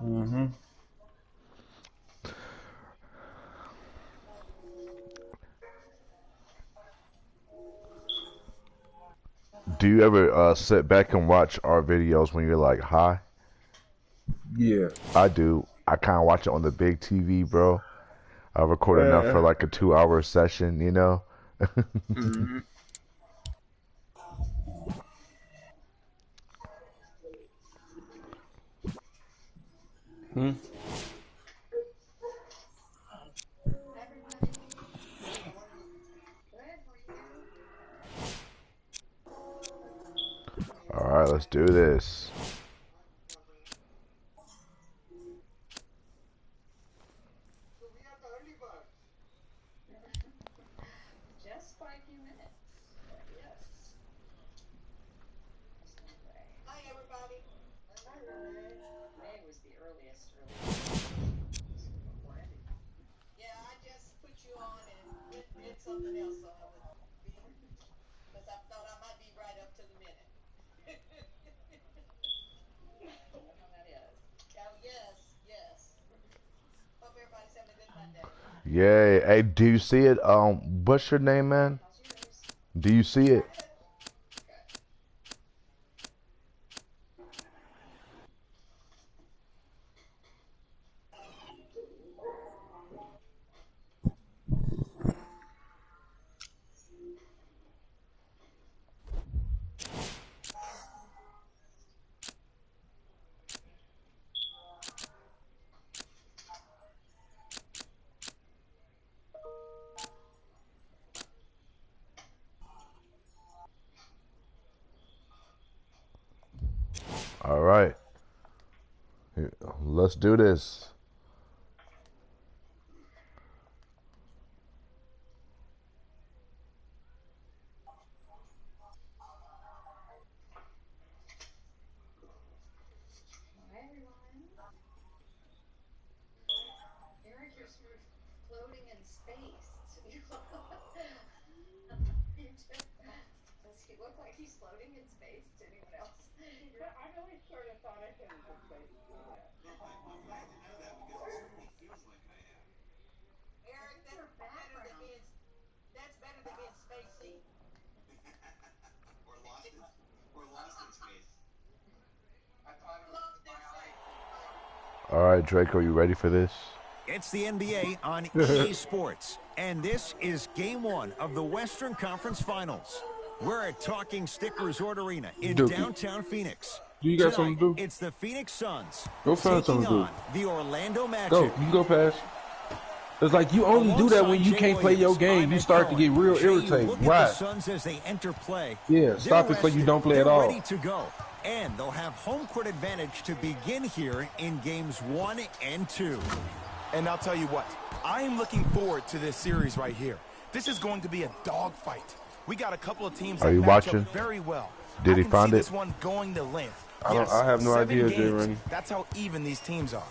Mm-hmm. Do you ever sit back and watch our videos when you're like high? Yeah. I do. I kind of watch it on the big TV, bro. I record enough for Uh, like a 2 hour session, you know? mm-hmm. Hmm. All right, let's do this. Yay. Hey, do you see it? What's your name, man? Do you see it? All right. Let's do this. All right, Draco, you ready for this? It's the NBA on EA Sports, and this is Game 1 of the Western Conference Finals. We're at Talking Stick Resort Arena in Dookie. downtown Phoenix. Do you got Tonight, something to do? it's the Phoenix Suns Go find taking something to do. on the Orlando Magic. Go. You can go past. It's like you only do that when you can't play your game. You start to get real irritated. Look Why? at the Suns as they enter play. Yeah, stop it so you don't play at all. They're ready to go, and they'll have home court advantage to begin here in games 1 and 2. And I'll tell you what, I am looking forward to this series right here. This is going to be a dogfight. We got a couple of teams that match up very well. Did he find it? This one going the length. I have no idea, jlrainey. That's how even these teams are.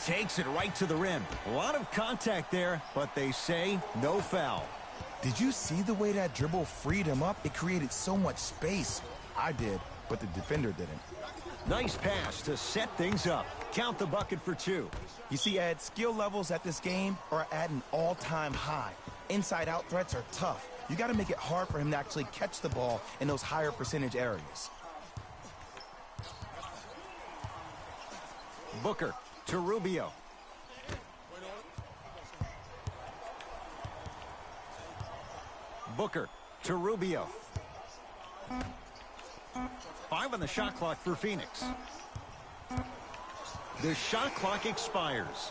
Takes it right to the rim. A lot of contact there, but they say no foul. Did you see the way that dribble freed him up? It created so much space. I did, but the defender didn't. Nice pass to set things up. Count the bucket for 2. You see, Ed, skill levels at this game are at an all-time high. Inside-out threats are tough. You got to make it hard for him to actually catch the ball in those higher percentage areas. Booker to Rubio. Booker to Rubio. 5 on the shot clock for Phoenix. The shot clock expires.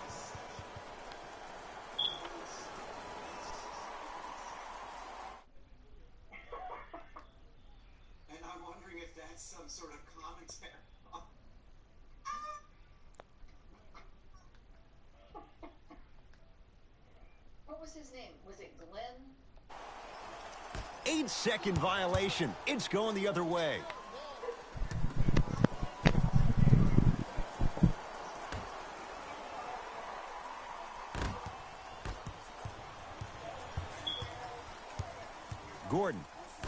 And I'm wondering if that's some sort of commentary. What was his name? Was it Glenn? 8-second violation. It's going the other way. Gordon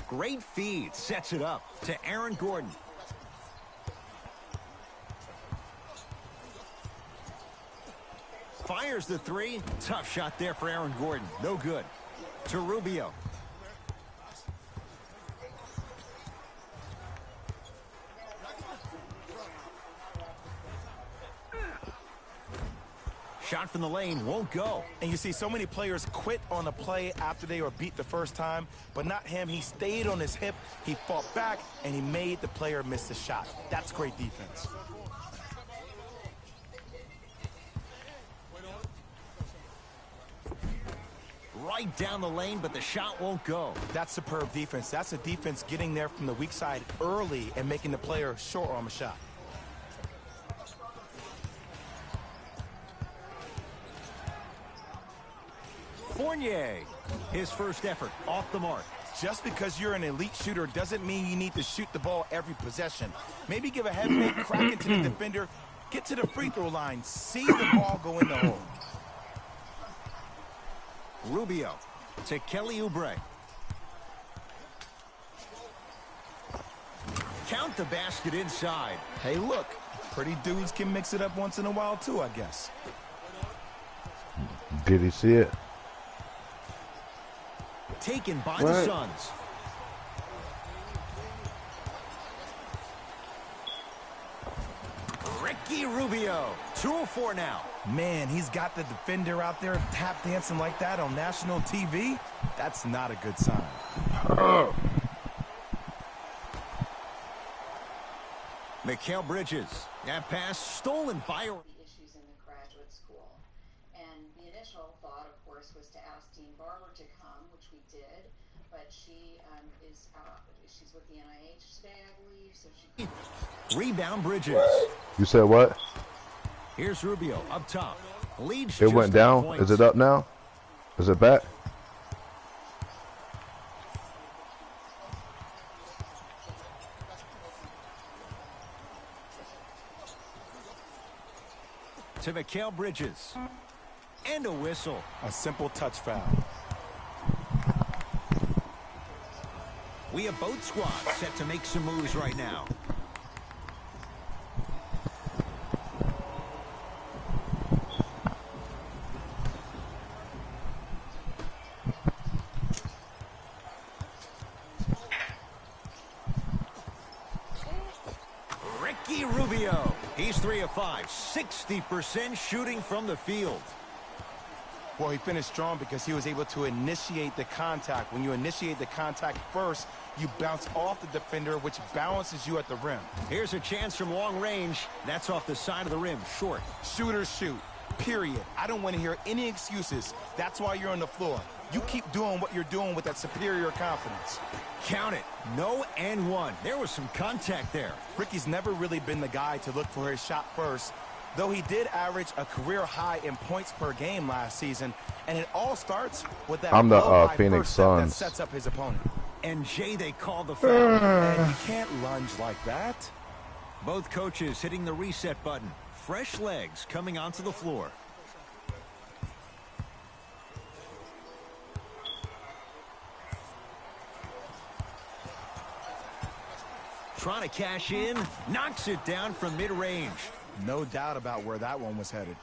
Great feed. Sets it up to Aaron Gordon. Fires the three. Tough shot there for Aaron Gordon. No good. To Rubio. Shot from the lane won't go. And you see so many players quit on a play after they were beat the first time, but not him. He stayed on his hip, he fought back, and he made the player miss the shot. That's great defense. Right down the lane, but the shot won't go. That's superb defense. That's a defense getting there from the weak side early and making the player short arm a shot. Fournier, his first effort off the mark. Just because you're an elite shooter doesn't mean you need to shoot the ball every possession. Maybe give a head fake, crack into the defender, get to the free throw line, see the ball go in the hole. Rubio to Kelly Oubre. Count the basket inside. Hey, look, pretty dudes can mix it up once in a while too, I guess. Did he see it? Taken by the Suns. Ricky Rubio, 2-4 now. Man, he's got the defender out there tap dancing like that on national TV. That's not a good sign. Mikal Bridges. That pass stolen by The issues in the graduate school. And the initial thought, of course, was to ask Dean Barber to come, which we did. But she is out. She's with the NIH today, I believe. So she. Rebound Bridges. You said what? Here's Rubio up top. Leads It went down. points. Is it up now? Is it back? To Mikal Bridges. And a whistle. A simple touch foul. We have both squads set to make some moves right now. Ricky Rubio. He's 3 of 5, 60% shooting from the field. Well, he finished strong because he was able to initiate the contact. When you initiate the contact first, you bounce off the defender, which balances you at the rim. Here's a chance from long range. That's off the side of the rim, short. Shooters shoot, period. I don't want to hear any excuses. That's why you're on the floor. You keep doing what you're doing with that superior confidence. Count it. No and one. There was some contact there. Ricky's never really been the guy to look for his shot first, though he did average a career high in points per game last season, and it all starts with that I'm the blow-by Phoenix first step that Suns. sets up his opponent. And Jay, they called the foul. And you can't lunge like that. Both coaches hitting the reset button. Fresh legs coming onto the floor. Trying to cash in, knocks it down from mid-range. No doubt about where that one was headed.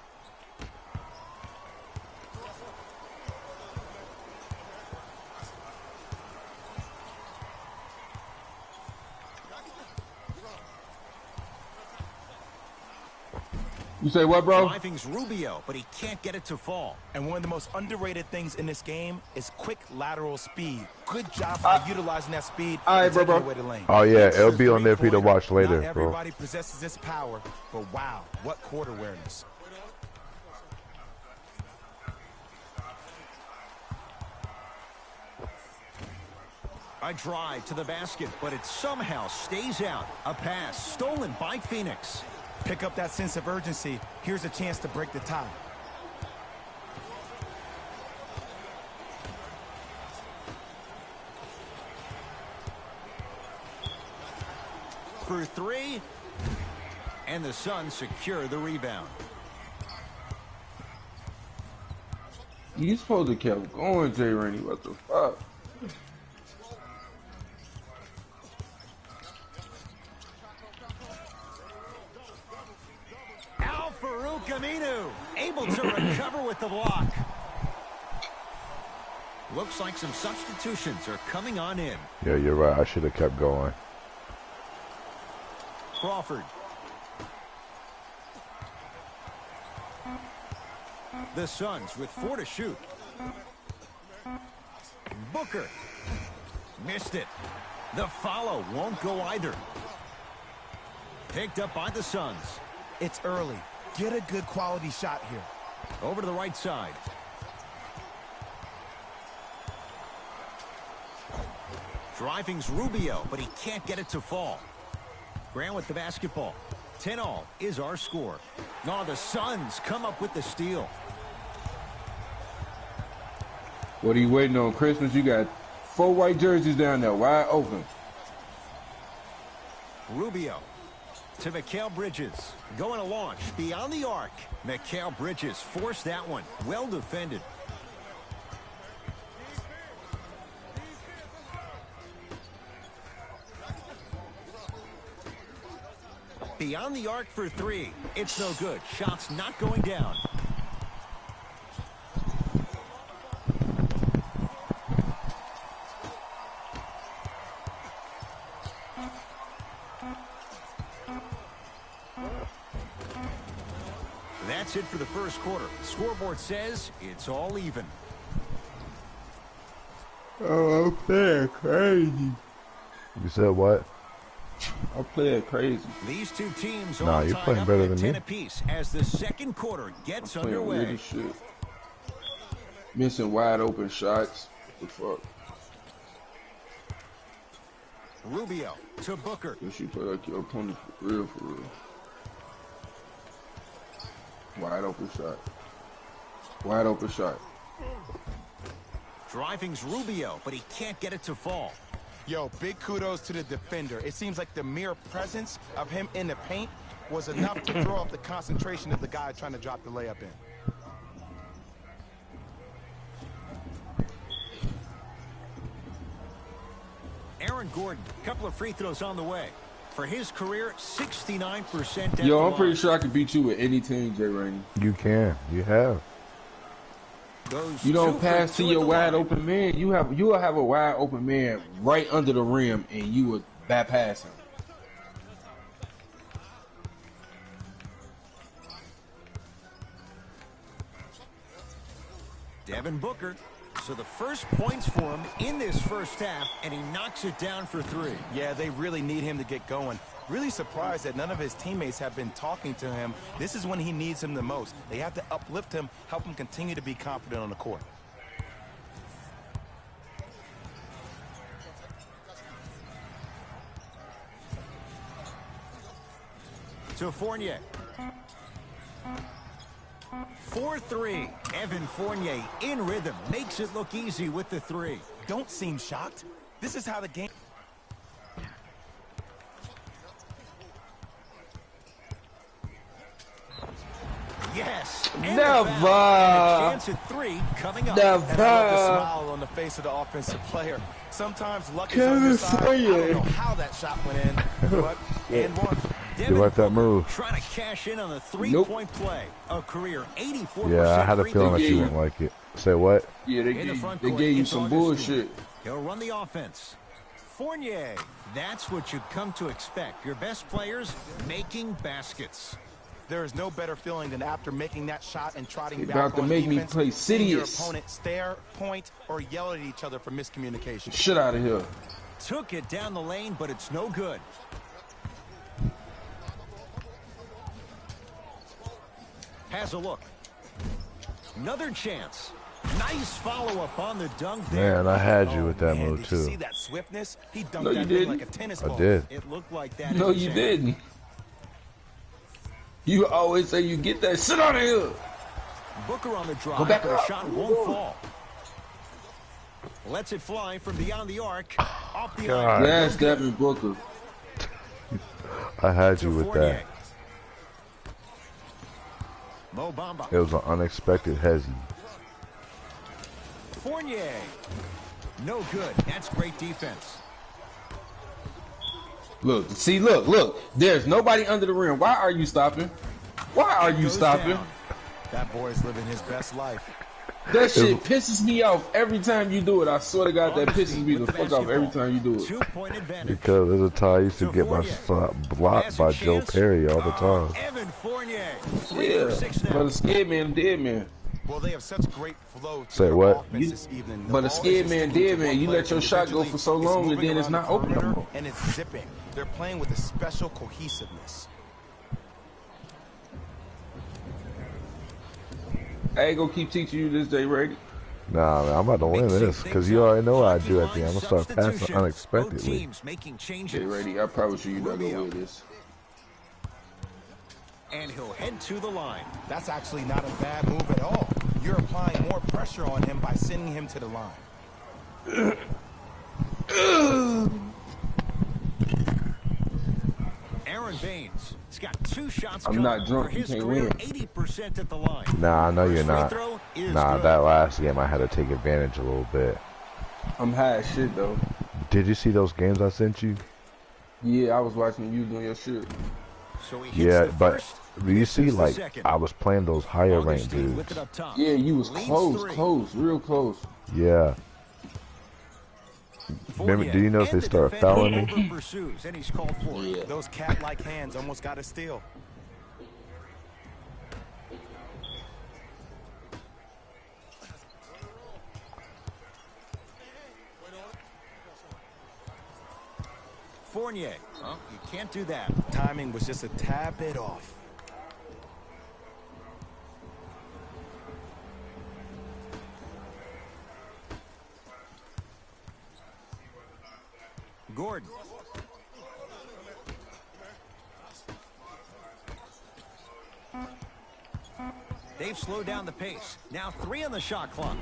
You say what, bro? Driving's Rubio, but he can't get it to fall. And one of the most underrated things in this game is quick lateral speed. Good job for utilizing that speed and bro, taking bro. away the lane. Oh yeah, It's it'll a be on there for you to three-pointer. watch later, Not bro. everybody possesses this power, but wow, what court awareness. A drive to the basket, but it somehow stays out. A pass stolen by Phoenix. Pick up that sense of urgency. Here's a chance to break the tie. For three, and the Suns secure the rebound. You supposed to kept going, jlrainey. What the fuck? with the block. Looks like some substitutions are coming on in. Yeah, you're right. I should have kept going. Crawford. The Suns with 4 to shoot. Booker. Missed it. The follow won't go either. Picked up by the Suns. It's early. Get a good quality shot here. Over to the right side. Driving's Rubio, but he can't get it to fall. Grant with the basketball. 10-all is our score. Oh, the Suns come up with the steal. What are you waiting on? Christmas? You got 4 white jerseys down there, wide open. Rubio to Mikal Bridges. Going to launch beyond the arc. Mikal Bridges forced that one. Well defended. Beyond the arc for 3. It's no good. Shot's not going down. That's it for the first quarter. Scoreboard says it's all even. Oh, I'm playing crazy. You said what? I'm playing crazy. These two teams Nah, all you're tied playing up better at than 10 me. apiece as the second quarter gets I'm playing weird underway. as shit. Missing wide open shots. What the fuck? Rubio to Booker. Guess you play like your opponent for real, for real. Wide open shot. Wide open shot. Driving's Rubio, but he can't get it to fall. Yo, big kudos to the defender. It seems like the mere presence of him in the paint was enough to throw off the concentration of the guy trying to drop the layup in. Aaron Gordon, a couple of free throws on the way. For his career, 69% at Yo, the I'm pretty line. sure I can beat you with any team, jlrainey. You can. You have. Goes You 2 don't for pass to 2 at your the wide line. open man. You will have a wide open man right under the rim, and you would bypass him. Devin Booker. So the first points for him in this first half, and he knocks it down for 3. Yeah, they really need him to get going. Really surprised that none of his teammates have been talking to him. This is when he needs him the most. They have to uplift him, help him continue to be confident on the court. To Fournier. 4-3. Evan Fournier in rhythm. Makes it look easy with the 3. Don't seem shocked. This is how the game... Yes. And Never. the foul. And a chance at 3 coming up. Never. And I love the smile on the face of the offensive player. Sometimes luck is on Kevin your side. I Fournier. don't know how that shot went in, but and one. Devin like that Booker move. Trying to cash in on the three-point play. A career 84% Yeah, I had a free feeling throw that you Yeah. wouldn't like it. Say what? Yeah, they In the front gave court, you it's some Augustine. bullshit. He'll run the offense. Fournier. That's what you've come to expect. Your best players making baskets. There is no better feeling than after making that shot and trotting They back about to on make me defense, play seeing your Sidious. opponent stare, point, or yell at each other for miscommunication. Shit out of here. Took it down the lane, but it's no good. Has a look. Another chance. Nice follow-up on the dunk there. Man, I had you with that Man, move did you see too. that swiftness? He dunked No, you that thing didn't. like a tennis I ball. did. It looked like that. No, in his you hand. didn't. You always say you get that shit out of here. Booker on the drive. Go back but up. a shot won't fall. Lets it fly from beyond the arc. Off the God. line. That's Devin Booker. I had you To with Fournier. that. Mo Bamba. It was an unexpected hezzy. Fournier. No good. That's great defense. Look, see, look. There's nobody under the rim. Why are you stopping? Why are you Goes stopping? down. That boy's living his best life. That shit pisses me off every time you do it. I swear to God, that pisses me the fuck off every time you do it. 2-point advantage. Because there's a time I used to get my shot blocked by Joe Perry all the time. Evan Fournier. 3 Yeah, for 6 now. but a scared man, dead man. Well, they have such great flow to Say their what? offense this evening. The But a ball scared isn't man, sticking dead to man. one You player let your shot go for so individually. long, and It's then it's moving not around open the no perimeter, more. and it's zipping. They're playing with a special cohesiveness. I ain't gonna keep teaching you this, jlrainey. Nah, man, I'm about to win this because you already know what I do at the end. I'm gonna start passing unexpectedly. Teams making changes. jlrainey, I promise you, you're not gonna win this. And he'll head to the line. That's actually not a bad move at all. You're applying more pressure on him by sending him to the line. Aaron Baines. He's got 2 shots. I'm not drunk, for you his can't career, win. 80% at the line. Nah, I know you're First free not. throw is Nah, good. that last game I had to take advantage a little bit. I'm high as shit though. Did you see those games I sent you? Yeah, I was watching you doing your shit. So he hits Yeah, the but first, do you see, misses the like, second. I was playing those higher ranked Augustine with dudes. it up top. Yeah, you was Leads close, 3. real close. Yeah. Remember, do you know if they And the start defender fouling me? over pursues, and he's called for it. Yeah. Those cat-like hands almost got a steal. Fournier. Oh, you can't do that. Timing was just a tad bit off. Gordon. They've slowed down the pace. Now 3 on the shot clock.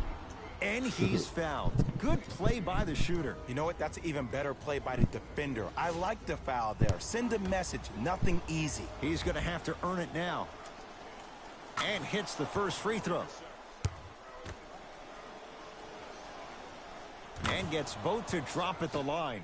And he's fouled. Good play by the shooter. You know what? That's an even better play by the defender. I like the foul there. Send a message. Nothing easy. He's going to have to earn it now. And hits the first free throw. And gets both to drop at the line.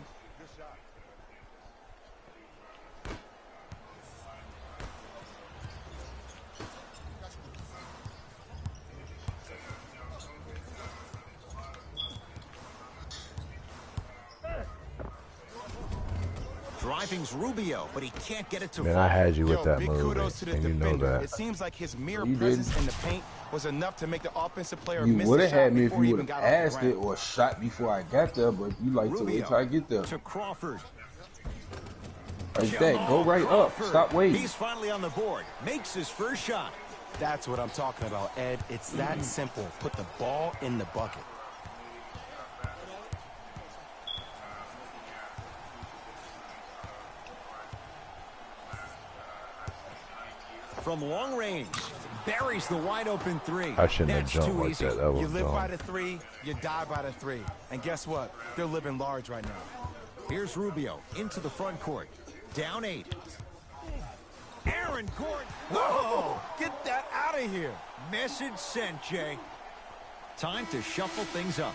Driving's Rubio, but he can't get it to Man, fall. I had you with Yo, that big move, kudos to the and you know defender. that. It seems like his mere You presence didn't. in the paint was enough to make the offensive player You miss would the have shot had me if before he you even would have got off the asked it ground. or shot before I got there, but you like to wait Rubio till I get there. to Crawford. Like that, go right up. Crawford. Stop waiting. He's finally on the board. Makes his first shot. That's what I'm talking about, Ed. It's that simple. Put the ball in the bucket. From long range, buries the wide open 3. I shouldn't have That's jumped too like easy. that. That You was live by dumb. the 3, you die by the 3. And guess what? They're living large right now. Here's Rubio into the front court. Down 8. Aaron Gordon. Whoa! Get that out of here. Message sent, Jay. Time to shuffle things up.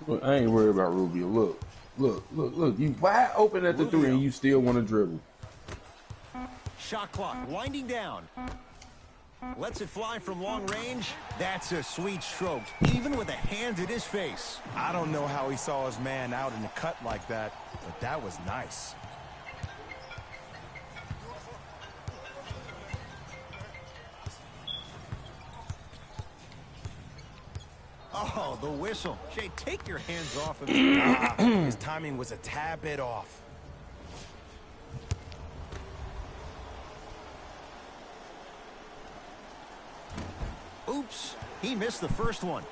Look, I ain't worried about Rubio. Look. You wide open at the 3 and you still want to dribble. Shot clock winding down. Lets it fly from long range. That's a sweet stroke, even with a hand in his face. I don't know how he saw his man out in the cut like that, but that was nice. Oh, the whistle. Jay, take your hands off of him. His timing was a tad bit off. Oops, he missed the first one.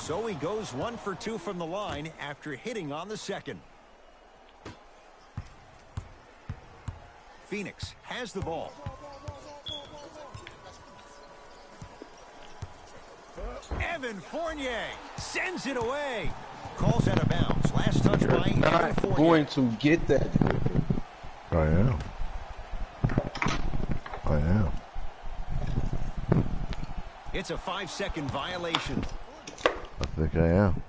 So he goes 1 for 2 from the line after hitting on the second. Phoenix has the ball. Evan Fournier sends it away. Calls out of bounds. Last touch by Evan Not Fournier. going to get that. I am. It's a 5-second violation. I think I am.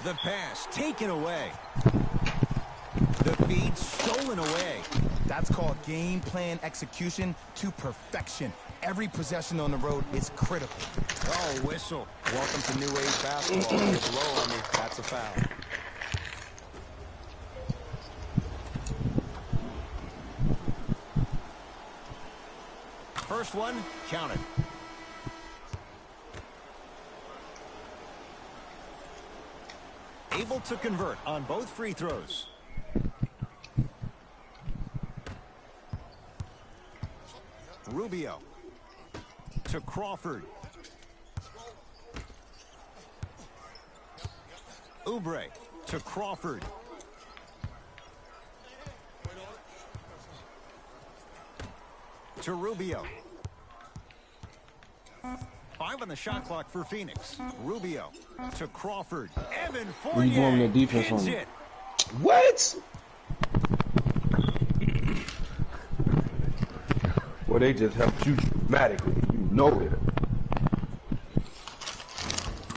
The pass taken away. The feed stolen away. That's called game plan execution to perfection. Every possession on the road is critical. Oh, whistle. Welcome to New Age basketball. If you blow on me, that's a foul. First one, counted. Able to convert on both free throws. Rubio to Crawford. Oubre to Crawford. To Rubio. 5 on the shot clock for Phoenix. Rubio to Crawford. Evan Where you going Fournier with the defense pins on it. What? Well, they just helped you dramatically. You know it.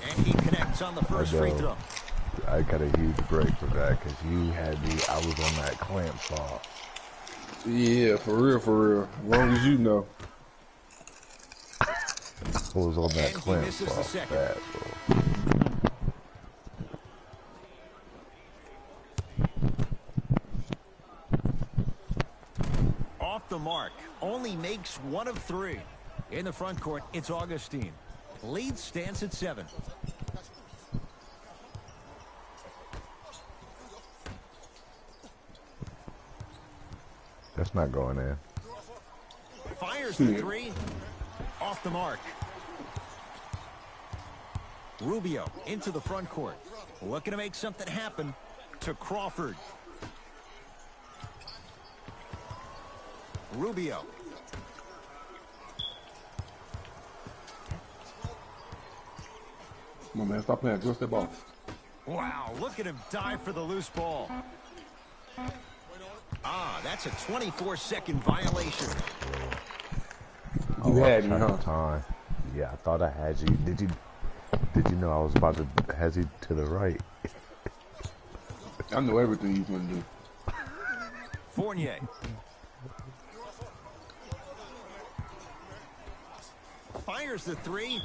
And he connects on the first free throw. I got a huge break for that because you had me. I was on that clamp spot. Yeah, for real, for real. As long as you know. I was on that And he clamp misses the spot second. bad, bro. Off the mark. Only makes 1 of 3. In the front court, it's Augustine. Lead stands at 7. That's not going in. Fires the 3. Off the mark. Rubio into the front court. Looking to make something happen. To Crawford. Rubio. Come on, man. Stop playing. Go step off. Wow, look at him dive for the loose ball. Ah, that's a 24-second violation. You had me, Check huh? the time. Yeah, I thought I had you. Did you know I was about to head you to the right? I know everything you're going to do. Fournier. Fires the 3.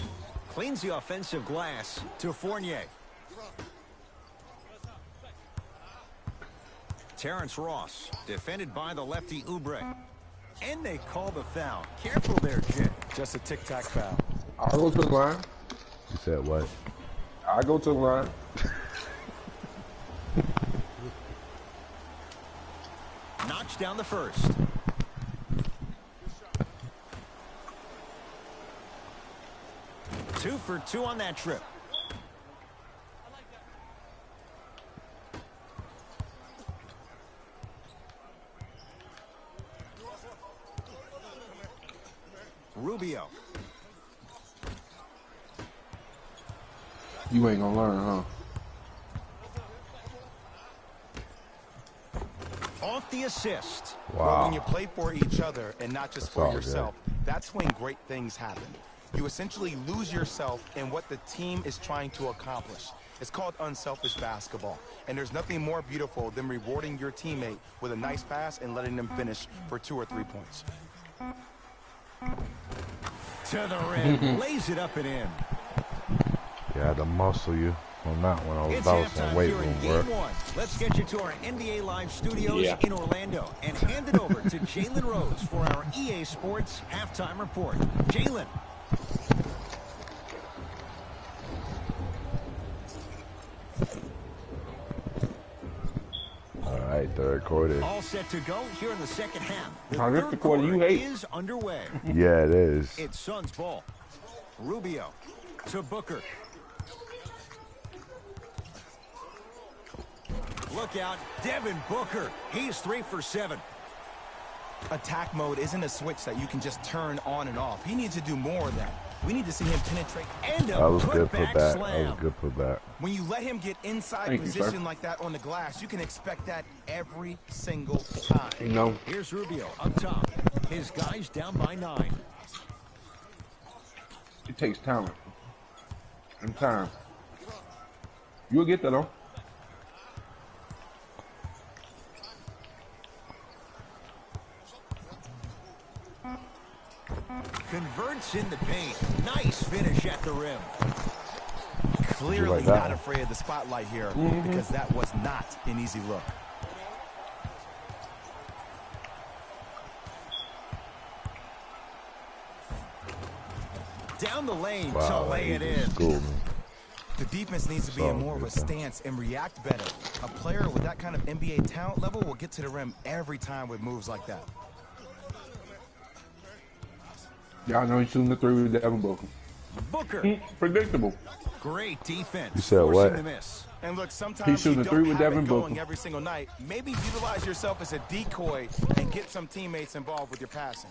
Cleans the offensive glass to Fournier. Terrence Ross, defended by the lefty Oubre. And they call the foul. Careful there, Jit. Just a tic-tac foul. I'll go to the line. You said what? I'll go to the line. Knocks down the first. Two for 2 on that trip. Rubio. You ain't going to learn, huh? Off the assist. Well, when Wow. you play for each other and not just for all yourself, that's when great things happen. You essentially lose yourself in what the team is trying to accomplish. It's called unselfish basketball. And there's nothing more beautiful than rewarding your teammate with a nice pass and letting them finish for 2 or 3 points. To the rim. Lays it up and in. Yeah, the muscle you on that one. I was It's about some halftime weight here in room Game work. 1. Let's get you to our NBA Live studios Yeah. in Orlando and hand it over to Jalen Rose for our EA Sports halftime report. Jalen. All right, third quarter. All set to go here in the second half. The Now, this third the quarter you hate. is underway. Yeah, it is. It's Suns ball. Rubio to Booker. Look out, Devin Booker. He's 3 for 7. Attack mode isn't a switch that you can just turn on and off. He needs to do more of that. We need to see him penetrate and That was good putback putback. slam. That was good putback. When you let him get inside Thank you, position sir. like that on the glass, you can expect that every single time. You know, Here's Rubio up top. His guys down by 9. it takes talent and time. You'll get that though. Converts in the paint. Nice finish at the rim. Clearly like that not one. afraid of the spotlight here because that was not an easy look. Down the lane to Wow, lay he it just in. schooled me. The defense needs to be in more of a stance and react better. A player with that kind of NBA talent level will get to the rim every time with moves like that. Y'all know he's shooting the 3 with Devin Booker. Booker. Predictable. Great defense. You said forcing what? the miss. And look, sometimes He's shooting you the don't 3 with have Devin it going Booker. every single night. Maybe utilize yourself as a decoy and get some teammates involved with your passing.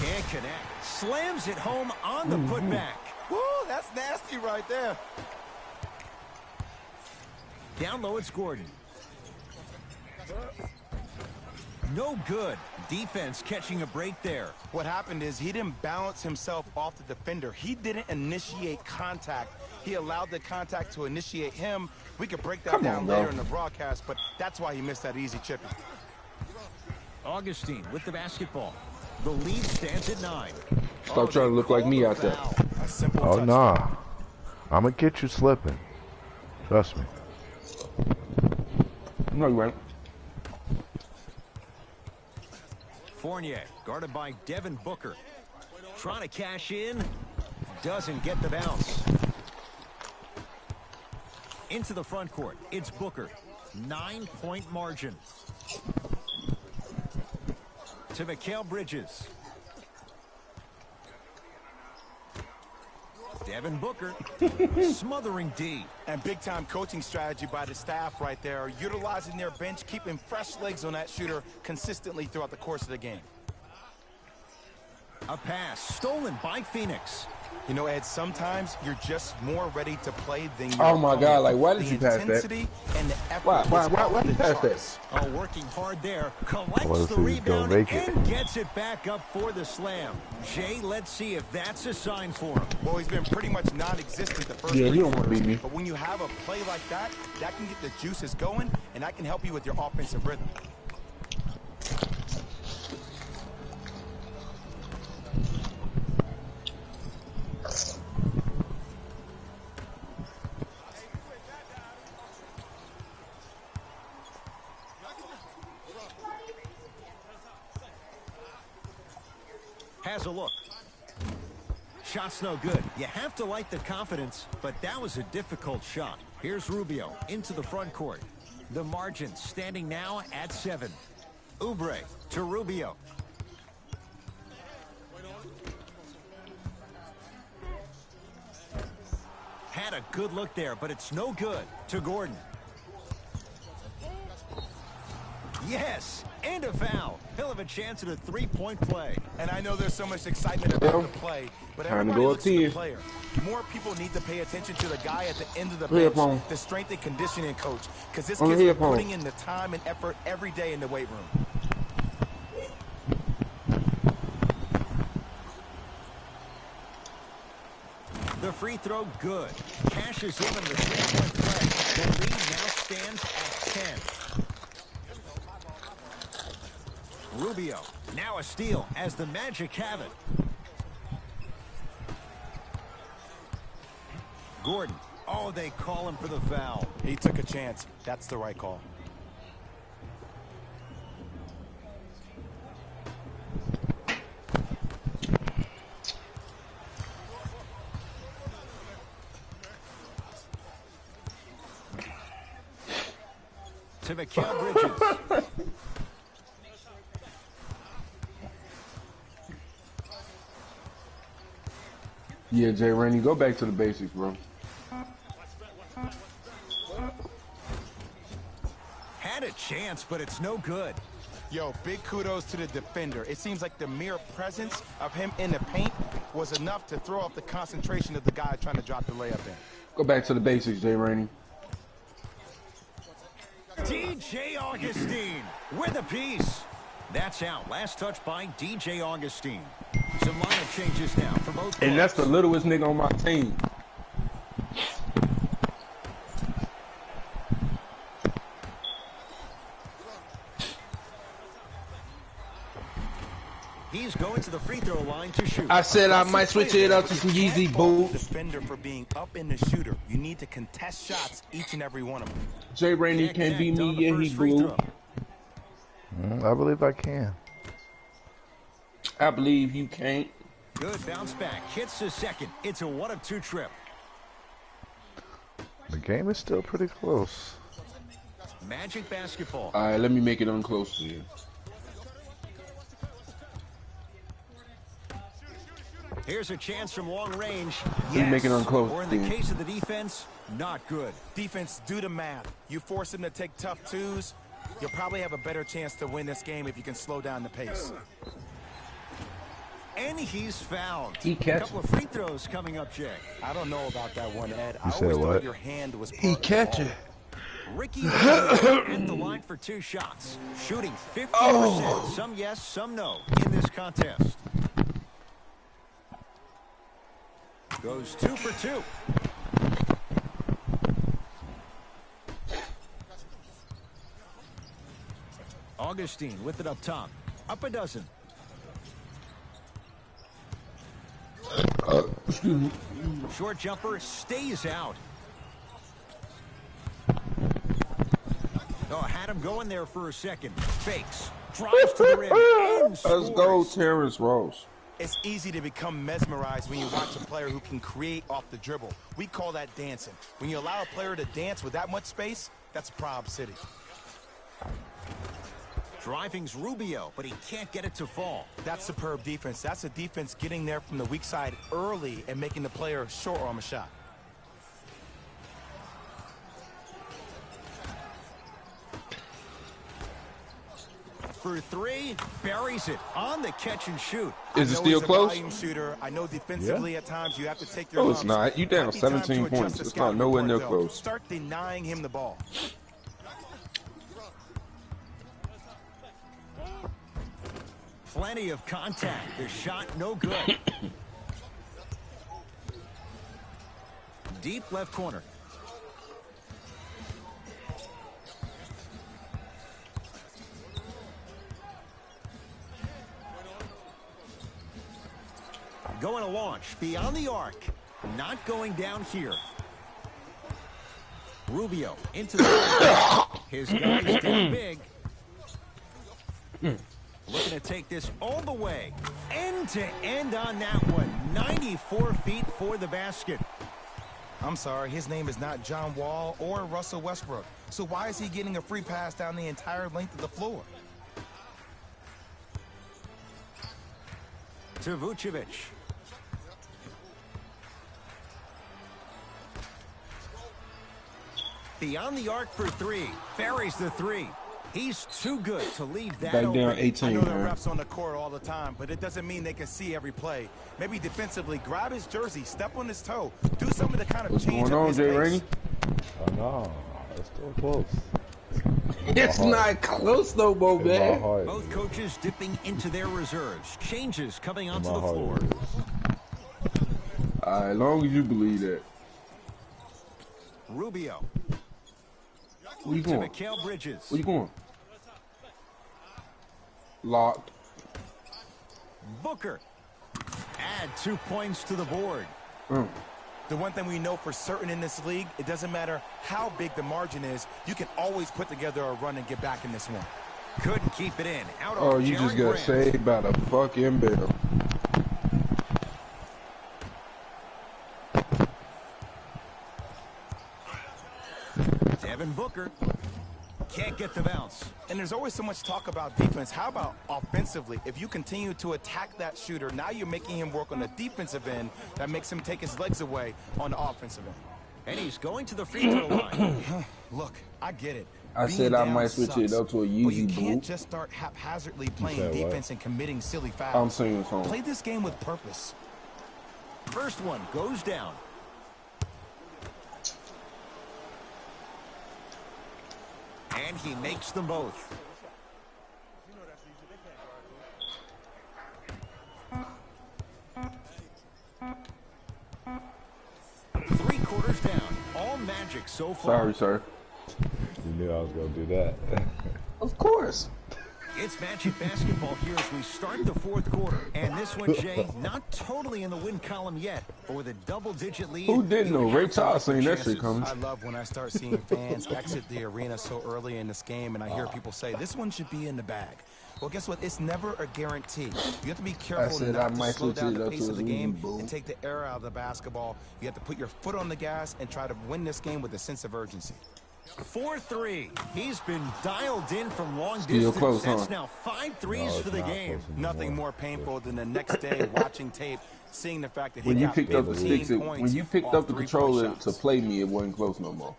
Can't connect. Slams it home on the putback. Woo, that's nasty right there. Down low, it's Gordon. No good. Defense catching a break there. What happened is he didn't balance himself off the defender. He didn't initiate contact. He allowed the contact to initiate him. We could break that Come down on, later bro. in the broadcast, but that's why he missed that easy chipping. Augustine with the basketball. The lead stands at 9. Stop trying to look like me out there. A simple Oh touch. nah, I'm gonna get you slipping. Trust me. No, you ain't. Fournier guarded by Devin Booker. Trying to cash in. Doesn't get the bounce. Into the front court. It's Booker. 9-point margin. To Mikal Bridges. Devin Booker. Smothering D. And big-time coaching strategy by the staff right there, utilizing their bench, keeping fresh legs on that shooter consistently throughout the course of the game. A pass stolen by Phoenix. You know, Ed, sometimes you're just more ready to play than you Oh my God, like, why did you pass that? intensity and the effort Why is off you the pass that? charts. Oh, working hard there. Collects Well, the so he's gonna rebound make it. and gets it back up for the slam. Jay, let's see if that's a sign for him. Well, he's been pretty much non-existent the first Yeah, three he don't wanna quarters, beat me. but when you have a play like that, that can get the juices going, and that can help you with your offensive rhythm. Has a look. Shot's no good. You have to like the confidence, but that was a difficult shot. Here's Rubio into the front court. The margin standing now at 7. Oubre to Rubio. Had a good look there, but it's no good. To Gordon. Yes, and a foul. He'll have a chance at a three-point play. And I know there's so much excitement about the play, but Time to everybody go looks up at the 10. player. More people need to pay attention to the guy at the end of the Headphone. bench, the strength and conditioning coach, because this On the kid's been headphone. putting in the time and effort every day in the weight room. The free throw, good. Cashes in on the three-point play. The lead now stands at 10. Rubio, now a steal as the Magic have it. Gordon, oh, they call him for the foul. He took a chance. That's the right call. To Mikal Bridges. Yeah, jlrainey, go back to the basics, bro. Had a chance, but it's no good. Yo, big kudos to the defender. It seems like the mere presence of him in the paint was enough to throw off the concentration of the guy trying to drop the layup in. Go back to the basics, J-Rainey. DJ Augustine with a piece. That's out. Last touch by DJ Augustine. Some lineup changes now for both. And that's the littlest nigga on my team. He's going to the free throw line to shoot. I said I might switch it up to some Yeezy boots. Defender for being up in the shooter. You need to contest shots each and every one of them. J-Rainey can't beat me, yeah, he blue. I believe I can. I believe you can't. Good bounce back. Hits the second. It's a 1 of 2 trip. The game is still pretty close. Magic basketball. All right, let me make it unclose to you. Here's a chance from long range. Yes. Make it unclose. Or in the case of the defense, not good. Defense, do the math. You force them to take tough twos, you'll probably have a better chance to win this game if you can slow down the pace. And he's fouled. He catch. A couple of free throws coming up, Jay. I don't know about that one, Ed. You I said always what? thought your hand was He catch it. Ricky at the line for 2 shots. Shooting 50%. Oh. Some yes, some no in this contest. Goes 2 for 2. Augustine with it up top. Up a dozen. Excuse me. Short jumper stays out. Oh, had him going there for a second. Fakes. Drives to the rim. And Let's go, scores. Terrence Ross. It's easy to become mesmerized when you watch a player who can create off the dribble. We call that dancing. When you allow a player to dance with that much space, that's Prob City. Driving's Rubio, but he can't get it to fall. That's superb defense. That's a defense getting there from the weak side early and making the player short arm a shot. For 3, buries it on the catch and shoot. Is it I know still he's a close? volume shooter. I know defensively at times you have to take your No, it's lumps. not. You down Might be time to 17 adjust points. the It's scouting not nowhere report, near though. close. Start denying him the ball. Plenty of contact. The shot no good. Deep left corner. Going to launch beyond the arc. Not going down here. Rubio into the his guys down big. Looking to take this all the way. End to end on that one. 94 feet for the basket. I'm sorry, his name is not John Wall or Russell Westbrook. So why is he getting a free pass down the entire length of the floor? To Vucevic. Beyond the arc for 3. Buries the 3. He's too good to leave that Back open. down I 18, know the man. refs on the court all the time, but it doesn't mean they can see every play. Maybe defensively, grab his jersey, step on his toe, do something to kind of What's change going up on, his J-Rainey? pace. Oh no, it's still close. It's not close no more, In my man. heart. Both coaches dipping into their reserves. Changes coming In onto my the heart floor. it is. All right, as long as you believe that. Rubio Where you to going? Mikal Bridges. Where you going? Locked. Booker. Add 2 points to the board. The one thing we know for certain in this league, it doesn't matter how big the margin is, you can always put together a run and get back in this one. Couldn't keep it in. Out Oh, on you just Jaren got Grant. saved by the fucking bell. Devin Booker. Can't get the bounce. And there's always so much talk about defense. How about offensively? If you continue to attack that shooter, now you're making him work on the defensive end. That makes him take his legs away on the offensive end. And he's going to the free throw line. Look, I get it. I Being said I down might switch it sucks, up to a but you Yeezy can't boot. just start haphazardly playing said what? defense and committing silly I'm fouls. singing a song. Play this game with purpose. First one goes down. And he makes them both. Three quarters down. All magic so far. Sorry, sir. You knew I was gonna do that. Of course. It's Magic basketball here as we start the fourth quarter. And this one, Jay, not totally in the win column yet, but with a double-digit lead. Who didn't know? Ray Charles seen that chances. shit coming. I love when I start seeing fans exit the arena so early in this game, and I hear people say, this one should be in the bag. Well, guess what? It's never a guarantee. You have to be careful said I not to might slow switch down it the up pace to of the a game Yeezy boot. and take the air out of the basketball. You have to put your foot on the gas and try to win this game with a sense of urgency. 4-3. He's been dialed in from long Still distance. close, That's huh? now 5 threes No, for it's the not game. close Nothing anymore. more painful than the next day watching tape, seeing the fact that he When you got picked up the 15 sticks, points when you picked off up the 3-point controller shots. to play me, it wasn't close no more.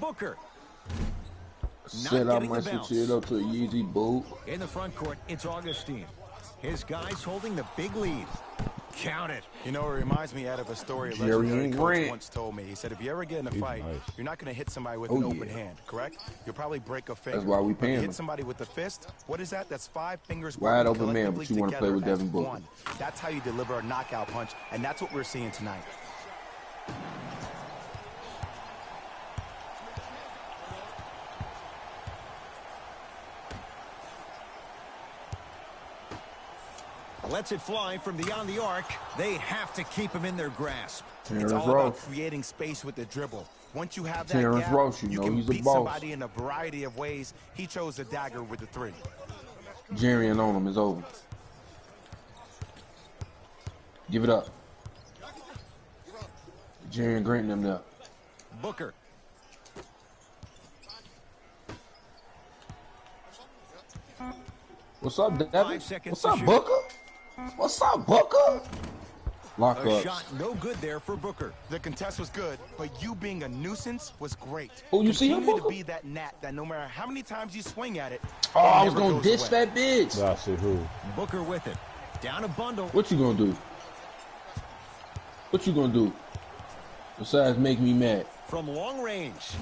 Booker. Said I might switch it up to a Yeezy boot. In the front court, it's Augustine. His guys holding the big lead. Count it. You know, it reminds me out of a story a Jerry legendary coach Grant. once told me. He said, if you ever get in a He's fight, nice. you're not going to hit somebody with Oh, an open yeah. hand, correct? You'll probably break a finger. That's why we But you paying hit him. somebody with a fist. What is that? That's 5 fingers Wide working open man, but collectively you wanna play together with Devin as Booker. one. That's how you deliver a knockout punch, and that's what we're seeing tonight. Lets it fly from beyond the arc. They have to keep him in their grasp. It's Terrence all about Ross. creating space with the dribble. Once you have that Terrence gap, Ross, you you know can he's a beat boss. somebody in a variety of ways. He chose the dagger with the 3. Jerry and on him is over. Give it up. Jerry and Grant them there. Booker. What's up, Devin? 5 seconds What's to up, shoot. Booker? What's up, Booker? Lock A up. shot no good there for Booker. The contest was good, but you being a nuisance was great. Oh, you see him, Continue to Booker? be that gnat that no matter how many times you swing at it, Oh, it I was never gonna goes diss away. that bitch. Nah, see who? Booker with it. Down a bundle. What you gonna do? What you gonna do? Besides make me mad. From long range.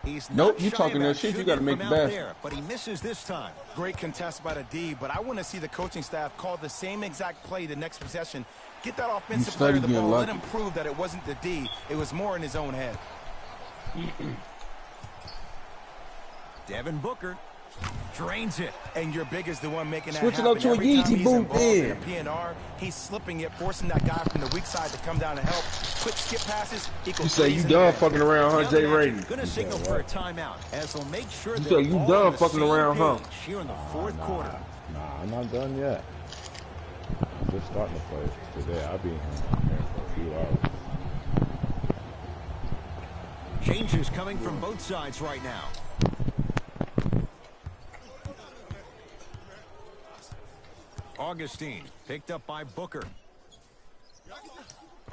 He's Nope, not you shy talking that about shit, you shooting gotta it make from the out basket. there, but he misses this time. Great contest by the D, but I want to see the coaching staff call the same exact play the next possession. Get that offensive player study the getting ball. Let lucky. him prove that it wasn't the D. It was more in his own head. Devin Booker drains it. And your big is the one making that Switch it happen. up to a Every time Yeezy he's boot involved in then. a PNR, he's slipping it, forcing that guy from the weak side to come down and help. Quick skip passes equals You say threes you in the done bag. fucking around, huh, Now Jay the Rainey? Magic gonna signal for a timeout as they'll make sure You they're say you all done on the fucking same around, huh? page here in the fourth quarter. Nah, I'm not done yet. I'm just starting to play today. I'll be here for a few hours. Changes coming from both sides right now. Augustine picked up by Booker.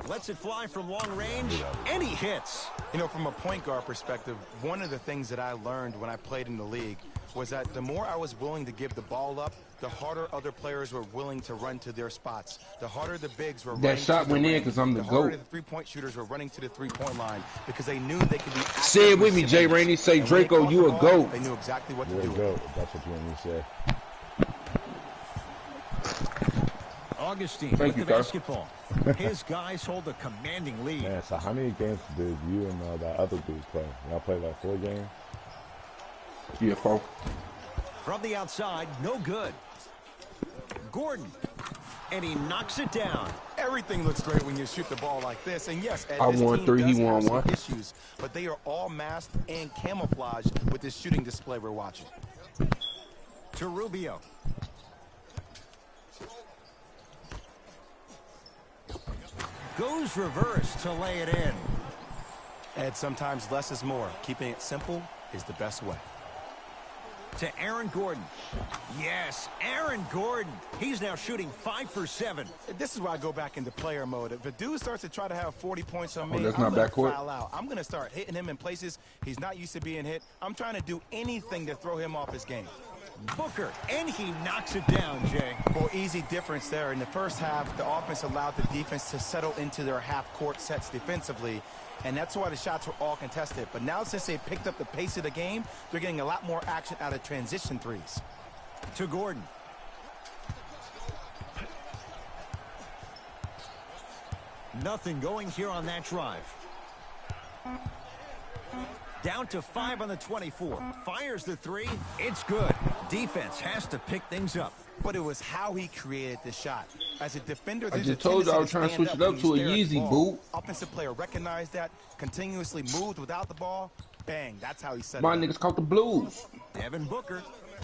Lets it fly from long range, and he hits. You know, from a point guard perspective, one of the things that I learned when I played in the league was that the more I was willing to give the ball up, the harder other players were willing to run to their spots. The harder the bigs were That running shot to the went in rim. 'cause I'm the harder GOAT. the three-point shooters were running to the three-point line because they knew they could be active Say it with me, Jay recipients. Rainey. Say, And when they Draco, caught you the a ball, GOAT. They knew exactly what to There do you with it. go. That's what you want me to say. Augustine Thank with you, the sir. basketball. His guys hold a commanding lead. Man, so how many games did you and that other dude play? Y'all played like 4 games? Yeah, four. From the outside, no good. Gordon, and he knocks it down. Everything looks great when you shoot the ball like this. And yes, Ed, I this won team 3, he does have won some 1. issues, but they are all masked and camouflaged with this shooting display we're watching. To Rubio. Goes reverse to lay it in. Ed, sometimes less is more. Keeping it simple is the best way. To Aaron Gordon. Yes, Aaron Gordon. He's now shooting 5 for 7. This is why I go back into player mode. If a dude starts to try to have 40 points on me, that's I'm not going to backcourt. foul out. I'm going to start hitting him in places he's not used to being hit. I'm trying to do anything to throw him off his game. Booker, and he knocks it down, Jay. Well, easy difference there. In the first half, the offense allowed the defense to settle into their half-court sets defensively, and that's why the shots were all contested. But now, since they picked up the pace of the game, they're getting a lot more action out of transition threes. To Gordon. Nothing going here on that drive. Down to 5 on the 24. Fires the 3. It's good. Defense has to pick things up. But it was how he created the shot. As a defender, I there's just a told you I was tendency trying to switch it up to a Yeezy, boo. Offensive player recognized that, continuously moved without the ball. Bang, that's how he set My it up. niggas caught the blues. Devin Booker.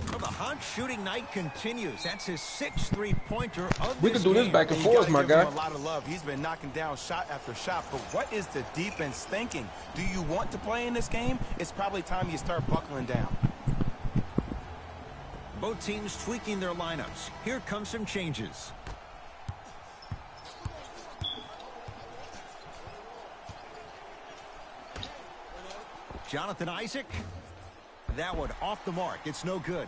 Well, the hot shooting night continues. That's his 6th three-pointer of We this can do this game. back and You forth, gotta my give guy. him a lot of love. He's been knocking down shot after shot. But what is the defense thinking? Do you want to play in this game? It's probably time you start buckling down. Both teams tweaking their lineups. Here come some changes. Jonathan Isaac. That one off the mark. It's no good.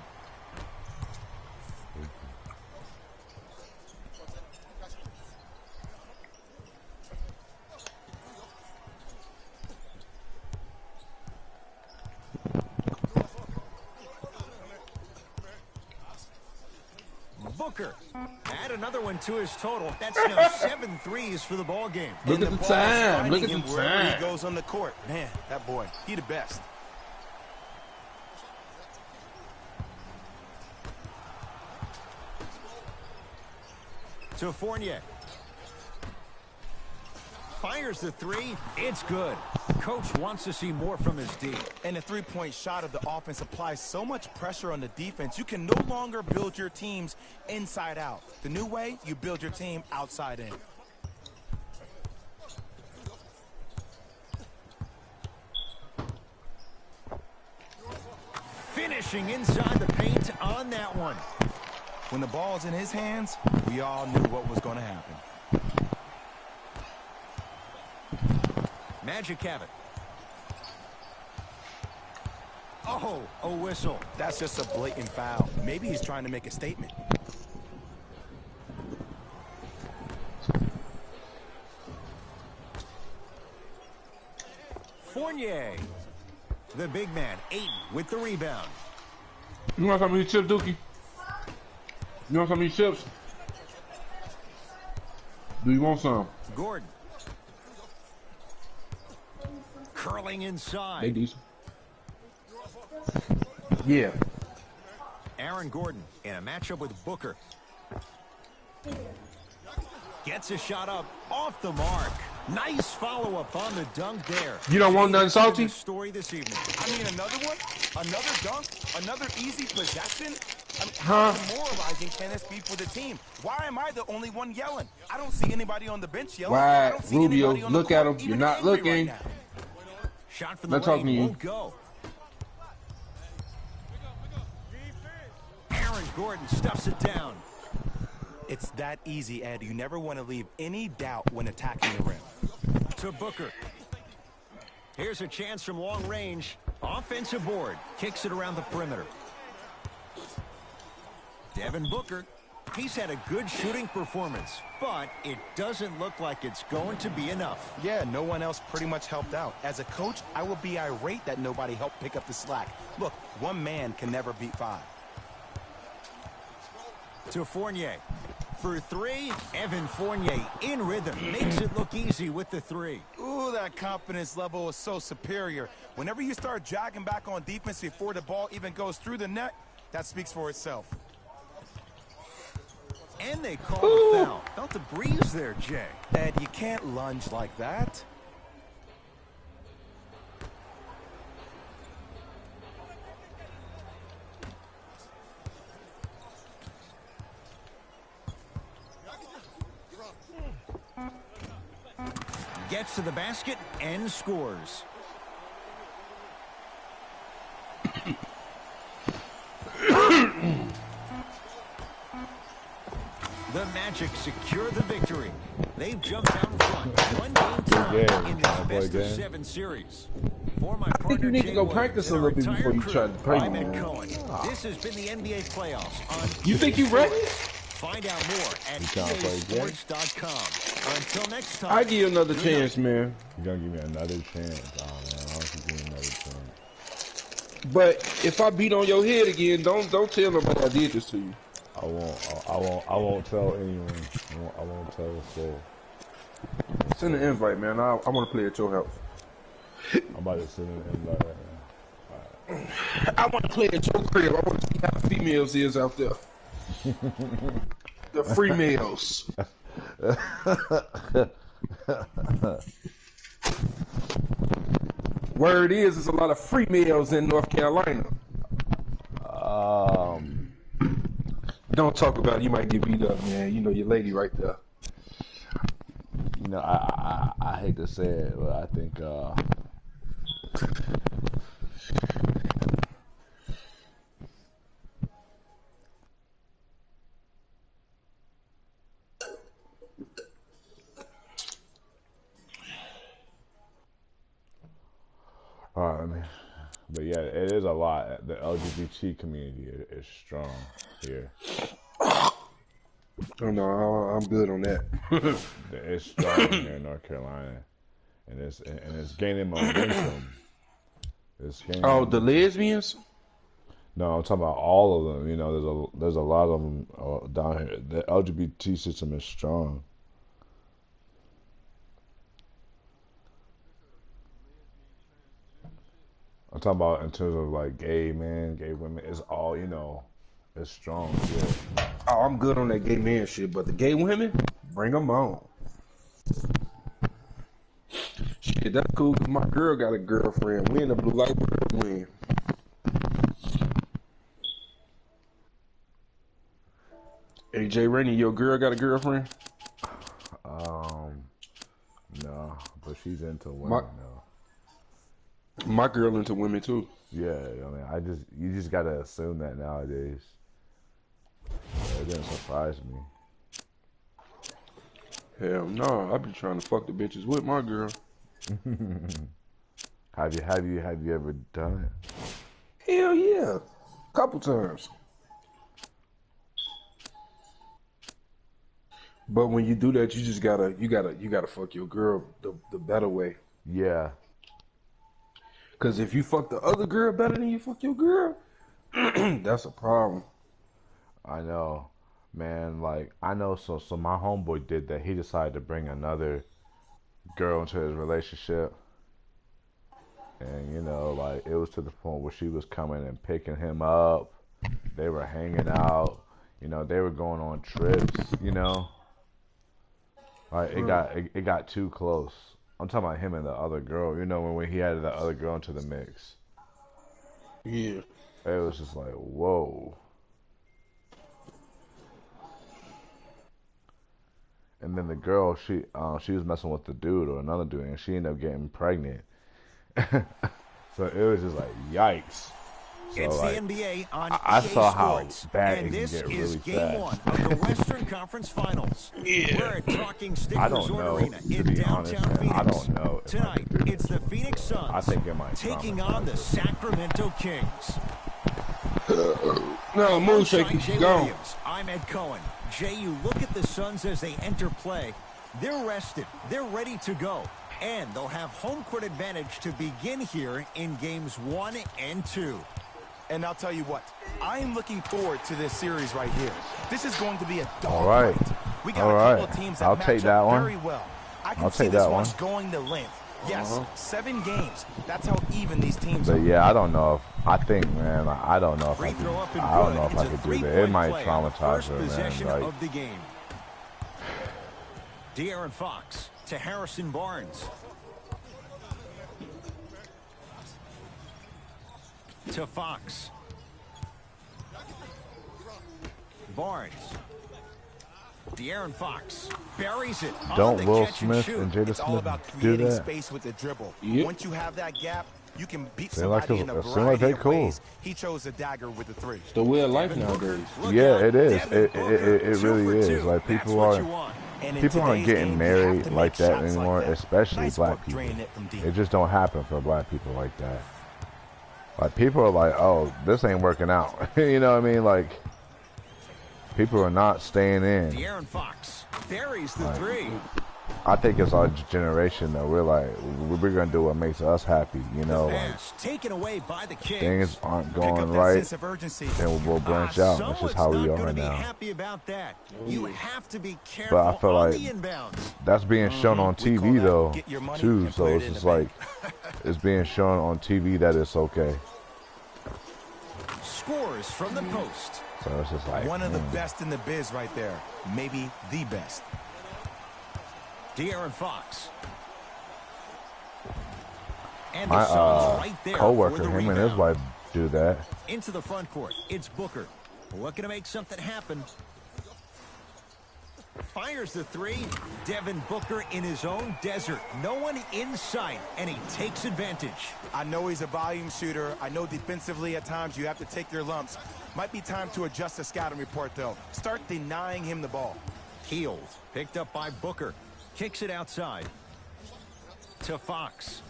Booker. Add another one to his total. That's now 7 threes for the ball game. Look And at the ball is time. finding Look at him the wherever time. he goes on the court. Man, that boy, he the best. To Fournier. Fires the 3. It's good. Coach wants to see more from his D. And the three-point shot of the offense applies so much pressure on the defense, you can no longer build your teams inside out. The new way, you build your team outside in. Finishing inside the paint on that one. When the ball's in his hands, we all knew what was going to happen. Magic have it. Oh, a whistle. That's just a blatant foul. Maybe he's trying to make a statement. Fournier. The big man, Ayton with the rebound. You want some of these chips, Dookie? You want some of these chips? Do you want some? Gordon. Curling They inside. decent. Yeah. Aaron Gordon in a matchup with Booker. Gets a shot up off the mark. Nice follow-up on the dunk there. You don't want nothing salty? Story this evening. I mean, another one? Another dunk? Another easy possession? I mean, Huh? how demoralizing can this be for the team? Why am I the only one yelling? I don't see anybody on the bench yelling. I Right, don't see Rubio, anybody on the look at court him. You're even not angry looking. right now. Shot from the Not talking lane to you. won't go. Aaron Gordon stuffs it down. It's that easy, Ed. You never want to leave any doubt when attacking the rim. To Booker. Here's a chance from long range. Offensive board. Kicks it around the perimeter. Devin Booker. He's had a good shooting performance, but it doesn't look like it's going to be enough. Yeah, no one else pretty much helped out. As a coach, I would be irate that nobody helped pick up the slack. Look, one man can never beat 5. To Fournier. For 3, Evan Fournier in rhythm. Makes it look easy with the 3. Ooh, that confidence level is so superior. Whenever you start jogging back on defense before the ball even goes through the net, that speaks for itself. And they call the foul. Felt the breeze there, Jay. Ed, you can't lunge like that. Gets to the basket and scores. The Magic secure the victory. They've jumped out in front. 1 game tonight in this best-of-7 series. For my partner, I think you need to go Jay practice a Williams, little bit before you try to play. I'm Ed Cohen. This has been the NBA playoffs on You think you PS4. ready? Find out more at EASports.com. Until next time. I give you another chance, man. You gonna give me another chance? Oh man, I don't think you give me another chance. But if I beat on your head again, don't tell nobody I did this to you. I won't tell anyone. I won't tell a soul. Send an invite, man. I want to play at your house. I'm about to send an invite right now. I want to play at your crib. I want to see how the females is out there. The free males. Word is, there's a lot of free males in North Carolina. Don't talk about it. You might get beat up, man. You know your lady right there. You know, I hate to say it, but I think but yeah, it is a lot. The LGBT community is strong here. Oh no, I'm good on that. It's strong here in North Carolina, and it's gaining momentum. The lesbians? No, I'm talking about all of them. You know, there's a lot of them down here. The LGBT system is strong. I'm talking about in terms of like gay men, gay women. It's all, you know, it's strong. Yeah. Oh, I'm good on that gay man shit, but the gay women, bring them on. Shit, that's cool because my girl got a girlfriend. We in the blue light world win. Hey, jlrainey, your girl got a girlfriend? No, but she's into women though. My girl into women too. Yeah, I mean, you just gotta assume that nowadays. It didn't surprise me. Hell no, I be trying to fuck the bitches with my girl. Have you ever done it? Hell yeah, couple times. But when you do that, you just gotta fuck your girl the better way. Yeah. Cause if you fuck the other girl better than you fuck your girl, that's a problem. I know, man. Like I know. So my homeboy did that. He decided to bring another girl into his relationship, and you know, like it was to the point where she was coming and picking him up. They were hanging out. You know, they were going on trips. You know, like it got too close. I'm talking about him and the other girl. You know, when he added the other girl into the mix. Yeah. It was just like, whoa. And then the girl, she was messing with the dude or another dude, and she ended up getting pregnant. So it was just like, yikes. So It's like, the NBA on I EA saw how Sports, bad and it can this get is really Game fast. 1 of the Western Conference Finals. Yeah. We're at Talking Stick I don't Resort know, Arena to in be downtown honest, man. Phoenix. I don't know if I Tonight, could do it's the Phoenix Suns I think it might taking traumatize on the us. Sacramento Kings. No, Moon Alongside Shaky, Jay gone. Williams, I'm Ed Cohen. Jay, you look at the Suns as they enter play. They're rested. They're ready to go. And they'll have home court advantage to begin here in games 1 and 2. And I'll tell you what, I am looking forward to this series right here. This is going to be a All right. dogfight. We got All a right. couple of teams that I'll match take up that one. very well. I can I'll see take this that one one. going to length. Yes, 7 games. That's how even these teams But are. yeah, I don't know if I think, man, I don't know if Free I could. throw up and I don't good. know if It's I a could do that. three-point It might play on the traumatize first her, possession man. Like, of the game. De'Aaron Fox to Harrison Barnes. To Fox. Barnes. De'Aaron Fox buries it on don't the Will catch Smith and and shoot. Jada It's all Smith about do creating that? space with the dribble. Yep. Once you have that gap, You can beat Seem like somebody in a it seem like variety they of cool. ways. He chose a dagger with the 3. It's the way of life nowadays. Yeah, it is. It really is. Like people aren't getting married like that anymore, especially black people. It just don't happen for black people like that. Like people are like, oh, this ain't working out. You know what I mean? Like people are not staying in. De'Aaron Fox buries the 3. I think it's our generation though. We're like, we're gonna do what makes us happy. You know, like taken away by the Kings. Things aren't going right, then we'll branch out. That's just how we are now. Happy about that. You have to be careful. But I feel like that's being shown on TV though, too. So it's just like it's being shown on TV that it's okay. Scores from the post. So it's just like one of the best in the biz right there. Maybe the best. De'Aaron Fox. And my right there co-worker, him and his wife do that. Into the front court. It's Booker. Looking to make something happen. Fires the 3. Devin Booker in his own desert. No one in sight, and he takes advantage. I know he's a volume shooter. I know defensively at times you have to take your lumps. Might be time to adjust the scouting report, though. Start denying him the ball. Healed. Picked up by Booker. Kicks it outside to Fox.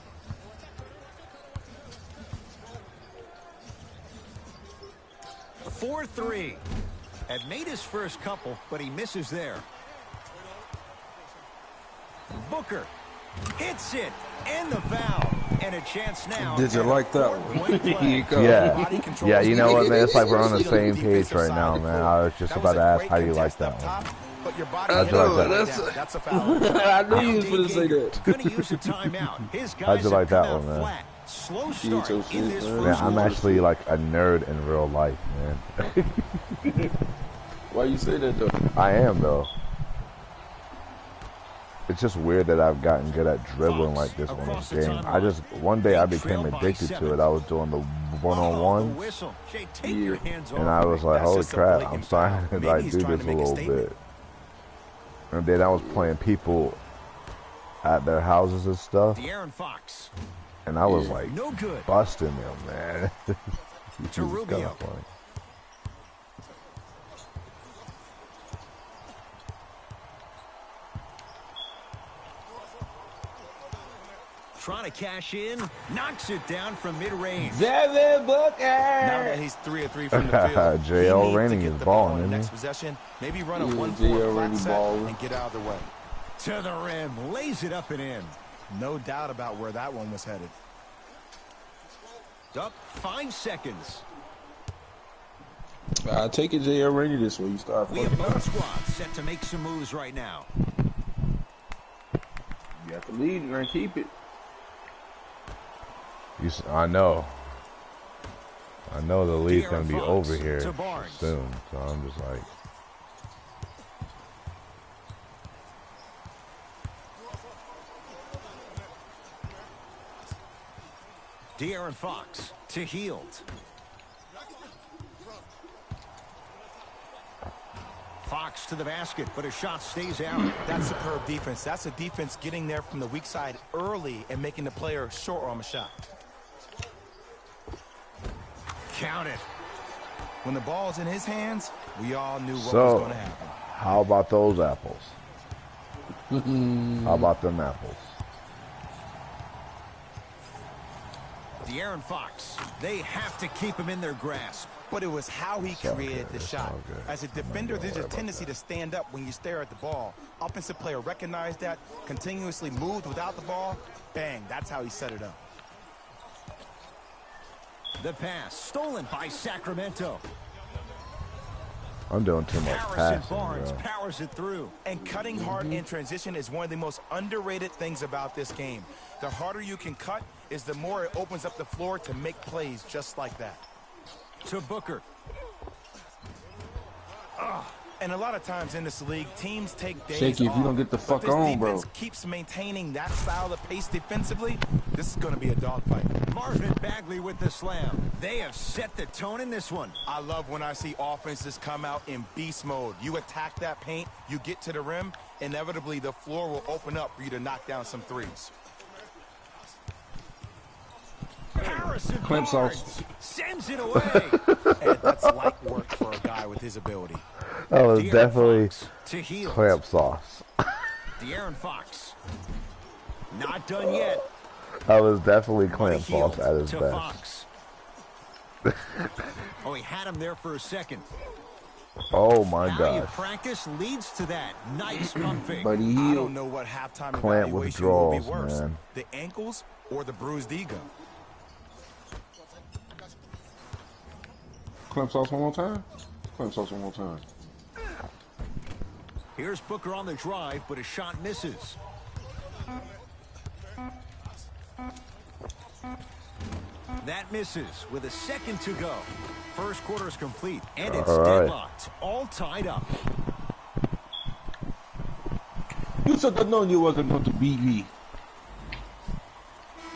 For 3. Had made his first couple, but he misses there. Booker hits it and the foul. And a chance now. Did you like that one? Yeah, you know what, man? It's like we're on the same page right now, man. I was just about to ask how you like that one. I know, that's a foul. I knew you was going to say that. Going to use a timeout. His guys how'd you like that one, man? Flat. Slow start in this first man, I'm actually like a nerd in real life, man. Why you say that, though? I am, though. It's just weird that I've gotten good at dribbling like this on this game. One day I became addicted to it. I was doing the one-on-ones, and I was like, holy crap, I'm starting to like do this a little bit. And then I was playing people at their houses and stuff, and I was like busting them, man. It's kind of funny. Trying to cash in, knocks it down from mid-range. Devin Booker! Now that he's 3 of 3 from the field, jlrainey is balling, isn't next possession, maybe run a 1-4 flat set and get out of the way. To the rim, lays it up and in. No doubt about where that one was headed. Up 5 seconds. I take it jlrainey this way. You start. We have both squads set to make some moves right now. You got the lead. You're gonna keep it. I know the lead's gonna be over here soon, so I'm just like. De'Aaron Fox to Hield. Fox to the basket, but his shot stays out. That's superb defense. That's a defense getting there from the weak side early and making the player short arm a shot. Count it. When the ball's in his hands, we all knew what was going to happen. How about those apples? How about them apples? De'Aaron Fox, they have to keep him in their grasp. But it was how he created the shot. As a defender, there's a tendency to stand up when you stare at the ball. Offensive player recognized that, continuously moved without the ball. Bang, that's how he set it up. The pass stolen by Sacramento. I'm doing too much passing. Barnes powers it through. And cutting hard in transition is one of the most underrated things about this game. The harder you can cut is the more it opens up the floor to make plays just like that. To Booker. And a lot of times in this league, teams take days Shaky, if you don't get the fuck on, bro. This defense keeps maintaining that style of pace defensively. This is going to be a dogfight. Marvin Bagley with the slam. They have set the tone in this one. I love when I see offenses come out in beast mode. You attack that paint, you get to the rim, inevitably the floor will open up for you to knock down some threes. Harrison Clamp Barnes sauce. sends it away. And that's light work for a guy with his ability. That was De'Aaron definitely Fox to Heald. clamp sauce. De'Aaron Fox. Not done yet. That was definitely Buddy clamp Hield sauce at his to best. Fox. Oh, he had him there for a second. Oh my Value gosh. practice leads to that. Nice pump fake. Buddy I Hield. don't know what halftime Clamp evaluation will be withdrawals, worse. man. The ankles or the bruised ego. Clamp sauce one more time. Clamp sauce one more time. Here's Booker on the drive, but a shot misses. That misses with a second to go. First quarter is complete, and it's All right. deadlocked. All tied up. You should have known you wasn't going to beat me.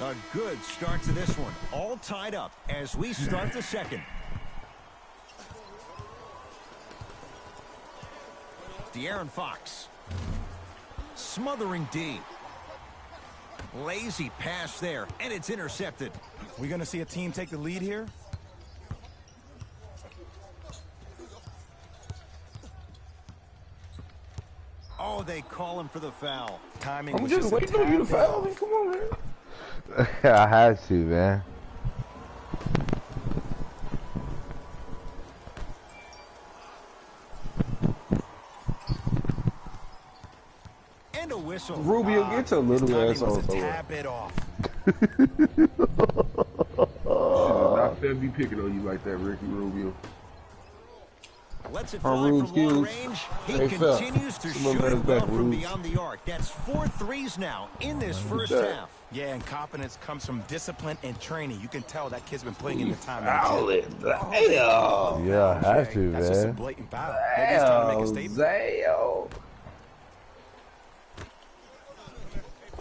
A good start to this one. All tied up as we start the second. De'Aaron Fox. Smothering D. Lazy pass there, and it's intercepted. We gonna see a team take the lead here? Oh, they call him for the foul. Timing I'm was just a waiting on you to tad bit foul off. me. Come on, man. I had to, man. And a whistle. Rubio, get your His little timing ass was on a somewhere. tad bit off. Not fair be picking on you like that, Ricky Rubio. Lets it Our fly rules from long skills. range. He Hey, Phil, continues to some of shoot us it well back from rules. beyond the arc. That's 4 threes now in this first that. half. Yeah, and confidence comes from discipline and training. You can tell that kid's been putting in the time. Foul it. Damn. Yeah, I had to, That's just a man. blatant foul. Maybe he's trying to make a statement. Damn.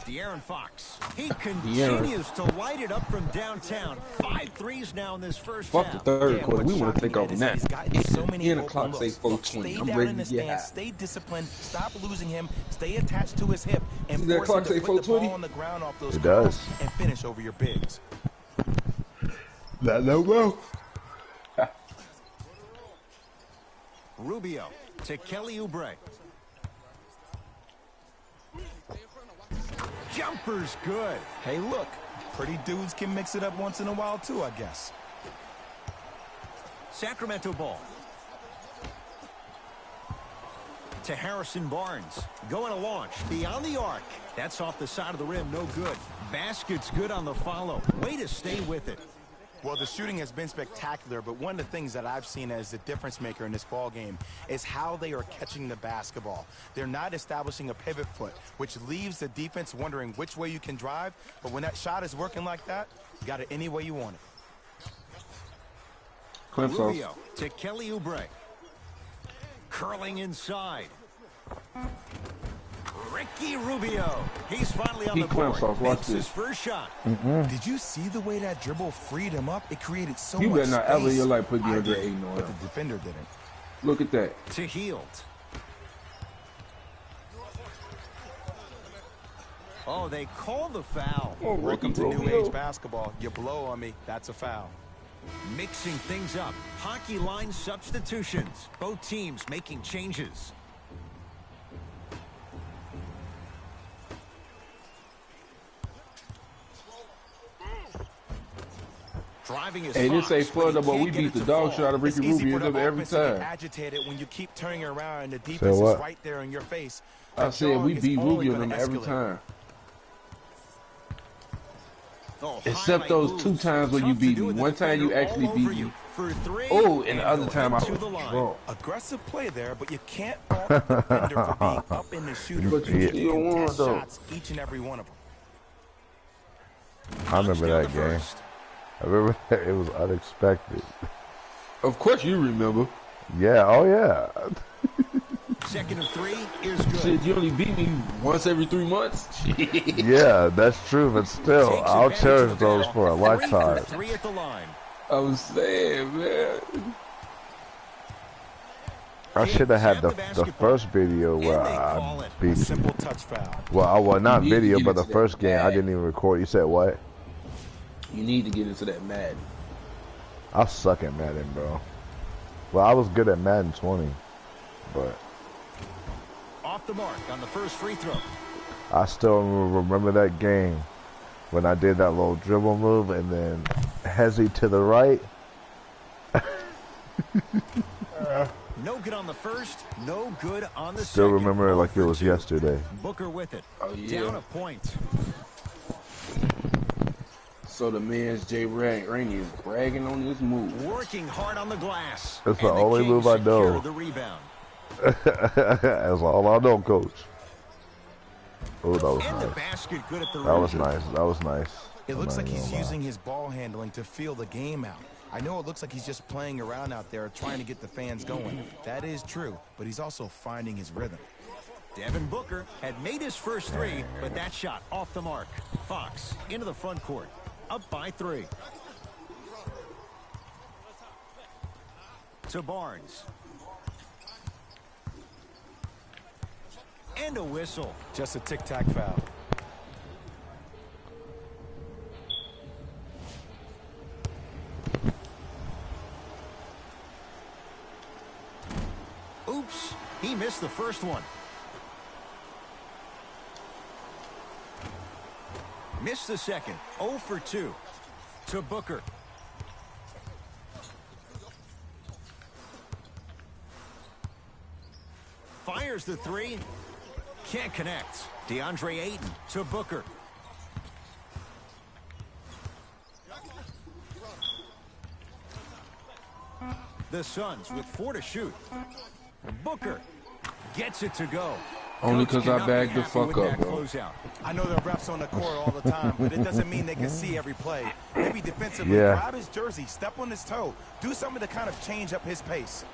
De'Aaron Fox. He continues to light it up from downtown. 5 threes now in this first Fuck the half. third Yeah, quarter. We what's want to shocking take off is now. he's gotten so many In the open clock say looks. 420. Stay I'm down ready in to the get stands, high. stay disciplined, stop losing him, stay attached to his hip, and See that force him clock to say put the 420? ball on the ground off those It curls does. and finish over your bigs. That no go. Rubio to Kelly Oubre. Jumper's good. Hey, look, pretty dudes can mix it up once in a while too, I guess. Sacramento ball. To Harrison Barnes. Going to launch. Beyond the arc. That's off the side of the rim. No good. Basket's good on the follow. Way to stay with it. Well, the shooting has been spectacular, but one of the things that I've seen as the difference maker in this ball game is how they are catching the basketball. They're not establishing a pivot foot, which leaves the defense wondering which way you can drive, but when that shot is working like that, you got it any way you want it. Clamp sauce. Rubio to Kelly Oubre. Curling inside. Ricky Rubio. He's finally on He the clamp board. sauce. Watch Makes his this. first shot. Did you see the way that dribble freed him up? It created so You much better not space. ever in your life put I DeAndre did, Ayton on but him. the defender didn't. Look at that. To Heald. Oh, they call the foul. Oh, Welcome Ricky to new Rubio. age basketball. You blow on me, that's a foul. Mixing things up. Hockey line substitutions. Both teams making changes. Driving his Hey, this Fox, ain't Florida, he but we can't get beat it the to dog fall. shit out of It's Ricky easy Rubio for the every offense to get time. agitated when you keep turning around and the defense is what? right there in your face. I That said we jog is beat only Rubio gonna them every escalate. time. Oh, Except highlight those two moves. times when you Tough to beat do me. with the One time you defender actually all beat over me. you for 3. Oh, and the other time I to was the line. wrong. Aggressive play there, but you can't fault the defender for being up in the shooter. But you He still can won, contest though. shots, each and every one of them. I remember Touchdown that the game. first. I remember it was unexpected. Of course you remember. Yeah, oh yeah. Second and 3 is good. Shit, you only beat me once every 3 months. Yeah, that's true, but still, Takes I'll advantage cherish of the those foul. for a 3 for lifetime. 3 at the line. I was saying, man. I should have had Snap the basketball. first video where And they call I it. beat you. Simple touch foul. Well, not You need to video, get but the into first that game I bag. didn't even record. You said what? You need to get into that Madden. I suck at Madden, bro. Well, I was good at Madden 20, but Off the mark on the first free throw. I still remember that game when I did that little dribble move and then hezzy to the right. No good on the first, no good on the Still second. remember it like it was yesterday. Booker with it. Oh, yeah. Down a point. So the man's jlrainey is bragging on this move. Working hard on the glass. That's the And only Kings move I know. secure the rebound. That's all I know, coach. Oh, that was And the nice. basket good at the That rim. was nice. That was nice. It I'm looks not like even he's gonna lie. using his ball handling to feel the game out. I know it looks like he's just playing around out there trying to get the fans going. That is true, but he's also finding his rhythm. Devin Booker had made his first three, but that shot off the mark. Fox into the front court. Up by 3. To Barnes. And a whistle. Just a tic-tac foul. Oops, he missed the first one. Missed the second. 0 for 2. To Booker. Fires the 3. Can't connect. DeAndre Ayton to Booker. The Suns with 4 to shoot. Booker gets it to go. Only Coach 'cause I cannot be bagged the happy fuck with up, that bro. closeout. I know there are refs on the court all the time, but it doesn't mean they can see every play. Maybe defensively, Yeah. grab his jersey, step on his toe, do something to kind of change up his pace.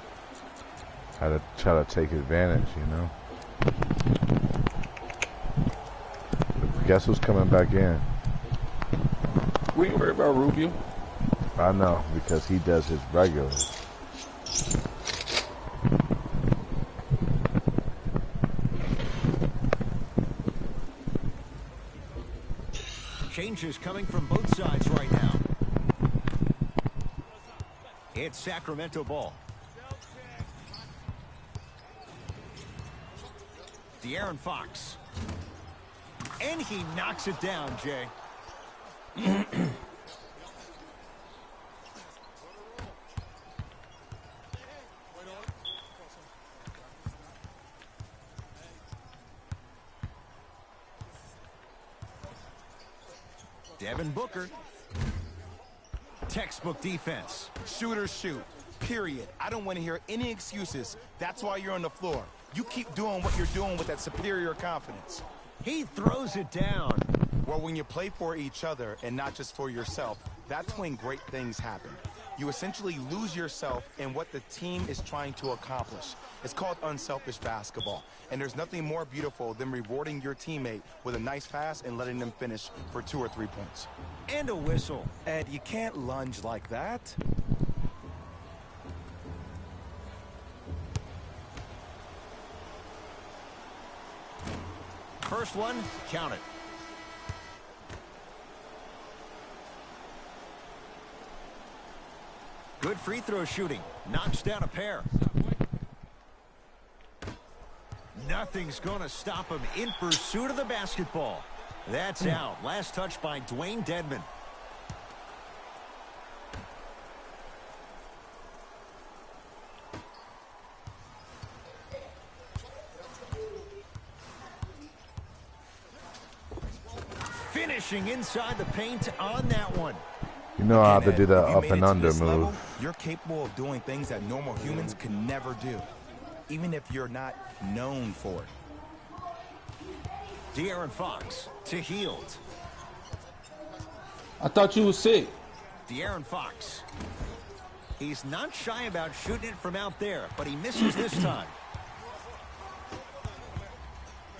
Had to try to take advantage, you know. Guess who's coming back in? We ain't worried about Rubio. I know, because he does his regulars. Changes coming from both sides right now. It's Sacramento ball. De'Aaron Fox. And he knocks it down, Jay. Devin Booker. Textbook defense. Shooters shoot, period. I don't want to hear any excuses. That's why you're on the floor. You keep doing what you're doing with that superior confidence. He throws it down. Well, when you play for each other and not just for yourself, that's when great things happen. You essentially lose yourself in what the team is trying to accomplish. It's called unselfish basketball. And there's nothing more beautiful than rewarding your teammate with a nice pass and letting them finish for 2 or 3 points. And a whistle. Ed, you can't lunge like that. First one, count it. Good free throw shooting. Knocks down a pair. Nothing's going to stop him in pursuit of the basketball. That's out. Last touch by Dwayne Dedman. Finishing inside the paint on that one. You know how Again, to do Ed, that if you up made and it to under this level, move. you're capable of doing things that normal humans can never do, even if you're not known for it. De'Aaron Fox to Hield. I thought you was sick. De'Aaron Fox. He's not shy about shooting it from out there, but he misses this time.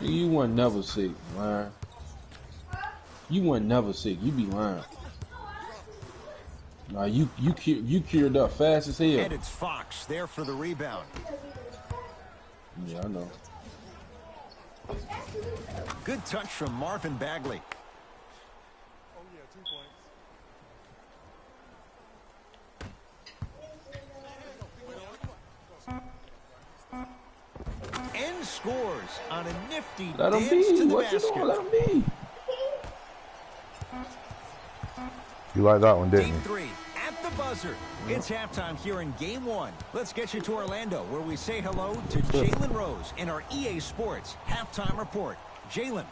You weren't never sick, man. You weren't never sick. You be lying. Nah, you cured up fast as hell. And it's Fox there for the rebound. Yeah, I know. Good touch from Marvin Bagley. scores on a nifty Let him dance be. to the What you basket. doing? Let him be. You like that one, didn't Deep you? three at the buzzer. It's halftime here in Game 1. Let's get you to Orlando, where we say hello to Jalen Rose in our EA Sports Halftime Report. Jalen.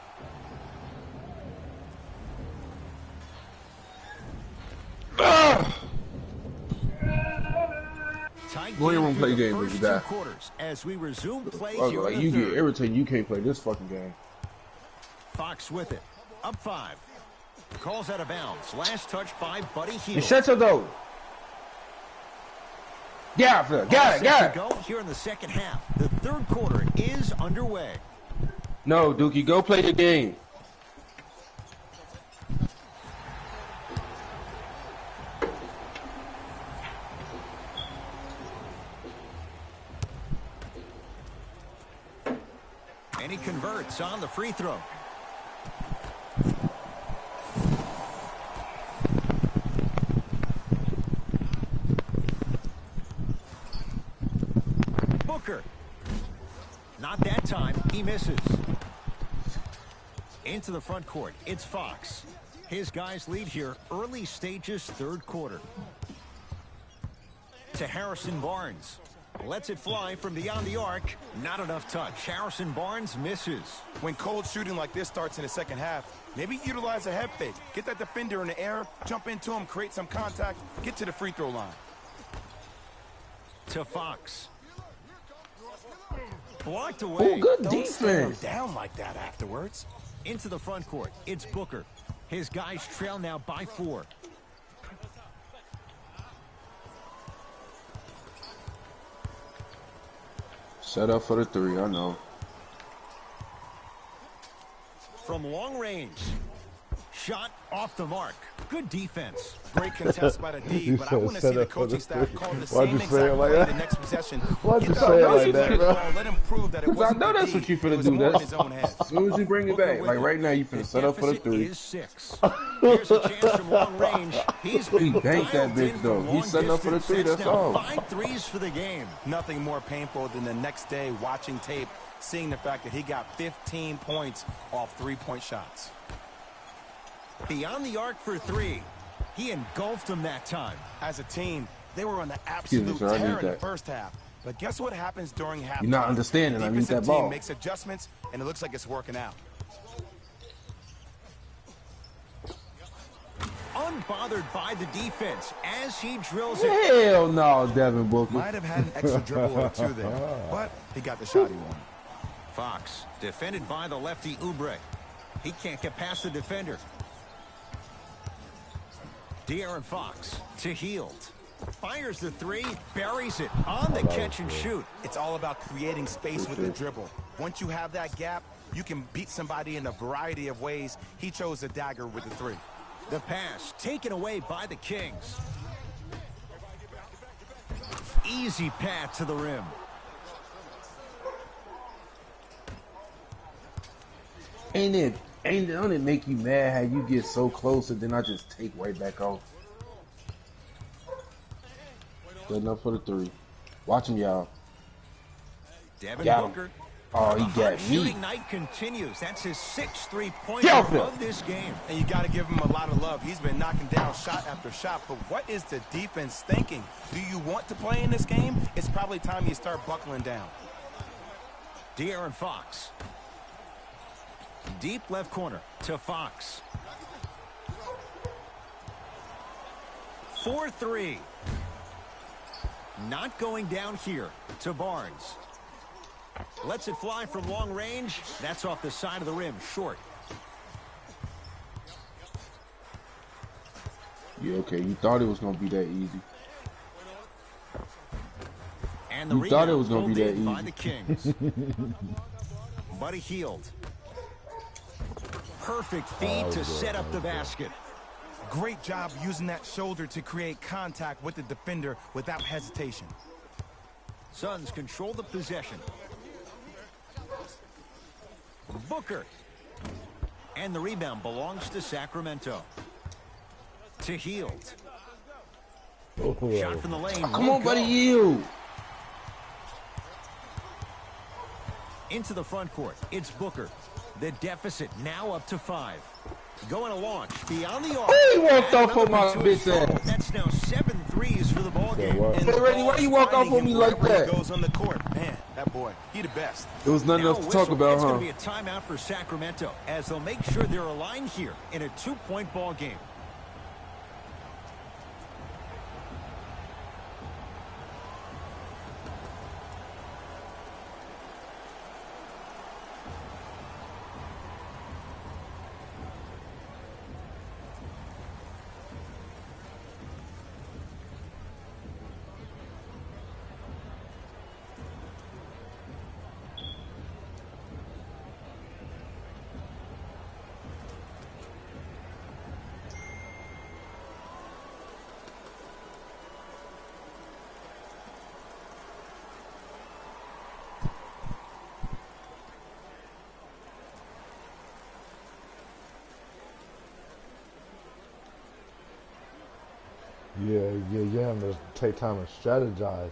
Tight Go in your game room, through play the game, first you two die. quarters as we resume play Like, here like in you the get third. irritated. You can't play this fucking game. Fox with it. Up 5. Calls out of bounds. Last touch by Buddy And Hield. shut your door. Got it. Got it. Got To it. go here in the second half. The third quarter is underway. No, Dookie, go play the game. And he converts on the free throw. Booker. Not that time. He misses. Into the front court. It's Fox. His guys lead here early stages third quarter. To Harrison Barnes. Lets it fly from beyond the arc. Not enough touch. Harrison Barnes misses. When cold shooting like this starts in the second half, maybe utilize a head fake. Get that defender in the air, jump into him, create some contact, get to the free throw line. To Fox. Blocked away. Oh, good Don't stare him defense. down like that afterwards. Into the front court. It's Booker. His guys trail now by 4. Set up for the three, I know. From long range. Shot off the mark. Good defense. Great contest by the D, You but I said want to set see the up for the coaching staff three. call the Why'd same you say exact it like play that? the next possession. Why'd Get you the say it ball, like get that, the bro? ball, let him prove that it Because I wasn't know the that's D. what you It finna was do. more in That's his own head. as soon as you bring it Booker back. with Like it. right now, you finna set up for the Deficit three. is 6. Here's a chance from long range. He's He been banked that dialed bitch, in from though. long He's setting up for the distance. three, that's now all. 5 threes for the game. Nothing more painful than the next day watching tape, seeing the fact that he got 15 points off three-point shots. Beyond the arc for 3. He engulfed him that time. As a team, they were on the Excuse me, absolute sir, I need tear in the that. first half. But guess what happens during halftime? You're not understanding. The I need defensive that team ball. makes adjustments, and it looks like it's working out. Unbothered by the defense as he drills it. Hell no, Devin Booker. Might have had an extra dribble or two there, but he got the shot he wanted. Fox, defended by the lefty Oubre. He can't get past the defender. De'Aaron Fox to Hield. Fires the 3, buries it on the catch and shoot. It's all about creating space with the dribble. Once you have that gap, you can beat somebody in a variety of ways. He chose the dagger with the 3. The pass taken away by the Kings. Easy path to the rim. Don't it make you mad how you get so close and then I just take right back off? Setting up for the 3. Watching y'all. Devin Got him. Booker. Oh, he The hot got me. shooting night continues. That's his 6th three-pointer Get off him. of this game. And you got to give him a lot of love. He's been knocking down shot after shot. But what is the defense thinking? Do you want to play in this game? It's probably time you start buckling down. De'Aaron Fox. Deep left corner to Fox. 4-3. Not going down here to Barnes. Lets it fly from long range. That's off the side of the rim, short. Yeah, okay. You thought it was gonna be that easy. And the You thought it rebound was gonna be pulled that in by easy. the Kings. Buddy Hield. Perfect feed to set up the basket. Great job using that shoulder to create contact with the defender without hesitation. Suns control the possession. Booker. And the rebound belongs to Sacramento. To Hield. Shot from the lane. Come won't on, buddy, go. you. Into the front court, it's Booker. The deficit now up to 5. Going to launch beyond the arc. He walked off on my bitch ass. That's now 7 threes for the ball game. And Hey, Randy, why you walk off on me like that? He goes on the court. Man, that boy, he the best. There was nothing Now else to talk about, It's huh? going to be a timeout for Sacramento as they'll make sure they're aligned here in a 2-point ball game. You having to take time and strategize.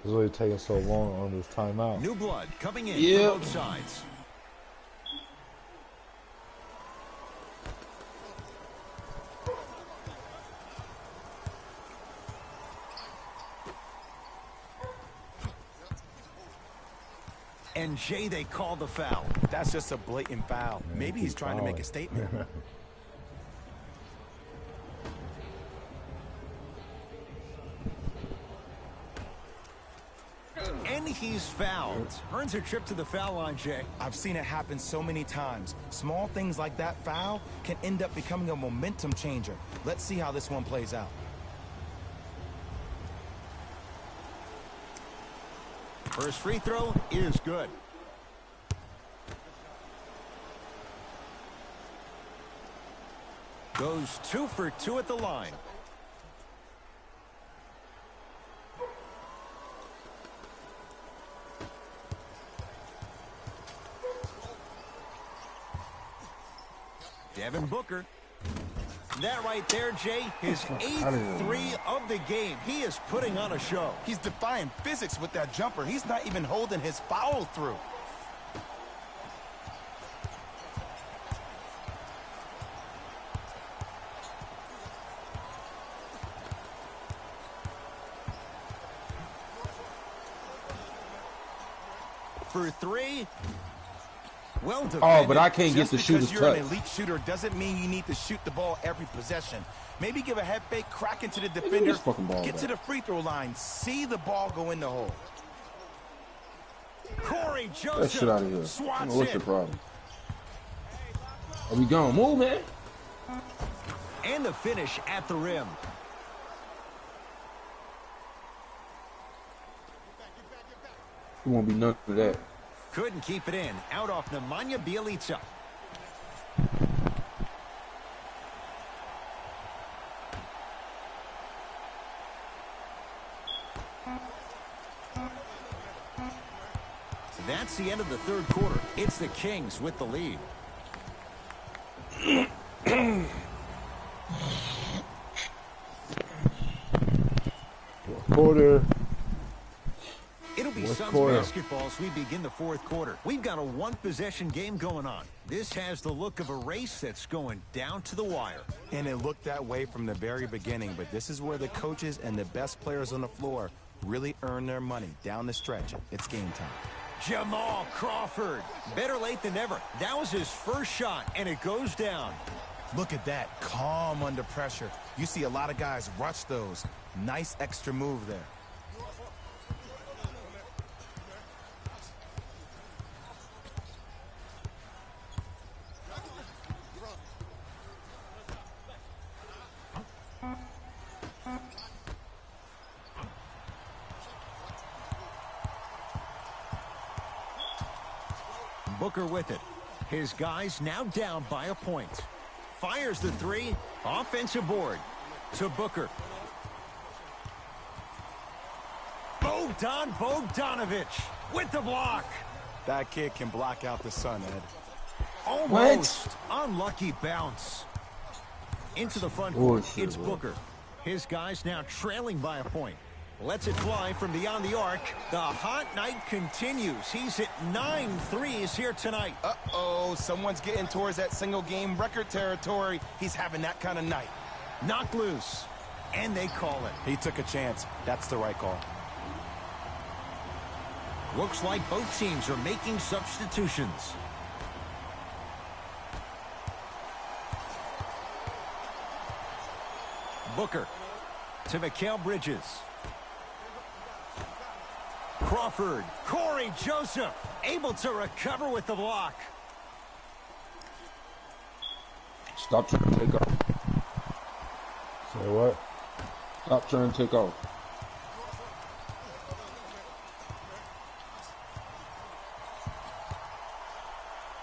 It's really taking so long on this timeout. New blood coming in Yep. from both sides. And Jay, they call the foul. That's just a blatant foul. Maybe he's trying to make a statement. And he's fouled. Earns a trip to the foul line, Jay. I've seen it happen so many times. Small things like that foul can end up becoming a momentum changer. Let's see how this one plays out. First free throw is good. Goes 2 for 2 at the line. Devin Booker. That right there, Jay, his 8th 3 of the game. He is putting on a show. He's defying physics with that jumper. He's not even holding his foul through. For 3. Well defended. Oh, but I can't get Just the because shooter's you're touch. an elite shooter doesn't mean you need to shoot the ball every possession. Maybe give a head fake, crack into the defender, this fucking ball get back. to the free throw line, see the ball go in the hole. Corey That Joseph shit out of here. swats What's it. your problem? Are we going? Move, man. And the finish at the rim. It won't be none of that. Couldn't keep it in. Out off Nemanja Bjelica. That's the end of the third quarter. It's the Kings with the lead. Quarter. It'll be Fourth Suns quarter. basketball as we begin the fourth quarter. We've got a one-possession game going on. This has the look of a race that's going down to the wire. And it looked that way from the very beginning, but this is where the coaches and the best players on the floor really earn their money down the stretch. It's game time. Jamal Crawford. Better late than never. That was his first shot, and it goes down. Look at that, calm under pressure. You see a lot of guys rush those. Nice extra move there. Booker with it. His guys now down by a point. Fires the 3. Offensive board to Booker. Bogdanovic with the block. That kid can block out the sun, Ed. Almost. Unlucky bounce. Into the front court. Bullshit, It's bro. Booker. His guys now trailing by a point. Lets it fly from beyond the arc. The hot night continues. He's hit 9 threes here tonight. Uh-oh, someone's getting towards that single-game record territory. He's having that kind of night. Knocked loose, and they call it. He took a chance. That's the right call. Looks like both teams are making substitutions. Booker to Mikal Bridges. Crawford, Corey Joseph, able to recover with the block. Stop trying to take off. Say what? Stop trying to take off.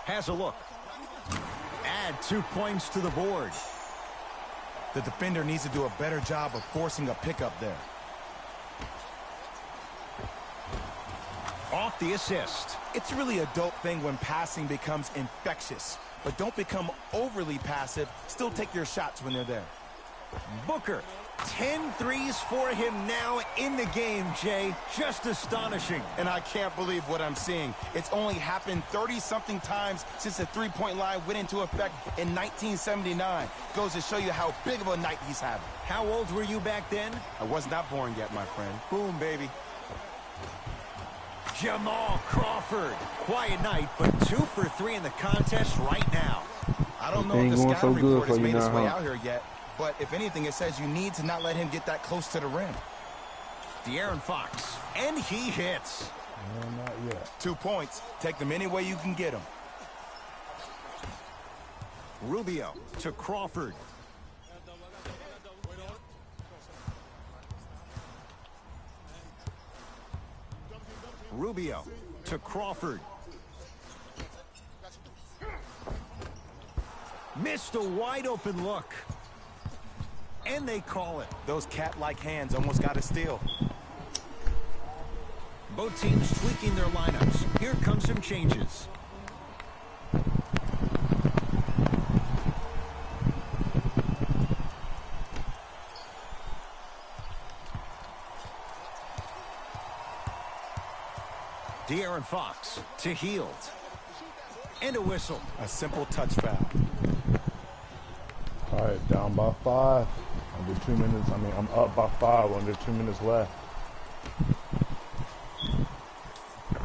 Has a look. Add 2 points to the board. The defender needs to do a better job of forcing a pickup there. Off the assist. It's really a dope thing when passing becomes infectious. But don't become overly passive. Still take your shots when they're there. Booker, 10 threes for him now in the game, Jay. Just astonishing. And I can't believe what I'm seeing. It's only happened 30-something times since the three-point line went into effect in 1979. Goes to show you how big of a night he's having. How old were you back then? I was not born yet, my friend. Boom, baby. Jamal Crawford. Quiet night, but 2 for 3 in the contest right now. I don't know Ain't if the going scouting so good report has for you made its now, way huh? out here yet. But if anything, it says you need to not let him get that close to the rim. De'Aaron Fox. And he hits. No, not yet. 2 points. Take them any way you can get them. Rubio to Crawford. Rubio to Crawford. Missed a wide open look. And they call it. Those cat-like hands almost got a steal. Both teams tweaking their lineups. Here come some changes. De'Aaron Fox to Hield. And a whistle. A simple touch foul. All right, down by 5. Under 2 minutes. I mean, I'm up by 5. Under 2 minutes left.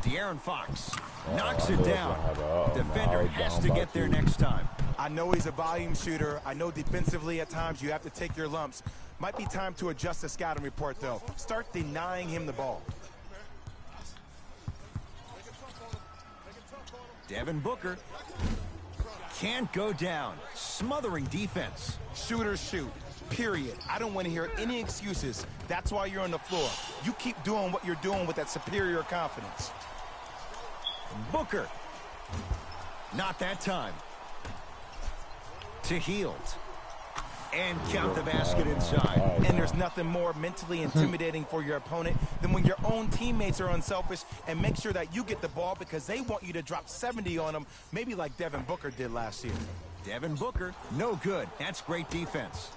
De'Aaron Fox knocks I it knew down. I was gonna have a- Defender I was has down to by get there 2. next time. I know he's a volume shooter. I know defensively at times you have to take your lumps. Might be time to adjust the scouting report, though. Start denying him the ball. Devin Booker can't go down. Smothering defense. Shooters shoot. Period. I don't want to hear any excuses. That's why you're on the floor. You keep doing what you're doing with that superior confidence. Booker. Not that time. To Hield. And count the basket inside. And there's nothing more mentally intimidating for your opponent than when your own teammates are unselfish and make sure that you get the ball because they want you to drop 70 on them, maybe like Devin Booker did last year. Devin Booker, no good. That's great defense.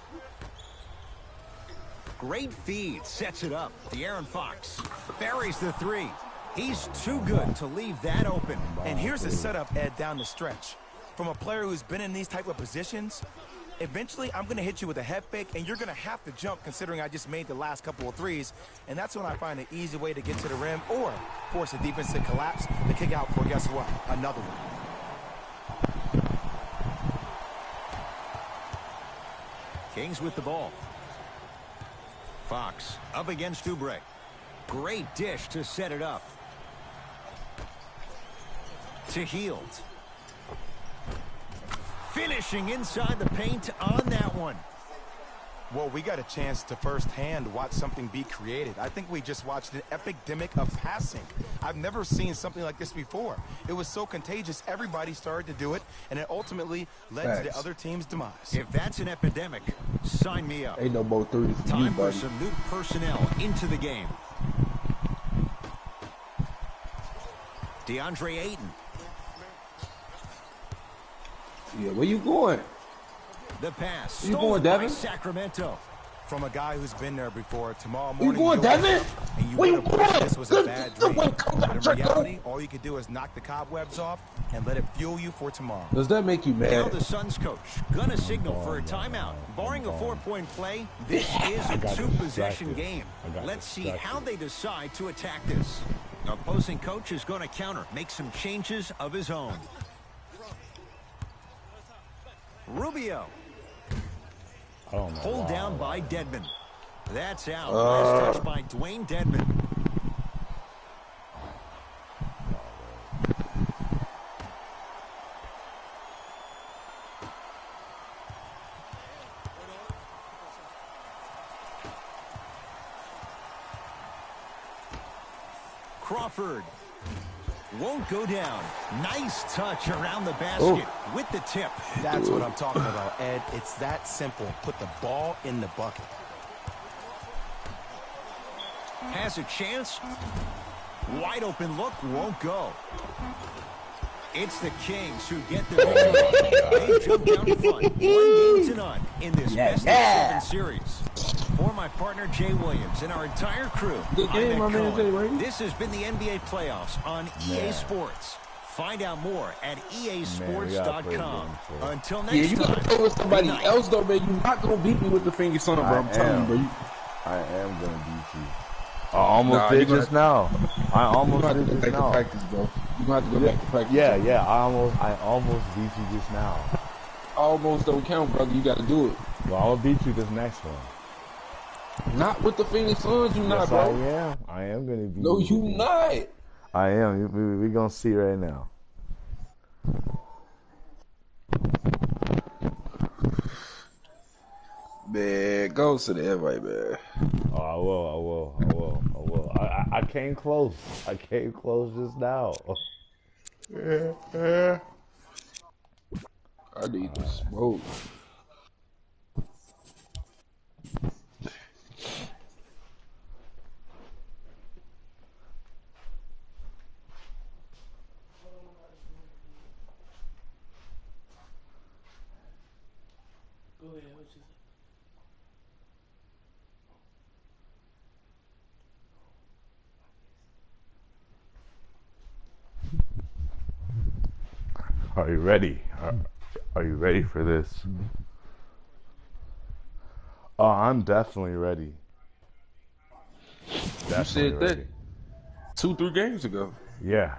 Great feed, sets it up. De'Aaron Fox buries the 3. He's too good to leave that open. And here's the setup, Ed, down the stretch. From a player who's been in these type of positions, eventually I'm going to hit you with a head fake, and you're going to have to jump considering I just made the last couple of threes. And that's when I find an easy way to get to the rim or force the defense to collapse to kick out for, guess what, another one. Kings with the ball. Fox up against Oubre. Great dish to set it up. To Hield. Finishing inside the paint on that one. Well, we got a chance to firsthand watch something be created. I think we just watched an epidemic of passing. I've never seen something like this before. It was so contagious, everybody started to do it, and it ultimately led to the other team's demise. If that's an epidemic, sign me up. Ain't no more threes for you, Time for buddy. some new personnel into the game. DeAndre Ayton. Yeah, where you going? The pass You stolen going, by Devin? Sacramento. From a guy who's been there before, tomorrow Where you morning going, you'll wake Devin? up and you Where would you have wished going? this was a bad Good, dream. come But back, in Draco. reality, all you can do is knock the cobwebs off and let it fuel you for tomorrow. Does that make you Now mad? the Suns coach gonna signal for a timeout. Barring a 4-point play, this is a two-possession game. Let's see how they decide to attack this. Opposing coach is going to counter, make some changes of his own. Rubio. I don't know. Pulled down by Dedmon. That's out. Last touch by Dwayne Dedmon. Crawford won't go down. Nice touch around the basket with the tip. That's what I'm talking about, Ed. It's that simple. Put the ball in the bucket. Has a chance. Wide open look, won't go. It's the Kings who get the victory. They jump down front, 1 game to none in this best-of-7 series. For my partner Jay Williams and our entire crew, Good game, I'm my Ed man, Cohen. Jay Rainey. This has been the NBA playoffs on EA Sports. Find out more at easports.com. Until Yeah, next you gotta time, play with somebody good night. else though, man. You're not gonna beat me with the finger son, bro. I'm telling you, bro. I am gonna beat you. I almost did you just now. I almost You have to did go just back to now. practice, bro. You gonna have to go back to practice. Yeah. I almost beat you just now. Almost don't count, brother. You gotta do it. Well, I'm gonna beat you this next one. Not with the Phoenix Suns, you not, Yes, bro. I am gonna beat you. No, you not. I am. We gonna see right now. Man, go to the invite, man. Oh, I will. I came close. I came close just now. I need to smoke. Go ahead, what you say? Are you ready? Are you ready for this? Oh, I'm definitely ready. You said that 2-3 games ago. Yeah.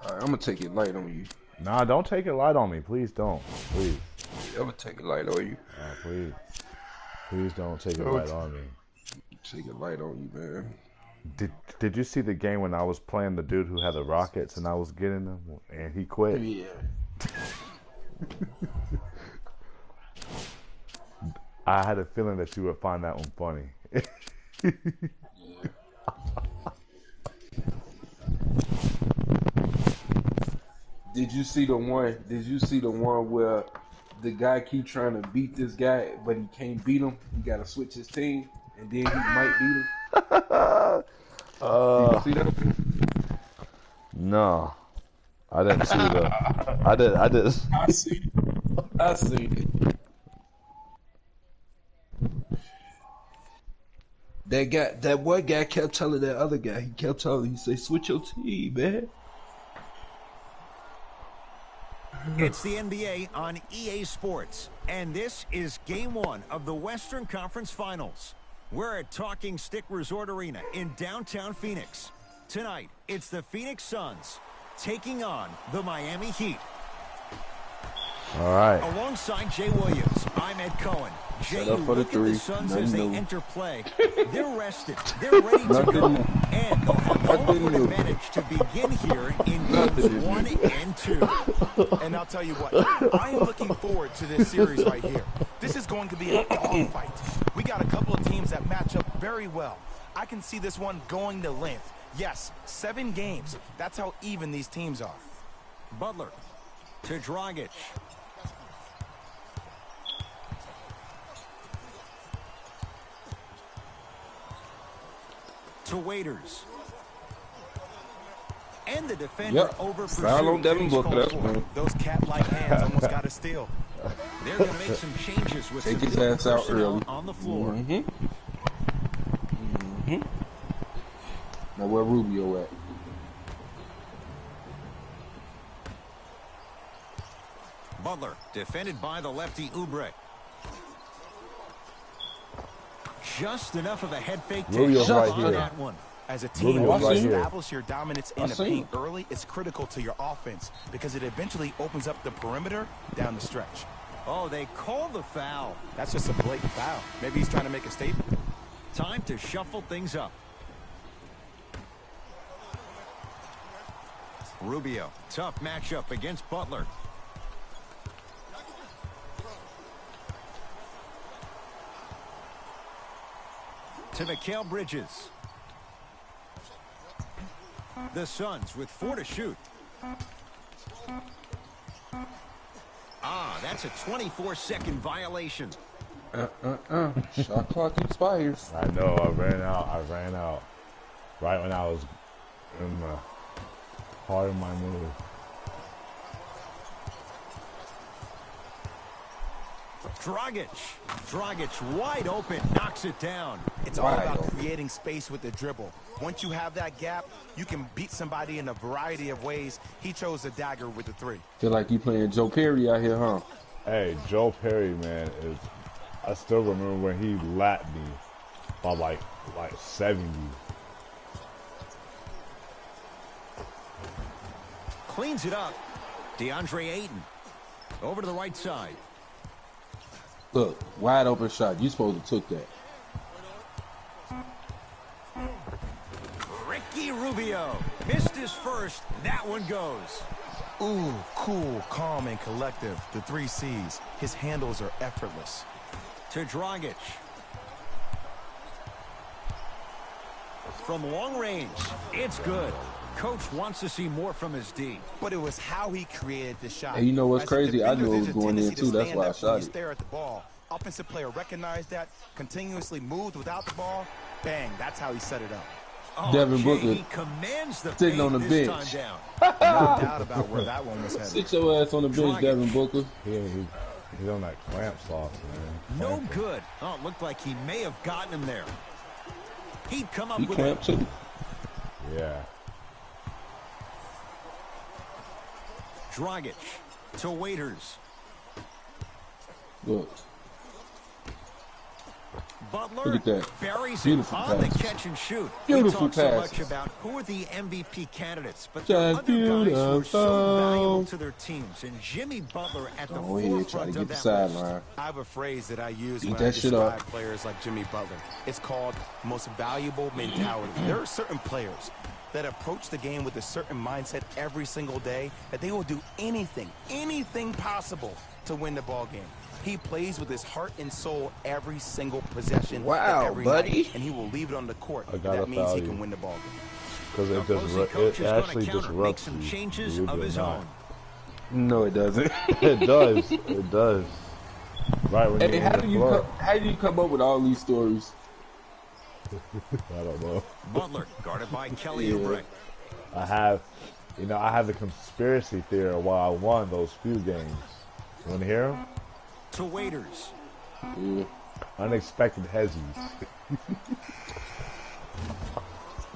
Alright, I'm gonna take it light on you. Nah, don't take it light on me. Please don't. Please. I'm gonna take it light on you. Please. Please don't take it light on me. Take it light on you, man. Did you see the game when I was playing the dude who had the Rockets and I was getting them and he quit? Yeah. I had a feeling that you would find that one funny. Did you see the one? Did you see the one where the guy keep trying to beat this guy, but he can't beat him? He got to switch his team, and then he might beat him. Did you see that? No, I didn't see that. I did. I seen it. I seen it. That one guy kept telling that other guy. He kept telling. He said, "Switch your team, man." It's the NBA on EA Sports, and this is Game 1 of the Western Conference Finals. We're at Talking Stick Resort Arena in downtown Phoenix. Tonight, it's the Phoenix Suns taking on the Miami Heat. All right. Alongside Jay Williams, I'm Ed Cohen. Jay, Set you up for the look at the three. Suns Nothing as they new. enter play. They're rested. They're ready to go. And they'll have home Nothing court new. advantage to begin here in Nothing games new. 1 and 2. And I'll tell you what, I am looking forward to this series right here. This is going to be a dogfight. We got a couple of teams that match up very well. I can see this one going to length. Yes, 7 games. That's how even these teams are. Butler to Dragic. To Waiters. And the defender Yep. over Foul on Devin Booker. That's for. one. Those cat-like hands almost got a steal. They're going to make some changes with Take some his new ass out personnel early. on the floor. Now where Rubio at? Butler defended by the lefty Oubre. Just enough of a head fake to Rubio's shut right on here. that one. As a team, Rubio's once right you here. establish your dominance in the see paint him. early, it's critical to your offense because it eventually opens up the perimeter down the stretch. Oh, they called the foul. That's just a blatant foul. Maybe he's trying to make a statement. Time to shuffle things up. Rubio, tough matchup against Butler. To Mikal Bridges. The Suns with 4 to shoot. Ah, that's a 24-second violation. Shot clock expires. I know, I ran out. Right when I was in the heart of my move. Dragic wide open, knocks it down. It's all about creating space with the dribble. Once you have that gap, you can beat somebody in a variety of ways. He chose the dagger with the 3. Feel like you playing Joe Perry out here, huh? Hey, Joe Perry, man, I still remember when he lapped me by like 70. Cleans it up. DeAndre Ayton. Over to the right side. Look, wide open shot. You supposed to took that. Ricky Rubio. Missed his first. That one goes. Ooh, cool, calm, and collective. The 3 C's. His handles are effortless. To Dragic. From long range. It's good. Coach wants to see more from his D. But it was how he created the shot. Hey, you know what's As a crazy? I defender, knew it was there's a going in tendency to too. That's stand why I up when shot you it. stare at the ball. Offensive player recognized that, continuously moved without the ball. Bang, that's how he set it up. Oh, Devin Jay, Booker he commands the sitting on the paint this bench. time down. No doubt about where that one was headed. Sit your ass on the bench, Dragic. Devin Booker. He's on that clamp sauce, man. No Clamping. good. Oh, it looked like he may have gotten him there. He'd come up He with clamped too. Yeah. Dragic to Waiters. Look, Butler look at that. buries Beautiful it on the pass. catch and shoot. Beautiful we talk so passes. much about who are the MVP candidates, but there are Just other guys who are so beautiful. valuable to their teams, and Jimmy Butler at the Go ahead, try to forefront get of the that list. sideline. I have a phrase that I use Eat when I that shit describe up. players like Jimmy Butler. It's called most valuable mentality. There are certain players that approach the game with a certain mindset every single day that they will do anything possible to win the ball game. He plays with his heart and soul every single possession. Wow, every buddy. night, and he will leave it on the court. I if gotta that means he foul can you. win the ball game. Because it Opposing coach is actually gonna counter, make disrupts some you. changes believe of it or his not. own. No, it doesn't. It does. It does. Right when Hey, you're how in do the you club. how do you come up with all these stories? I don't know. Butler guarded by Kelly Yeah. Oubre. I have a conspiracy theory of why I won those few games. You want to hear them? To Waiters. Yeah. Unexpected hezzies.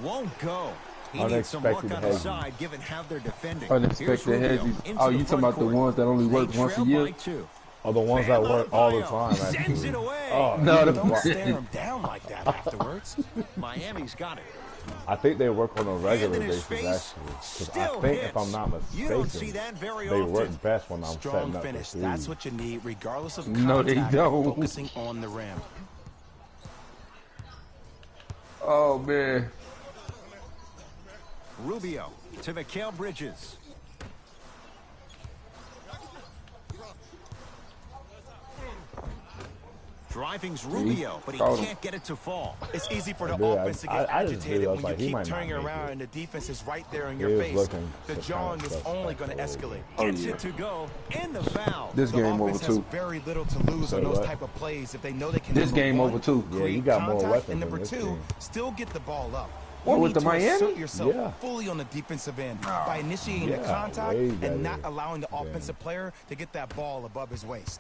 Won't go. He needs some luck on Unexpected his hezzy. side, given how they're defending. Unexpected Here's Rubio hedges. into Oh, the you talking front about the court. ones that only work They once a trail year? by 2. Are the ones that work all the time, Sends actually. it away. Oh, No, Don't stare him down like that afterwards. Miami's got it. I think they work on a regular Hand in his basis, face, actually. Because still I think, hits. if I'm not You don't see mistaken, that very they often. work best when I'm Strong setting up finish. the That's three. what you need, regardless of No, they contact, don't. focusing on the rim. Oh man. Rubio to Mikal Bridges. Driving's Rubio, but he caught him. can't get it to fall. It's easy for the Yeah, offense to I get just agitated feel when like you he keep might not turning make around it. and the defense is right there in He your is face. looking The to kinda jawing is only going to suspect. escalate. Oh, Gets yeah. it to go, and the foul. This The game over offense has too. very little to lose Say on those what? type of plays if they know they can. This number game one, over too. Yeah, create you got more contact, weapons and in number this two, game. still get the ball up. What, You with need the to Miami? assert yourself Yeah. fully on the defensive end by initiating the Yeah, contact way and better not allowing the than- offensive player to get that ball above his waist.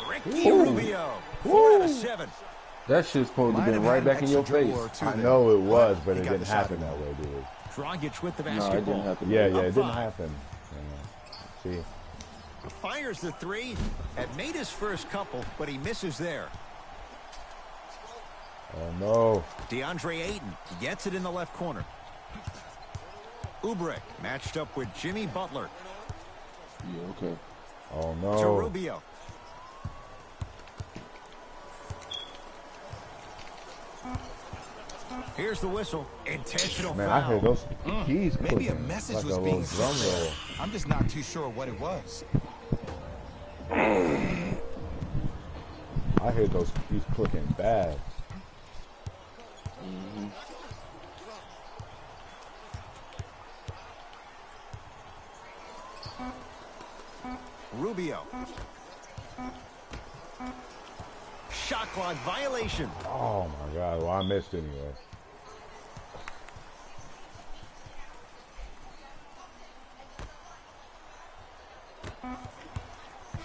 Ricky Rubio, 4 out of 7. That shit's supposed to Might be have right had an back in your extra dribble face. or two I there, know it was, but he it got didn't the shot happen in. that way, dude. Dragic with the No, it basketball. didn't happen. Yeah, Up it didn't 5. happen. Yeah. See, Fires the 3. Had made his first couple, but he misses there. oh no. DeAndre Ayton gets it in the left corner. Ubrick matched up with Jimmy Butler. Yeah, okay. Oh To no. Rubio. Here's the whistle. Intentional Man, foul. I heard those keys Maybe a clicking, message like was a being little drum sent there. roll. I'm just not too sure what it was. I heard those keys clicking bad. Rubio. Shot clock violation. Oh my god, well I missed anyway.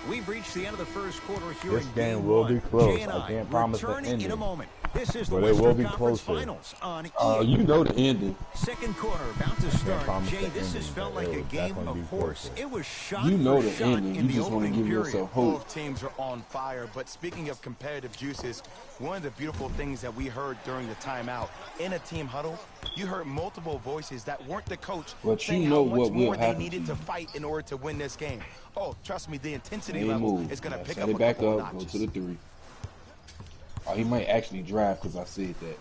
We've reached the end of the first quarter here This in game will one. be close. Jay and I can't promise the return in a ending, moment. This is the but it will Western be Conference closer. Finals on You know the ending. second quarter about to start. promise Jay, the this has ending, felt but like it a will game definitely of be horse. closer. It was shot You know for the shot ending. in You the just want to opening give period. yourself hope. Both teams are on fire, but speaking of competitive juices, one of the beautiful things that we heard during the timeout in a team huddle, you heard multiple voices that weren't the coach But saying you know how much what will more they happen needed to to you. fight in order to win this game. Oh, trust me, the intensity They level move. is going to Now pick set up it a back couple of up. Go notches. to the 3. Oh, he might actually drive because I said that.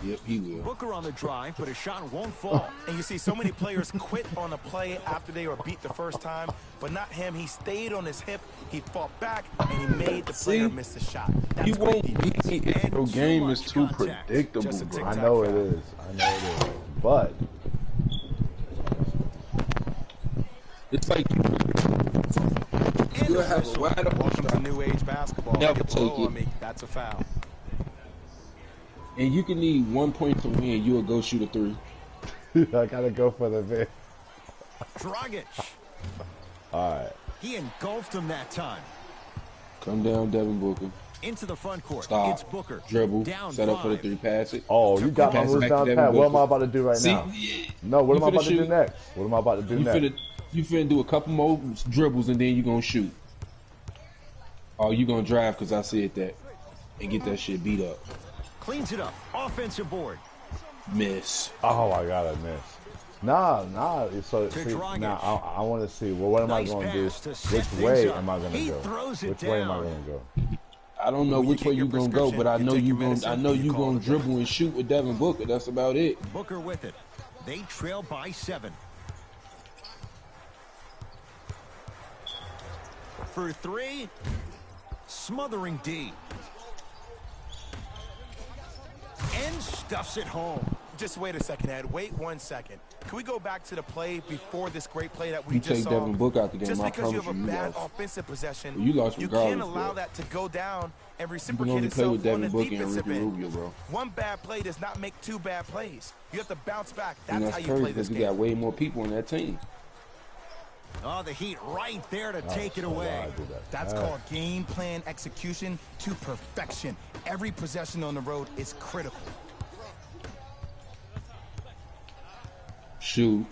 Yep, he will. Booker on the drive, but his shot won't fall. And you see so many players quit on a play after they were beat the first time, but not him. He stayed on his hip, he fought back, and he made the player miss the shot. That's You great won't defense. beat me if your And too game much is too contact. predictable, Just a bro. tick I tock know it foul. is. I know it is. But It's like And you'll the have a whistle. wide open Welcome to shot, new age basketball. Never You blow take it. on me. That's a foul. and you can need 1 point to win. You'll go shoot a 3. I gotta go for the vid. Dragic. Alright. He engulfed him that time. Come down, Devin Booker. Into the front court. Stop. It's Booker. Dribble. Down Set up for the 5. 3. Pass it. Oh, you got my Pass it moves back to down Devin pat. What am I Booker. about to do right See? now? Yeah. No, what You am I finna about to do shoot. next? What am I about to do next? You finna do a couple more dribbles and then you gonna shoot. Oh, you gonna drive because I said that. And get that shit beat up. Cleans it up. Offensive board. Miss. Oh, I got a miss. Nah. So To see, Dragic. now I want to see. Well, what am Nice I going to do? pass to set Which things way up. am I going to He go? throws it Which way am I down. going to go? I don't know When you which get way your you gonna go, but I prescription, know you take you your gonna. medicine, I know and you you call gonna it a day. dribble and shoot with Devin Booker. That's about it. Booker with it. They trail by 7. For 3. Smothering D. And stuffs it home. Just wait a second, Ed. Wait 1 second. Can we go back to the play before this great play that we You just take saw? Devin Booker out the game, Just I because you have a promise you, you bad lost. offensive possession, You lost can't regardless, allow bro. that to go down and You can reciprocate only play with itself on the Devin Booker and defensive Ricky end. Rubio, bro. One bad play does not make 2 bad plays. You have to bounce back. And That's that's how you play crazy this because you got game. way more people on that team. Oh, the Heat right there to take it So why away. I do that? That's called game plan execution to perfection. Every possession on the road is critical. Shoot.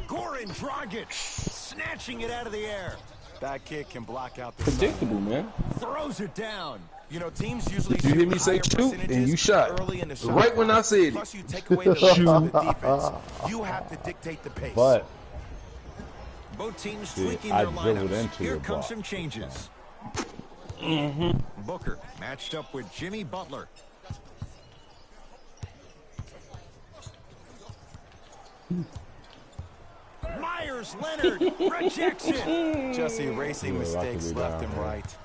Goran Dragic snatching it out of the air. That kid can block out the Predictable, man. Throws it down. You know, teams usually Did you hear shoot me say higher shoot? percentages And you shot. early in the shot Right when I clock. said it. Plus, you take away the legs of the defense. You have to dictate the pace. But Both teams See, tweaking I their dribbled lineups. into Here the comes block. some changes. Booker matched up with Jimmy Butler. Myers Leonard rejects it. just erasing Yeah, that could mistakes be left down and here. right.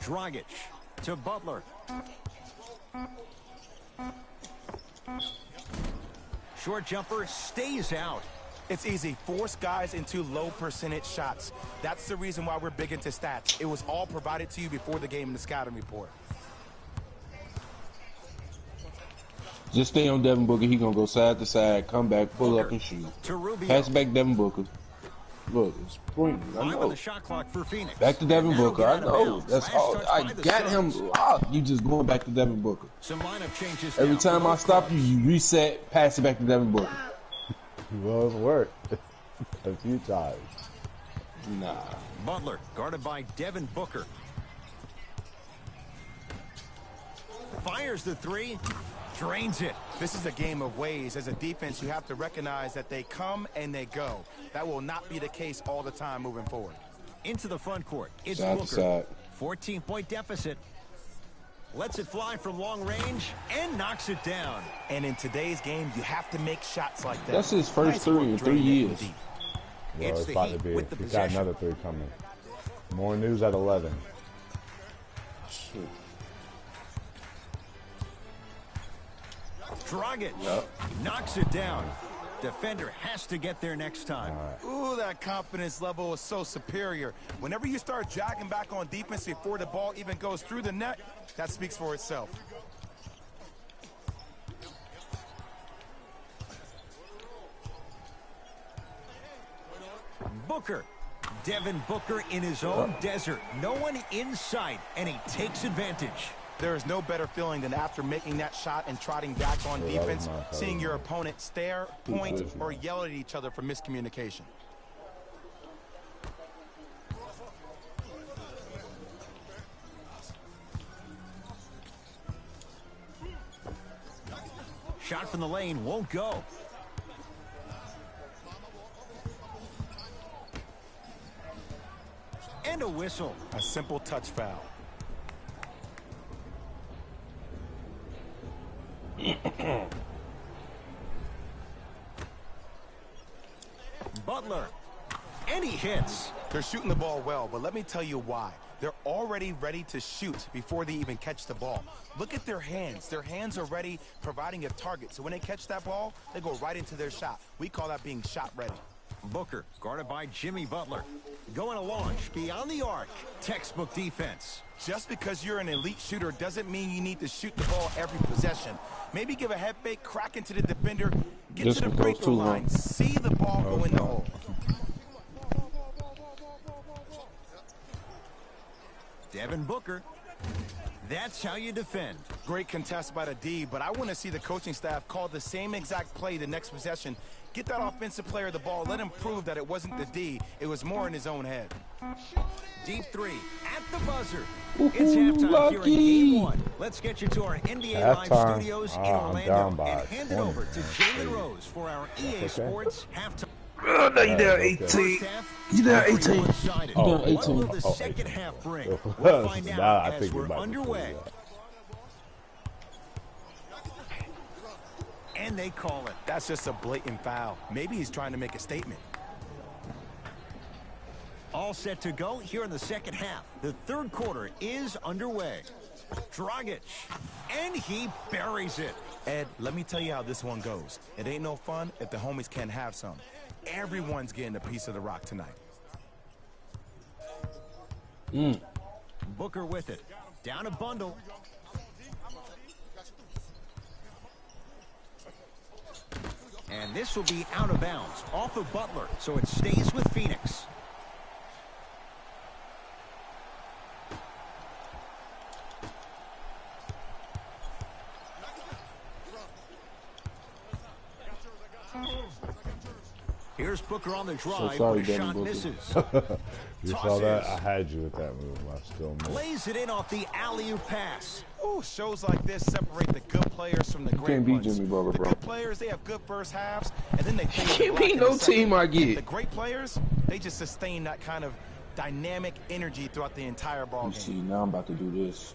Dragic to Butler. Short jumper stays out. It's easy. Force guys into low percentage shots. That's the reason why we're big into stats. It was all provided to you before the game in the scouting report. Just stay on Devin Booker. He gonna go side to side, come back, pull Booker up and shoot. to Rubio. Pass it back Devin Booker. Look, it's pointing. I 5 on know. the shot clock for Phoenix. Back to Devin Now Booker. get I out of know. bounds. That's Last all. touch I by the got him. Suns. You just going back to Devin Booker. Some lineup changes Every now for time I both stop clubs. you, you reset, pass it back to Devin Booker. Well, it's worked a few times. Nah. Butler guarded by Devin Booker. Fires the three. Drains it. This is a game of ways. As a defense, you have to recognize that they come and they go. That will not be the case all the time moving forward. Into the front court. It's Side to Booker. side. 14-point deficit. Lets it fly from long range and knocks it down. And in today's game, you have to make shots like that. That's his first Nice three work in 3 draining it years. from deep. Well, It's it's the about Heat to be. with the He's got possession. another 3 coming. More news at 11. Shit. Dragic Yep. knocks it down. Defender has to get there next time. Ooh, that confidence level is so superior. Whenever you start jogging back on defense before the ball even goes through the net, that speaks for itself. Booker. Devin Booker in his own desert. No one in sight, and he takes advantage. There is no better feeling than after making that shot and trotting back on Yeah, that was defense, my fault. seeing your opponent stare, point, Good. or yell at each other for miscommunication. Shot from the lane won't go. And a whistle. A simple touch foul. Butler. And he hits. They're shooting the ball well, but let me tell you why. They're already ready to shoot before they even catch the ball. Look at their hands. Their hands are ready, providing a target. So when they catch that ball, they go right into their shot. We call that being shot ready. Booker guarded by Jimmy Butler. Going to launch beyond the arc. Textbook defense. Just because you're an elite shooter doesn't mean you need to shoot the ball every possession. Maybe give a head fake, crack into the defender, get This to the one free goes throw too long. line, see the ball go in the hole. Devin Booker. That's how you defend. Great contest by the D, but I want to see the coaching staff call the same exact play the next possession. Get that offensive player the ball. Let him prove that it wasn't the D. It was more in his own head. Deep three at the buzzer. It's halftime here in Game 1. Let's get you to our NBA Live Halftime. studios in I'm down Orlando by and hand it 20. over to Jalen Rose for our EA okay. Sports halftime. Oh, no, you down okay. 18. First half, You down very 18. one-sided. You down What 18. will the Oh, second 18. half bring? So, We'll find now out I as think we're about to underway. do that. And they call it. That's just a blatant foul. Maybe he's trying to make a statement. All set to go here in the second half. The third quarter is underway. Dragic. And he buries it. Ed, let me tell you how this one goes. It ain't no fun if the homies can't have some. Everyone's getting a piece of the rock tonight. Booker with it. Down a bundle. And this will be out of bounds off of Butler, so it stays with Phoenix. Here's Booker on the drive, sorry, but a Devin shot Booker. misses. You saw that? Tosses. I had you with that move. I still move. Lays it in off the alley-oop pass. Ooh, shows like this separate the good players from the great can't beat ones. Jimmy Butler, The bro. good players, they have good first halves, and then they fade Can't black beat in no the second. team I get. The great players, they just sustain that kind of dynamic energy throughout the entire ball You see, game. now I'm about to do this.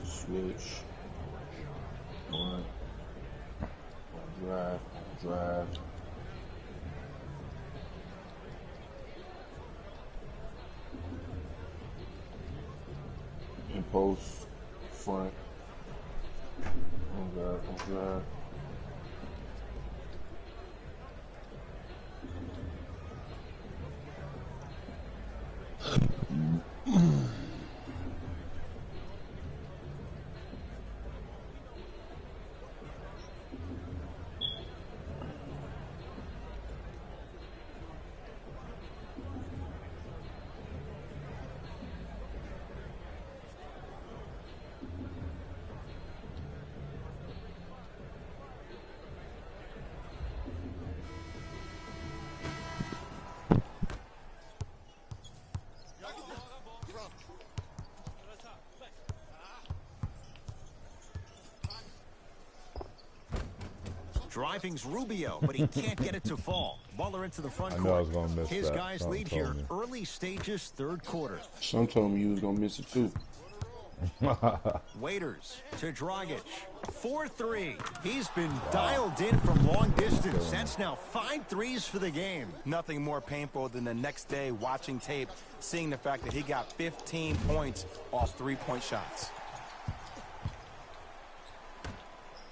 Switch. One. Drive. post, front. Oh God, oh God. Driving's Rubio, but he can't get it to fall. Butler into the front I know I court. was gonna miss His that. guys Something lead told here, me. early stages, third quarter. Some told me you was gonna miss it too. Waiters to Dragic. 4-3. He's been dialed in from long distance. That's now 5 threes for the game. Nothing more painful than the next day watching tape, seeing the fact that he got 15 points off three-point shots.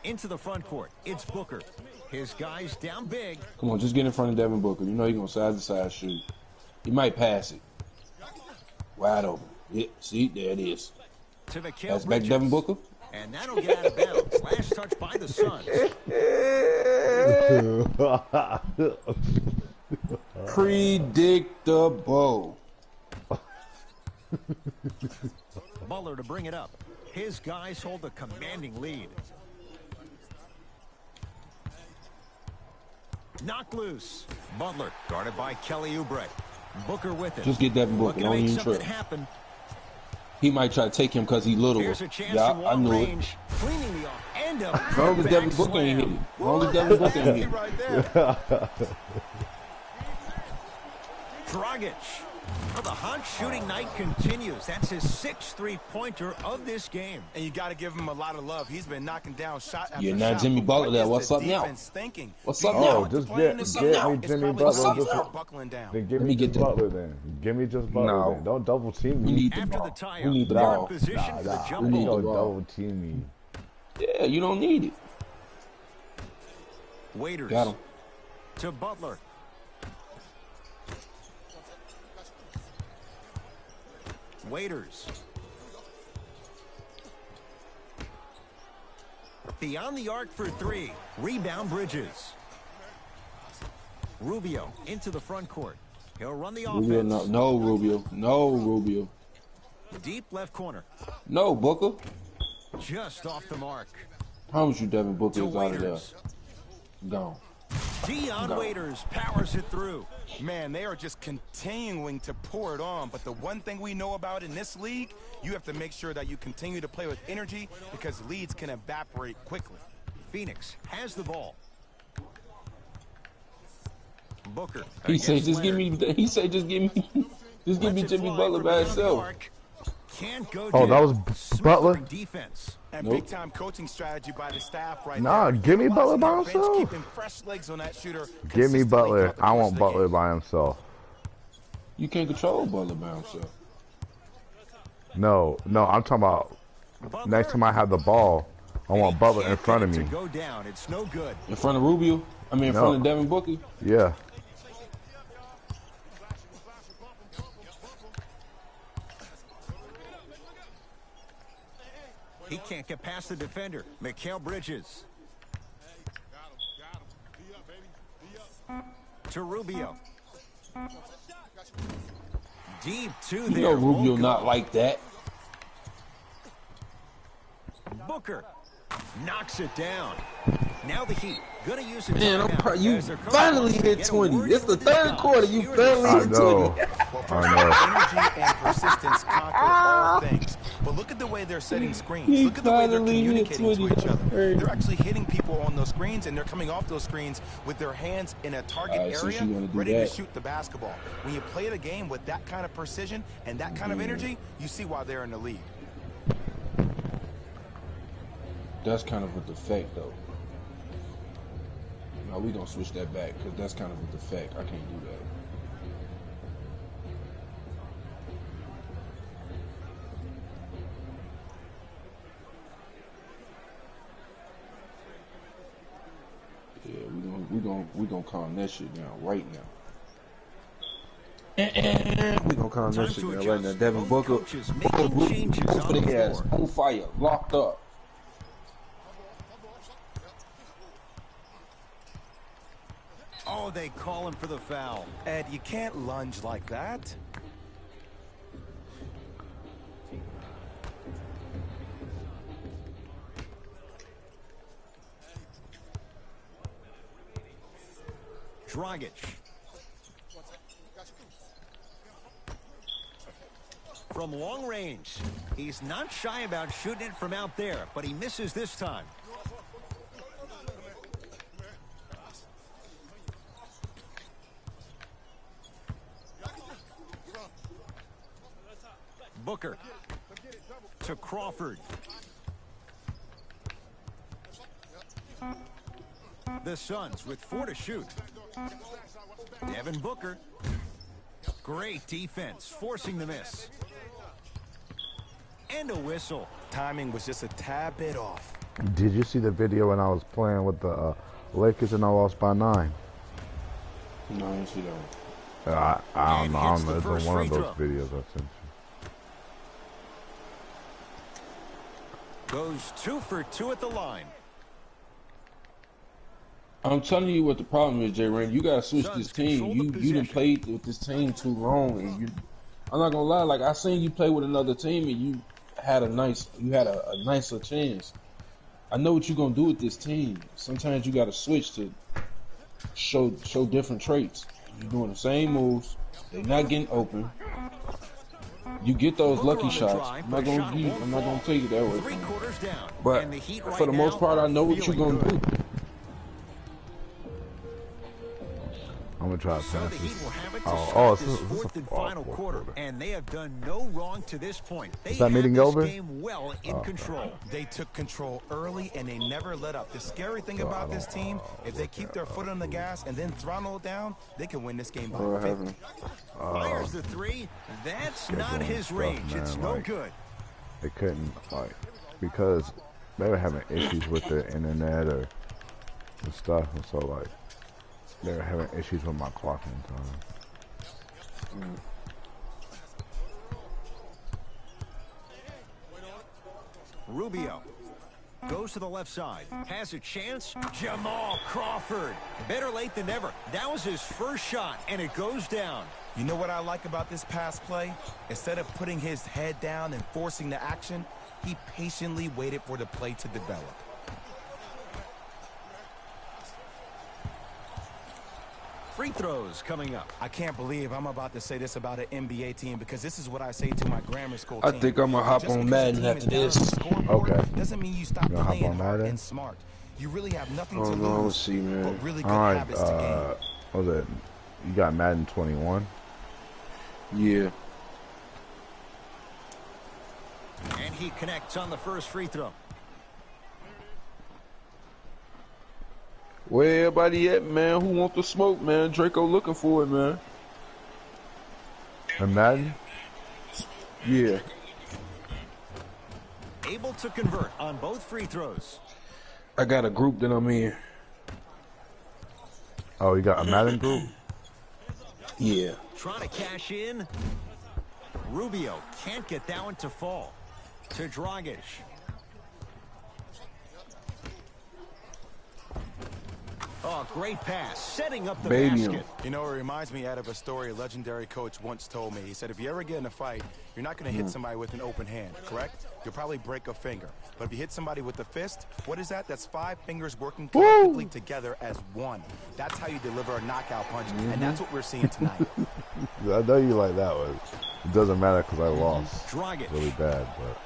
Into the front court, it's Booker. His guys down big. Come on, just get in front of Devin Booker. You know he's gonna side to side shoot. He might pass it. Wide open. Yeah, see, there it is. To Mikal That's back Bridges. Devin Booker. And that'll get out of bounds. Last touch by the Suns. Predictable. Butler to bring it up. His guys hold a commanding lead. Knock loose. Butler guarded by Kelly Oubre. Booker with it. Just get Devin Booker. Looking to Don't make even something trip. happen. He might try to take him because he's little. Here's a chance Yeah, from I long knew it. range. Cleaning the off end of As long as Devin Booker ain't hit it. As long as Devin Booker ain't hit it. Right there. Dragic. Well, the hot shooting night continues. That's his 6th three-pointer of this game. And you got to give him a lot of love. He's been knocking down shot after You're shot. not Jimmy But Butler what there. is What's the up now? defense thinking? What's Do up you now? want to Just play get in this me game? Jimmy It's Butler. probably What's up just now? buckling down. Then give Let me me get just that. Butler then. Give me just Butler No. then. Don't double team We me. need the After the ball. tie-up, We need the they're in ball. position for the jump We need ball. the Don't ball. double team me. Yeah, you don't need it. Waiters Got him. to Butler. Waiters. Beyond the arc for 3. Rebound Bridges. Rubio into the front court. He'll run the Rubio, offense. no Rubio. No Rubio. Deep left corner. No Booker. Just off the mark. Promise you Devin Booker To is out of there. Waiters. Gone. Dion No. Waiters powers it through. Man, they are just continuing to pour it on. But the one thing we know about in this league, you have to make sure that you continue to play with energy because leads can evaporate quickly. Phoenix has the ball. Booker. He said, against "Just give Leonard. me." He said, "Just give me." Just give me Lets it Jimmy fly Butler from by beyond the himself. arc. Can't go Oh, that down. was Smothering Butler? defense. And Nope. big-time coaching strategy by the staff right Nah, there. give me Butler Utilizing by their bench, himself. Keeping fresh legs on that shooter. Give me consistently Butler. throughout the I course want of the Butler game. by himself. You can't control Butler by himself. No, I'm talking about Butler next time I have the ball, I want Butler in can't front get of it me. to go down. It's no good. In front of Rubio. I mean, in No. front of Devin Booker. Yeah. He can't get past the defender. Mikal Bridges. To Rubio. Deep two You there. know Rubio Won't not go. like that. Booker knocks it down. Now the Heat gonna use a Man, I'm timeout proud. You as their coach finally wants to hit get a 20. word It's in the with his third guys. quarter. You Here it finally I is. hit know. 20. Well, first I of know. all, energy and persistence conquer all things. But look at the way they're setting screens. He Look at the way they're finally hit communicating to 20. each other. Hey. They're actually hitting people on those screens, and they're coming off those screens with their hands in a target Alright, since area, you wanna do ready that. to shoot the basketball. When you play the game with that kind of precision and that kind of energy, you see why they're in the league. That's kind of a defect, though. No, we gonna switch that back because that's kind of a defect. I can't do that. gonna calm that shit down right now. We gonna calm that shit down right now. Devin Booker, full fire, locked up. Oh, they call him for the foul. Ed, you can't lunge like that. Dragic. From long range, he's not shy about shooting it from out there, but he misses this time. Booker to Crawford. The Suns with 4 to shoot. Devin Booker. Great defense, forcing the miss. And a whistle. Timing was just a tad bit off. Did you see the video when I was playing with the Lakers and I lost by 9? No, I didn't see that one. I don't know. It's on one of those videos I sent you. Goes 2 for 2 at the line. I'm telling you what the problem is, jlrainey. You gotta switch this team. You done played with this team too long, and I'm not gonna lie. Like I seen you play with another team, and you had a nicer chance. I know what you're gonna do with this team. Sometimes you gotta switch to show different traits. You're doing the same moves. They're not getting open. You get those lucky shots. I'm not gonna take it that way. But for the most part, I know what you're gonna do. I'm gonna try to So pass the Heat this. will have it to Oh, start this this is fourth and final quarter, and they have done no wrong to this point. They Is that have meeting this over? game well in control. They took control early and they never let up. The scary thing about this team, if they keep their foot on the gas and then throttle it down, they can win this game by 50. Fires the 3. That's They're not doing his stuff, range. man, It's no like- good. They couldn't, like, because they were having issues with the internet or and stuff, and so like they were having issues with my clocking time. Rubio goes to the left side. Has a chance. Jamal Crawford. Better late than never. That was his first shot, and it goes down. You know what I like about this pass play? Instead of putting his head down and forcing the action, he patiently waited for the play to develop. Free throws coming up. I can't believe I'm about to say this about an NBA team because this is what I say to my grammar school I team. think I'm gonna hop Just on because Madden the team after is down this. on the scoreboard Okay. doesn't mean you stop gonna hop playing on hard Madden? and smart. You really have nothing Oh to no, lose, let's see, man. but really good All right, habits to gain. what was it? You got Madden 21. Yeah. And he connects on the first free throw. Where everybody at, man? Who want the smoke, man? Draco looking for it, man. And Madden? Yeah. Able to convert on both free throws. I got a group that I'm in. Oh, you got a Madden group? Yeah. Trying to cash in. Rubio can't get that one to fall. To Dragic. Oh, great pass. Setting up the basket. You know, it reminds me out of a story a legendary coach once told me. He said, if you ever get in a fight, you're not going to hit somebody with an open hand, correct? You'll probably break a finger. But if you hit somebody with a fist, what is that? That's 5 fingers working collectively together as one. That's how you deliver a knockout punch, and that's what we're seeing tonight. I know you like that one. It doesn't matter because I lost Dragic. really bad, but.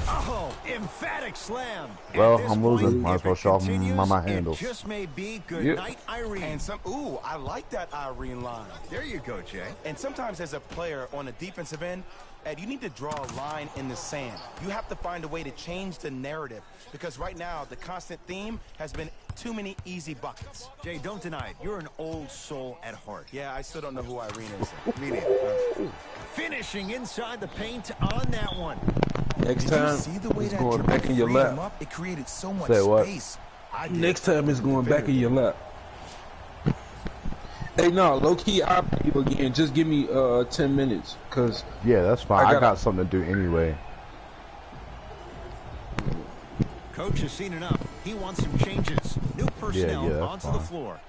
Oh, emphatic slam. Well, At this I'm losing. point, Might as if well it show off continues, my it handles. just may be good Yep. night, Irene. And ooh, I like that Irene line. There you go, Jay. And sometimes as a player on the defensive end, Ed, you need to draw a line in the sand. You have to find a way to change the narrative because right now the constant theme has been too many easy buckets. Jay, don't deny it. You're an old soul at heart. Yeah, I still don't know who Irene is. Me neither. Finishing inside the paint on that one. Next Did you time, see the way it's that going dribble back in your freed him lap. up? It created so much Say what? space. I did. Next time, it's going back in your lap. Hey, no, low key, I'll pay you again. Just give me 10 minutes, cause Yeah, that's fine. I I got something to do anyway. Coach has seen enough. He wants some changes. New personnel yeah, onto fine. the floor.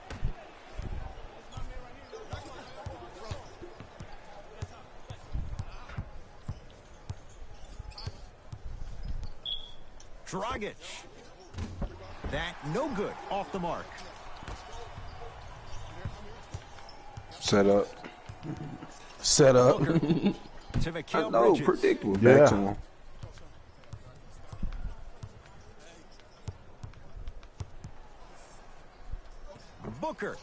Dragic. That no good. Off the mark. set up. Set up. Booker to I Mikal know, Bridges. predictable. Yeah. Back to him. Booker.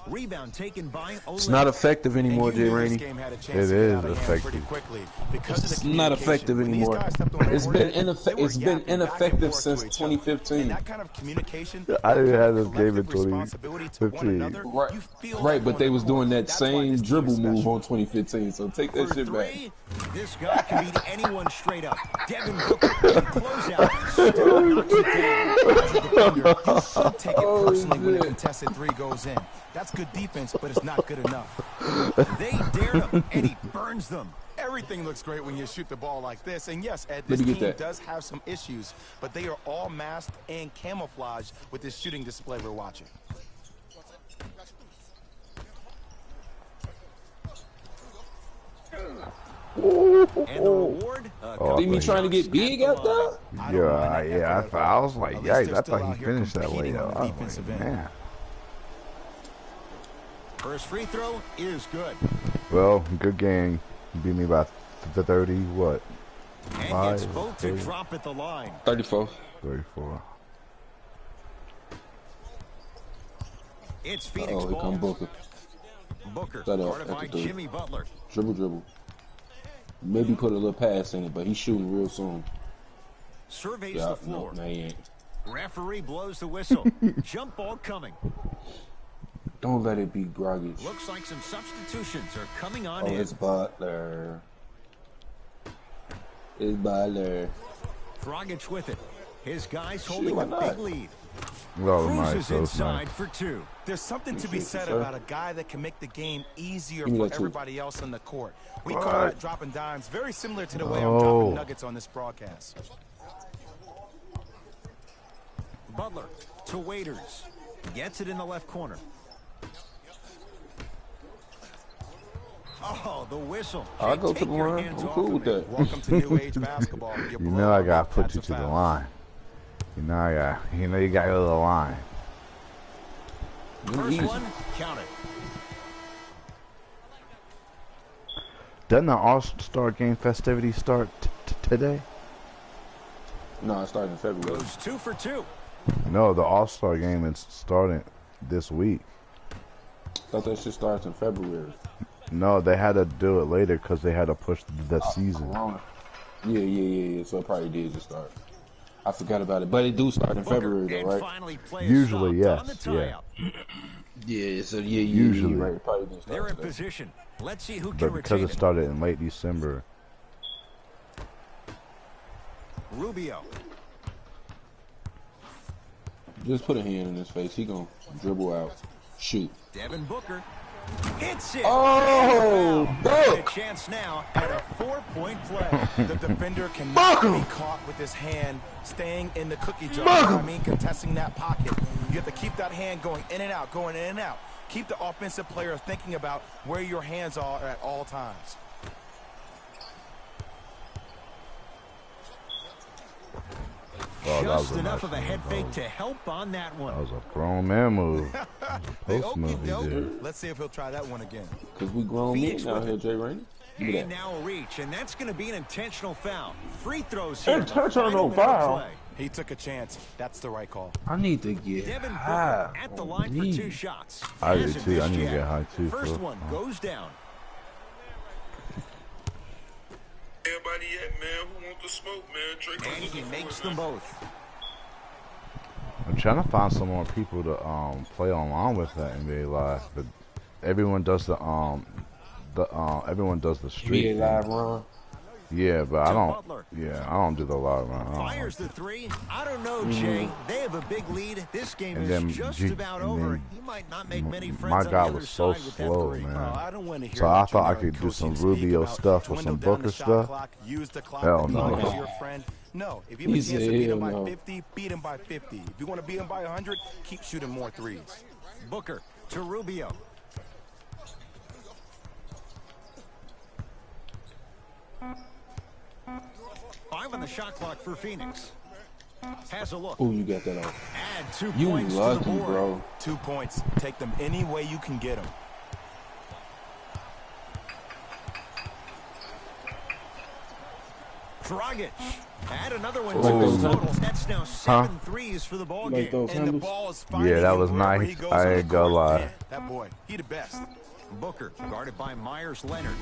Rebound taken by Ole. It's not effective anymore, And you Jay knew this Rainey. game had a chance It to get is out of hand effective. pretty quickly because of the It's not effective communication. When these anymore. guys stepped on the It's court, been they were it's been yapping back and ineffective forth since to each other. 2015. And that kind of communication, I didn't that have kind this of game in collective responsibility to one 2015. another, Right, you feel right, that but on they the was court. doing that That's why same this team dribble is move special. on 2015. So take that For shit back. three, this guy can beat anyone straight up. Devin Booker, the closeout, still knocks it down. As a defender, you should take it Oh, personally when a shit. contested three goes in. That's good defense, but it's not good enough. They dared him, and he burns them. Everything looks great when you shoot the ball like this. And yes, Ed, Let this me get team that. does have some issues, but they are all masked and camouflaged with this shooting display we're watching. And the reward, Think me trying to get big out there? I don't mind Yeah, that yeah. effort at I all. was like, At least yikes! they're I still thought out he here finished that way. competing on I the was defensive like, end. man. first free throw is good. Well, good game. You beat me by 30. What? And Five, gets both to three. drop at the line. 34. 34. It's Phoenix Oh, here come ball. Booker. Booker, Set up guarded at by the three. Jimmy Butler. Dribble. Maybe put a little pass in it, but he's shooting real soon. Surveys Yeah, the floor. no, he ain't. Referee blows the whistle. Jump ball coming. Don't let it be Dragic. Looks like some substitutions are coming on Oh, in. it's Butler. It's Butler. Dragic with it. His guys Shit, holding why a not? big lead. Well, Cruises nice. That was inside nice. for two. There's something to be said sir. about a guy that can make the game easier Give me for that too. everybody else on the court. We All call right. that dropping dimes, very similar to the way I'm Oh. dropping nuggets on this broadcast. Butler to Waiters. Gets it in the left corner. Oh, the whistle. I'll Hey, go to take the your line. hands I'm off cool of with me. that. Welcome to new age basketball. You know I gotta put you to the line. You know you got to go to the line. First Easy. one, count it. Doesn't the All-Star Game festivities start today? No, it started in February. Goes 2 for 2. No, the All-Star Game is starting this week. Thought that shit starts in February. No, they had to do it later because they had to push the season. Corona. Yeah. So it probably did just start. I forgot about it, but it do start in February though, And right? finally play Usually, stopped on the yes, tie-up. Yeah. So Usually. right. It probably did They're start in today. position. Let's see who can But because retain it it. started in late December, Rubio. Just put a hand in his face. He gonna dribble out, shoot. Devin Booker hits it. Oh, A Book! chance now at a 4-point play. The defender cannot be caught with his hand staying in the cookie jar. You know what I mean? Contesting that pocket. You have to keep that hand going in and out, going in and out. Keep the offensive player thinking about where your hands are at all times. oh, that was Just a enough nice of a move. head fake to help on that That one. was a grown man move. Hey, Post move he okey-doke. did. Let's see if he'll try that one again. Cause we grown men Phoenix out with here, it. Jay Rainey. Look at And that. now a reach, and that's going to be an intentional foul. Free throws here. in the Intentional final minute foul? of play. He took a chance. That's the right call. I need to get Devin high. Booker at the on line for me. 2 shots. I do Hasn't too. I missed need to yet. get high too. First fool. one goes down. Everybody at, man, who want the smoke, man? Drake And he makes them both. I'm trying to find some more people to play online with that NBA Live, but everyone does the everyone does the street NBA thing. live run. Yeah, but I To don't. Butler. Yeah, I don't do the lot around. Fires the three. I don't know, Jay. They have a big lead. This game And is then just about and over. then He might not make many my friends on the guy other was so side with that slow, three. man. I don't want to hear So I that thought I generic could do some coaching speak Rubio about stuff or dwindle some down the Booker shot stuff. clock, use the clock Hell that no. clock is your friend. No, if you have a He chance said, to beat hell him by no. 50, beat him by 50. If you want to beat him by 100, keep shooting more threes. Booker to Rubio. Five on the shot clock for Phoenix. Has a look. Oh, you got that off. Add 2 You points to lucky, the board. bro. 2 points. Take them any way you can get them. Dragic. Add another one Like to those his total. handles? That's now 7 threes for the ball Like game. those And the handles? ball is finding Yeah, that him was wherever nice. he goes I on the ain't gonna court. lie. Man, that boy, he the best. Booker guarded by Myers Leonard.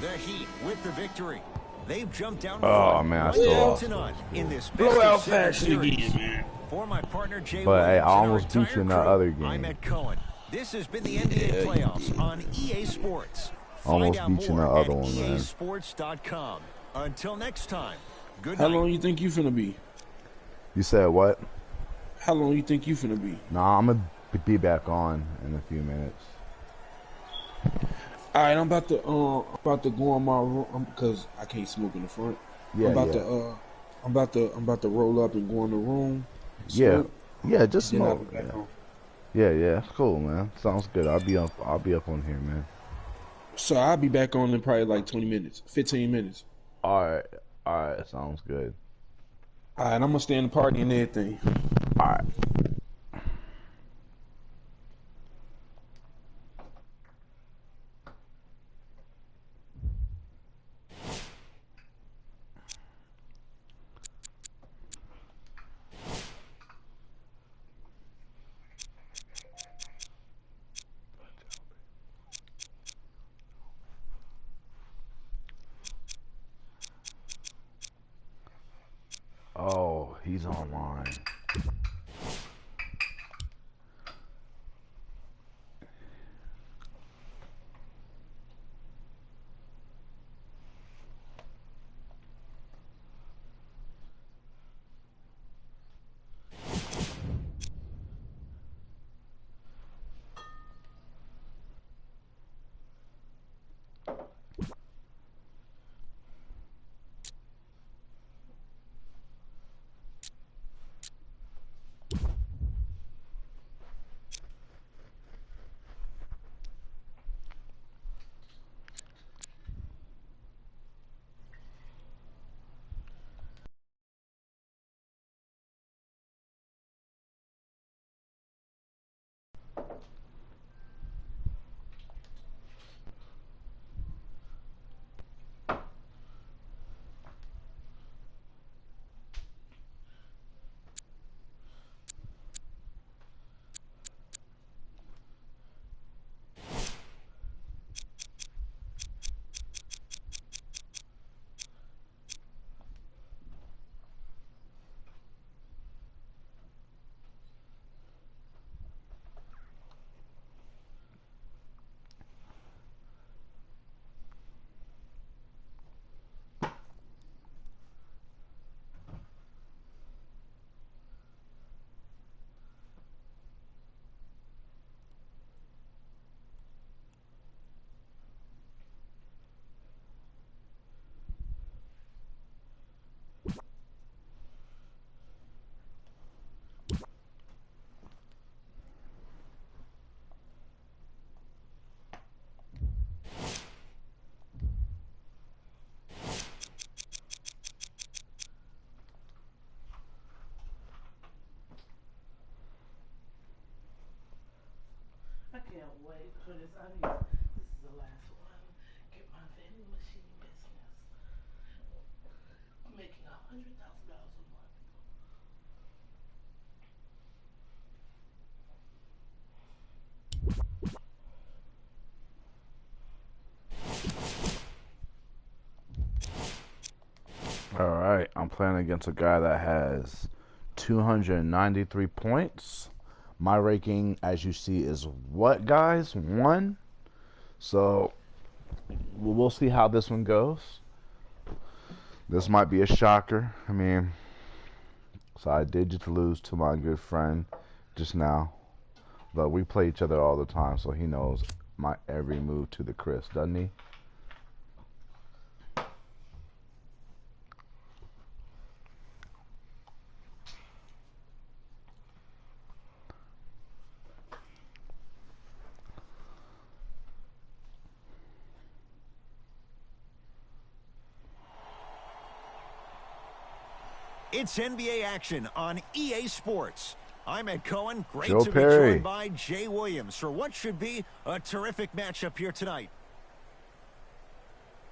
The Heat with the victory. They've jumped out in Oh, front, man, I 1 still game lost. to none in this best Blowout of 7 fashion series. again, man. For my partner Jay But, hey, Williams I and our almost beat you entire in that crew, other game. I'm Ed Cohen. This has been the NBA playoffs on EA Sports. Almost Find out beat you in more that other at one, man. easports.com. Until next time, good How night. long you think you finna be? You said what? How long you think you finna be? Nah, I'm gonna be back on in a few minutes. All right, I'm about to go on my room because I can't smoke in the front. Yeah, I'm about yeah. to I'm about to roll up and go in the room. Yeah, Smoke, yeah, just then I'll smoke. be back Yeah. on. Yeah, cool, man. Sounds good. I'll be up on here, man. So I'll be back on in probably like 20 minutes, 15 minutes. All right, sounds good. All right, I'm gonna stay in the party and everything. All right. Oh, he's online. I can't wait for this. This is the last one. Get my vending machine business. I'm making $100,000 a month. All right, I'm playing against a guy that has 293 points. My ranking, as you see, is what, guys? 1. So we'll see how this one goes. This might be a shocker. I mean, so I did just lose to my good friend just now. But we play each other all the time, so he knows my every move to the Chris, doesn't he? It's NBA action on EA Sports. I'm Ed Cohen. Great Joe to Perry. be joined by Jay Williams for what should be a terrific matchup here tonight.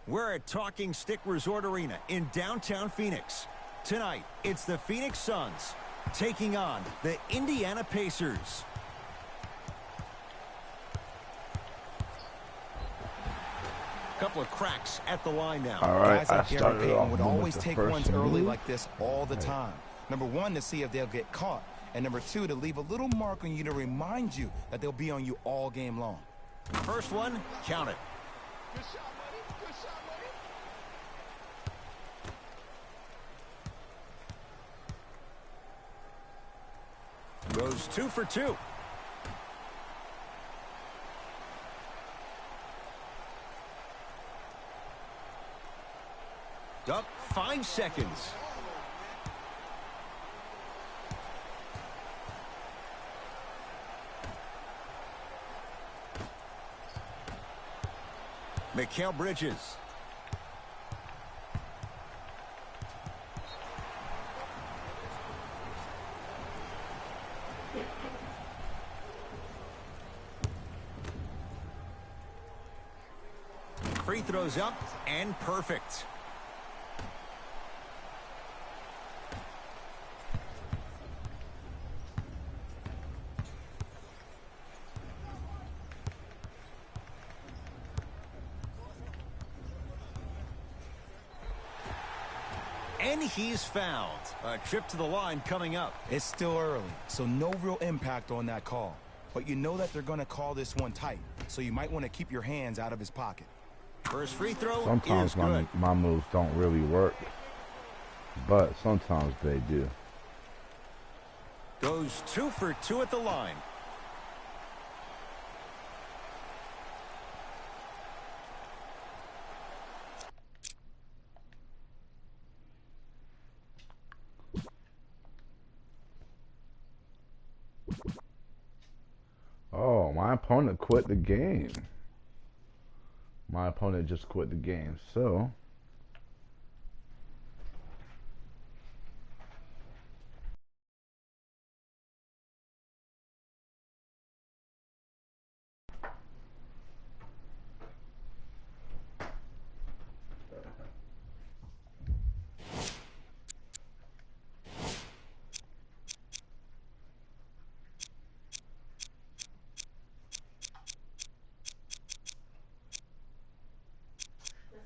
We're at Talking Stick Resort Arena in downtown Phoenix. Tonight, it's the Phoenix Suns taking on the Indiana Pacers. Couple of cracks at the line now. All right, Guys like Gary Payton would with always the take first ones early move. like this all the time. Number one, to see if they'll get caught. And number two, to leave a little mark on you to remind you that they'll be on you all game long. First one, count it. Good shot, buddy. Good shot, buddy. Goes 2 for 2. Up 5 seconds. Mikal Bridges. Free throws up and perfect. And he's fouled. A trip to the line coming up. It's still early, so no real impact on that call. But you know that they're going to call this one tight, so you might want to keep your hands out of his pocket. First free throw Sometimes is good. my moves don't really work, but sometimes they do. Goes 2 for 2 at the line. Oh, my opponent quit the game. My opponent just quit the game, so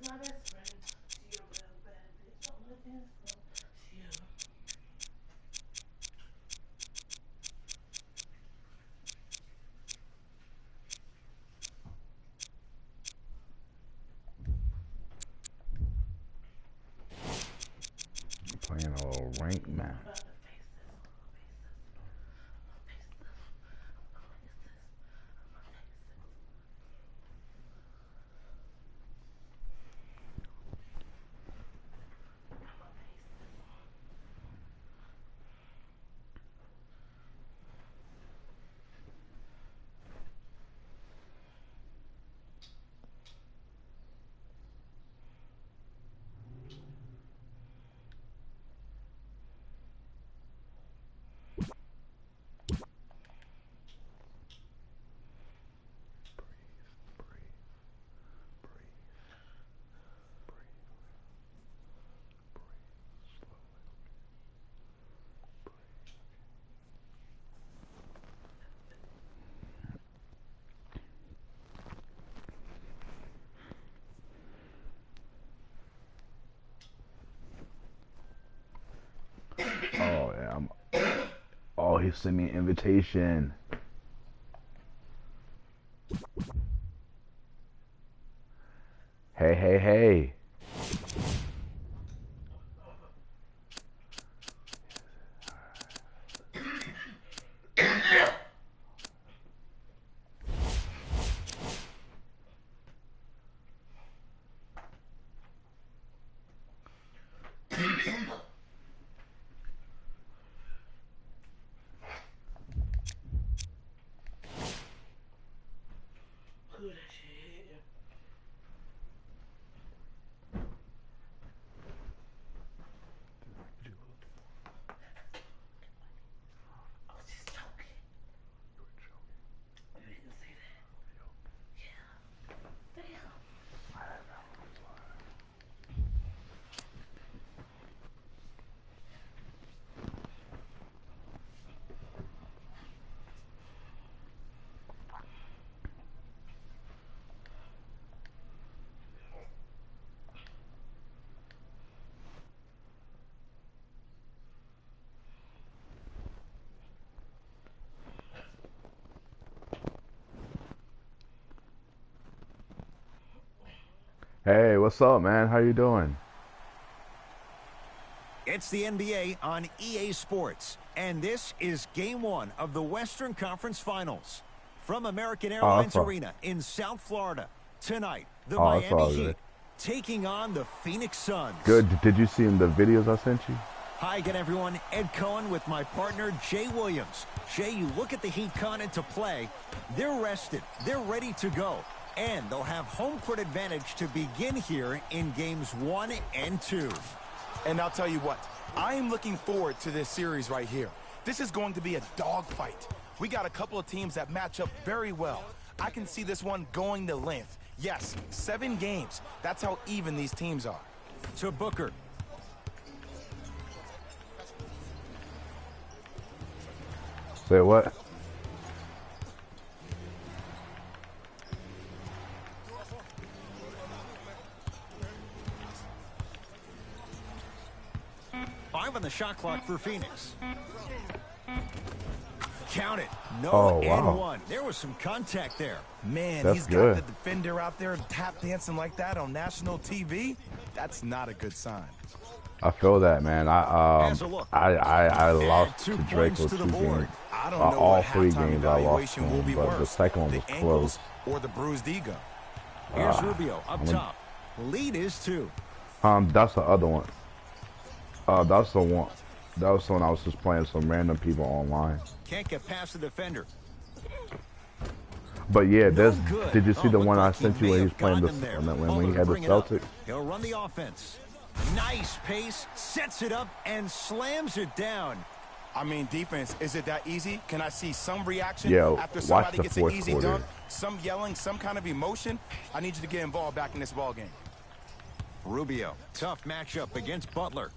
That's my best friend. She a real bad bitch. Don't let this go. She a playing a little rank match. about to face this. Oh yeah, oh, he sent me an invitation. Hey, hey, hey. Hey, what's up, man? How you doing? It's the NBA on EA Sports, and this is Game 1 of the Western Conference Finals. From American Airlines Arena in South Florida, tonight, the Miami Heat taking on the Phoenix Suns. Good. Did you see the videos I sent you? Hi again, everyone. Ed Cohen with my partner, Jay Williams. Jay, you look at the Heat coming into play. They're rested. They're ready to go. And they'll have home court advantage to begin here in games 1 and 2. And I'll tell you what, I am looking forward to this series right here. This is going to be a dogfight. We got a couple of teams that match up very well. I can see this one going to length. Yes, 7 games. That's how even these teams are. To Booker. Say what? Five on the shot clock for Phoenix. Count it. No and one. There was some contact there. Man, That's he's good. got the defender out there tap dancing like that on national TV. That's not a good sign. I feel that, man. I lost to Draco 2 games. I don't know all what 3 halftime games I lost evaluation to will be him, but the worse, second one the was ankles close. or the bruised ego. Here's Rubio up top. Lead is 2. That's the other one. That's the one. That was the one I was just playing some random people online. Can't get past the defender. But yeah, No did you see the one I like sent he you may when he was have playing gotten him there. when he had the Bring it up. Celtics? He'll run the offense. Nice pace, sets it up, and slams it down. I mean, defense, is it that easy? Can I see some reaction Yeah, after watch somebody the gets an fourth easy quarter. dunk? Some yelling, some kind of emotion? I need you to get involved back in this ball game. Rubio, tough matchup against Butler.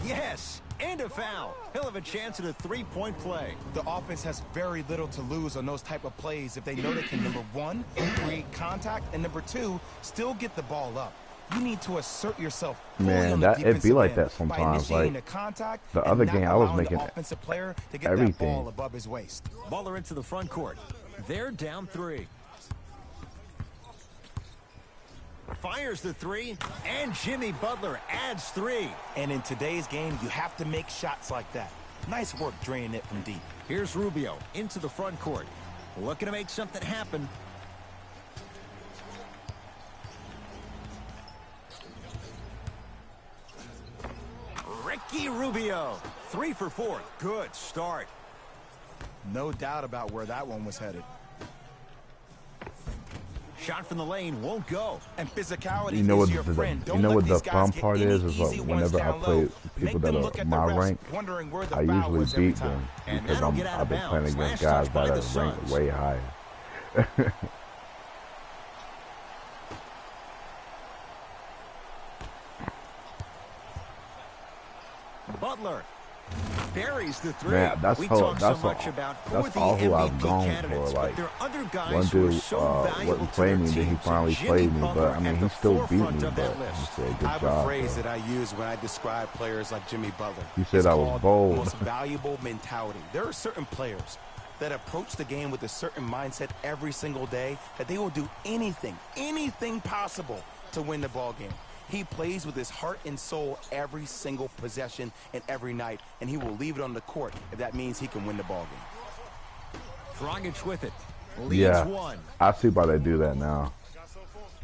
Yes, and a foul. He'll have a chance at a 3-point play. The offense has very little to lose on those type of plays if they know they can, number 1, create contact, and number 2, still get the ball up. You need to assert yourself fully on the it'd be like defensive that end by sometimes. initiating Like the contact the and other not game, I was allowing the making offensive player to get everything. that ball above his waist. Butler into the front court. They're down 3. Fires the 3, and Jimmy Butler adds 3. And in today's game, you have to make shots like that. Nice work draining it from deep. Here's Rubio into the front court. Looking to make something happen. Ricky Rubio, 3 for 4. Good start. No doubt about where that one was headed. Shot from the lane won't go. And physicality You know is what your friend. you Don't know let what the these guys fun get part any is easy like ones whenever I down play low. people Make that them look are at the my refs, rank, wondering where the I foul usually was every beat them time. And because that'll get out I've of been playing bounds. against Last guys touch by that the are ranked Suns. way higher. Butler buries the 3. Man, that's we how- talk that's so much all- about who that's are all the who I've MVP gone for, candidates, like, but there are other guys One who are dude so valuable wouldn't to play their me, then he teams, finally and played Jimmy me, Butler but I mean, at he the still beat forefront me, of but that he list. said I good have a job. phrase Bro. that I use when I describe players like Jimmy Butler. He said It's I was called bold. Most valuable mentality. There are certain players that approach the game with a certain mindset every single day that they will do anything possible to win the ball game. He plays with his heart and soul every single possession and every night, and he will leave it on the court if that means he can win the ball game. Dragic with it. Leads Yeah, 1. I see why they do that now.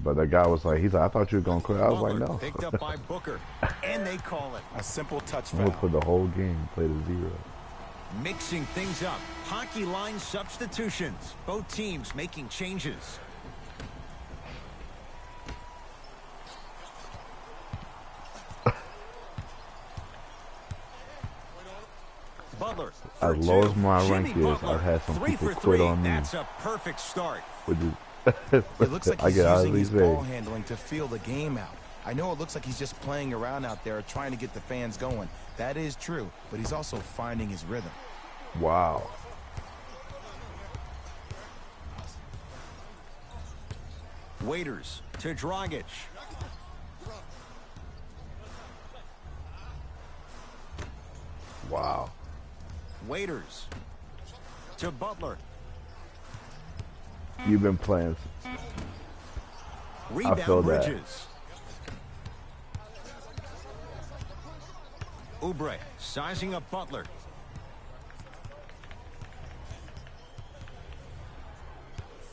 But the guy was like, he's like, I thought you were gonna quit. I was like, Butler no. picked up by Booker, and they call it. A simple touch I'm gonna foul. put the whole game, play to 0. Mixing things up. Hockey line substitutions. Both teams making changes. Butler. As low as my rank is, I've had some 3 people for quit 3. on me. That's a perfect start. Which is, It looks like I he's get out using of his these ball days. handling to feel the game out. I know it looks like he's just playing around out there trying to get the fans going. That is true, but he's also finding his rhythm. Wow. Waiters to Dragic. Wow. Waiters to Butler. You've been playing. Rebound I feel that. Bridges. Oubre sizing up Butler.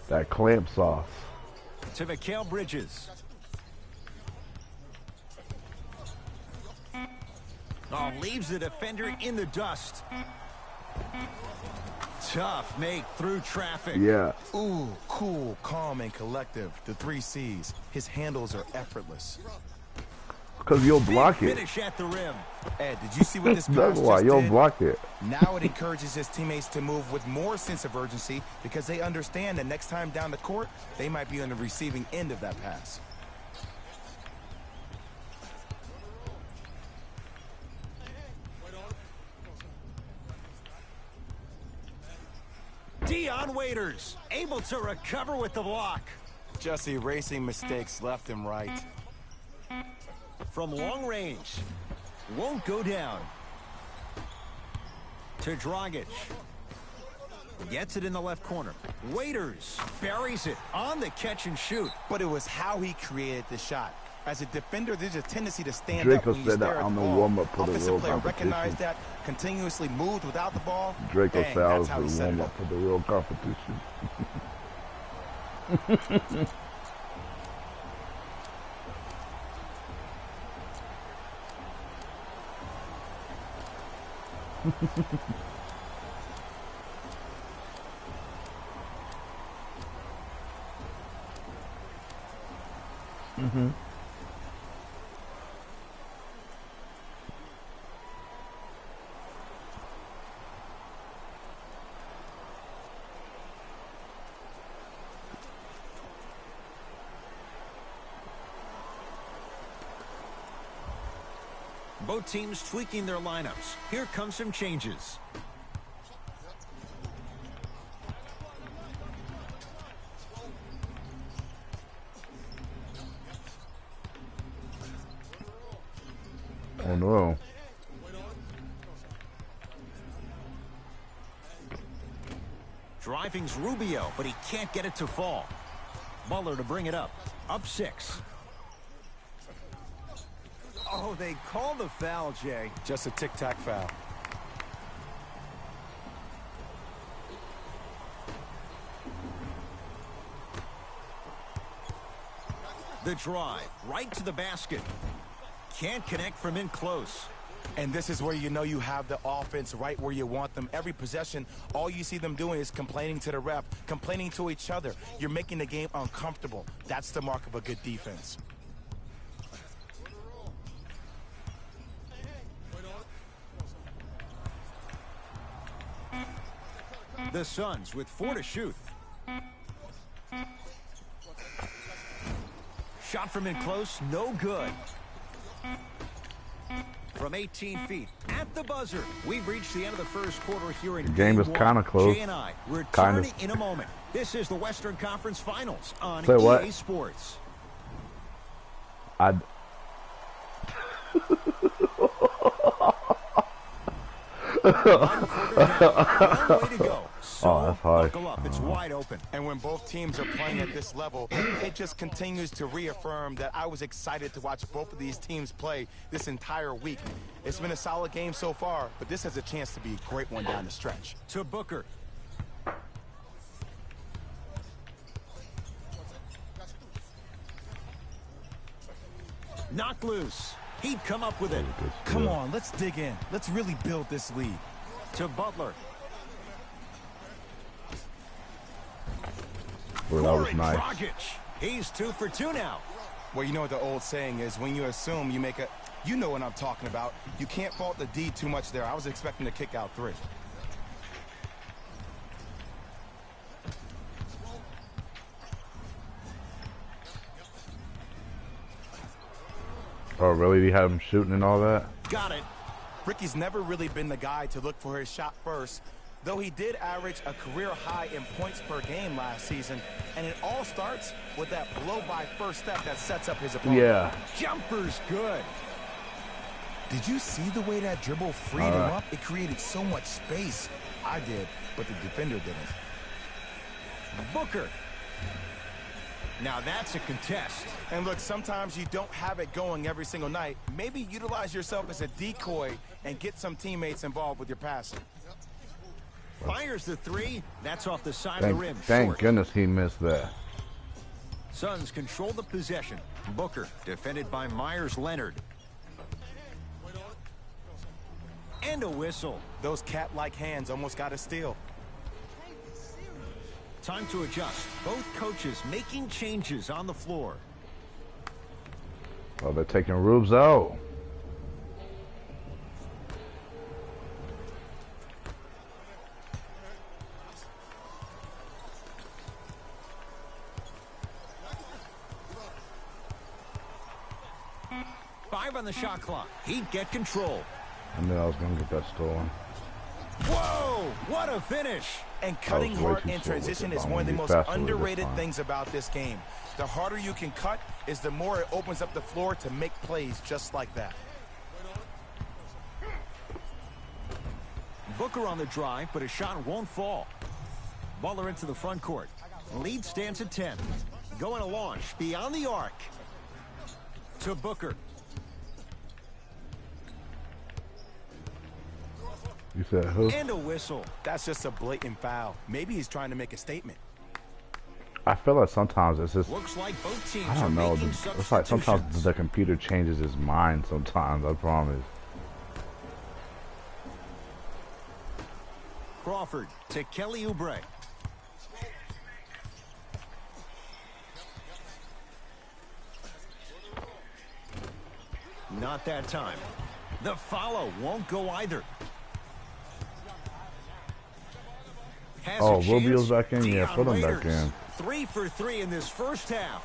That clamp sauce. To Mikal Bridges. Oh, leaves the defender in the dust. Tough make through traffic. Yeah. Ooh, cool, calm, and collective. The 3 C's. His handles are effortless. Because you'll block it. Finish at the rim. Ed, did you see what this pass That's why just you'll did? block it. Now it encourages his teammates to move with more sense of urgency because they understand that next time down the court, they might be on the receiving end of that pass. Dion Waiters able to recover with the block. Just erasing mistakes left and right. From long range. Won't go down. To Dragic. Gets it in the left corner. Waiters buries it on the catch and shoot. But it was how he created the shot. As a defender, there's a tendency to stand Draco up when you said that stare at on the the ball. warm-up for the Offensive real player competition. recognized that, continuously moved without the ball. Draco Bang, said I that's was how he the set it warm up. up for the real competition. Both teams tweaking their lineups. Here comes some changes. Oh no. Driving's Rubio, but he can't get it to fall. Butler to bring it up. Up 6. Oh, they call the foul, Jay. Just a tic-tac foul. The drive, right to the basket. Can't connect from in close. And this is where you know you have the offense right where you want them. Every possession, all you see them doing is complaining to the ref, complaining to each other. You're making the game uncomfortable. That's the mark of a good defense. The Suns with 4 to shoot. Shot from in close, no good. From 18 feet at the buzzer. We've reached the end of the first quarter here in The game is kind of close. Jay and I returning in a moment. This is the Western Conference Finals on Say EA what? Sports. One way to go. So Oh, that's hard. buckle up. It's wide open. And when both teams are playing at this level, it just continues to reaffirm that I was excited to watch both of these teams play this entire week. It's been a solid game so far, but this has a chance to be a great one down the stretch. To Booker. Knocked loose. He'd come up with it. Come on, let's dig in. Let's really build this lead. To Butler. Well, that was Corey nice. Dragic. He's 2 for 2 now. Well, you know what the old saying is, when you assume you make a... You know what I'm talking about. You can't fault the D too much there. I was expecting to kick out 3. Oh, really? You have him shooting and all that? Got it. Ricky's never really been the guy to look for his shot first, though he did average a career high in points per game last season, and it all starts with that blow-by first step that sets up his opponent. Yeah. Jumper's good. Did you see the way that dribble freed him up? It created so much space. I did, but the defender didn't. Booker. Now that's a contest. And look, sometimes you don't have it going every single night. Maybe utilize yourself as a decoy and get some teammates involved with your passing. Fires the three. That's off the side of the rim. Thank short. goodness he missed that. Suns control the possession. Booker defended by Myers-Leonard. And a whistle. Those cat-like hands almost got a steal. Time to adjust. Both coaches making changes on the floor. Oh, they're taking Rubes out. Five on the shot clock. He'd get control. I knew I was going to get that stolen. Whoa! What a finish! And cutting way hard too in slow with transition it. is I'm one of the gonna be most faster with it this underrated time. things about this game. The harder you can cut is the more it opens up the floor to make plays just like that. Booker on the drive, but his shot won't fall. Butler into the front court. Lead stands at 10. Going to launch beyond the arc. To Booker. You said who? And a whistle. That's just a blatant foul. Maybe he's trying to make a statement. I feel like sometimes it's just, Looks like both teams I don't know. are making It's like sometimes substitutions. the computer changes its mind sometimes, I promise. Crawford to Kelly Oubre. Not that time. The follow won't go either. Has Oh, a Rubio's chance. back in? Yeah, Deion put him back Waiters. in. 3 for 3 in this first half.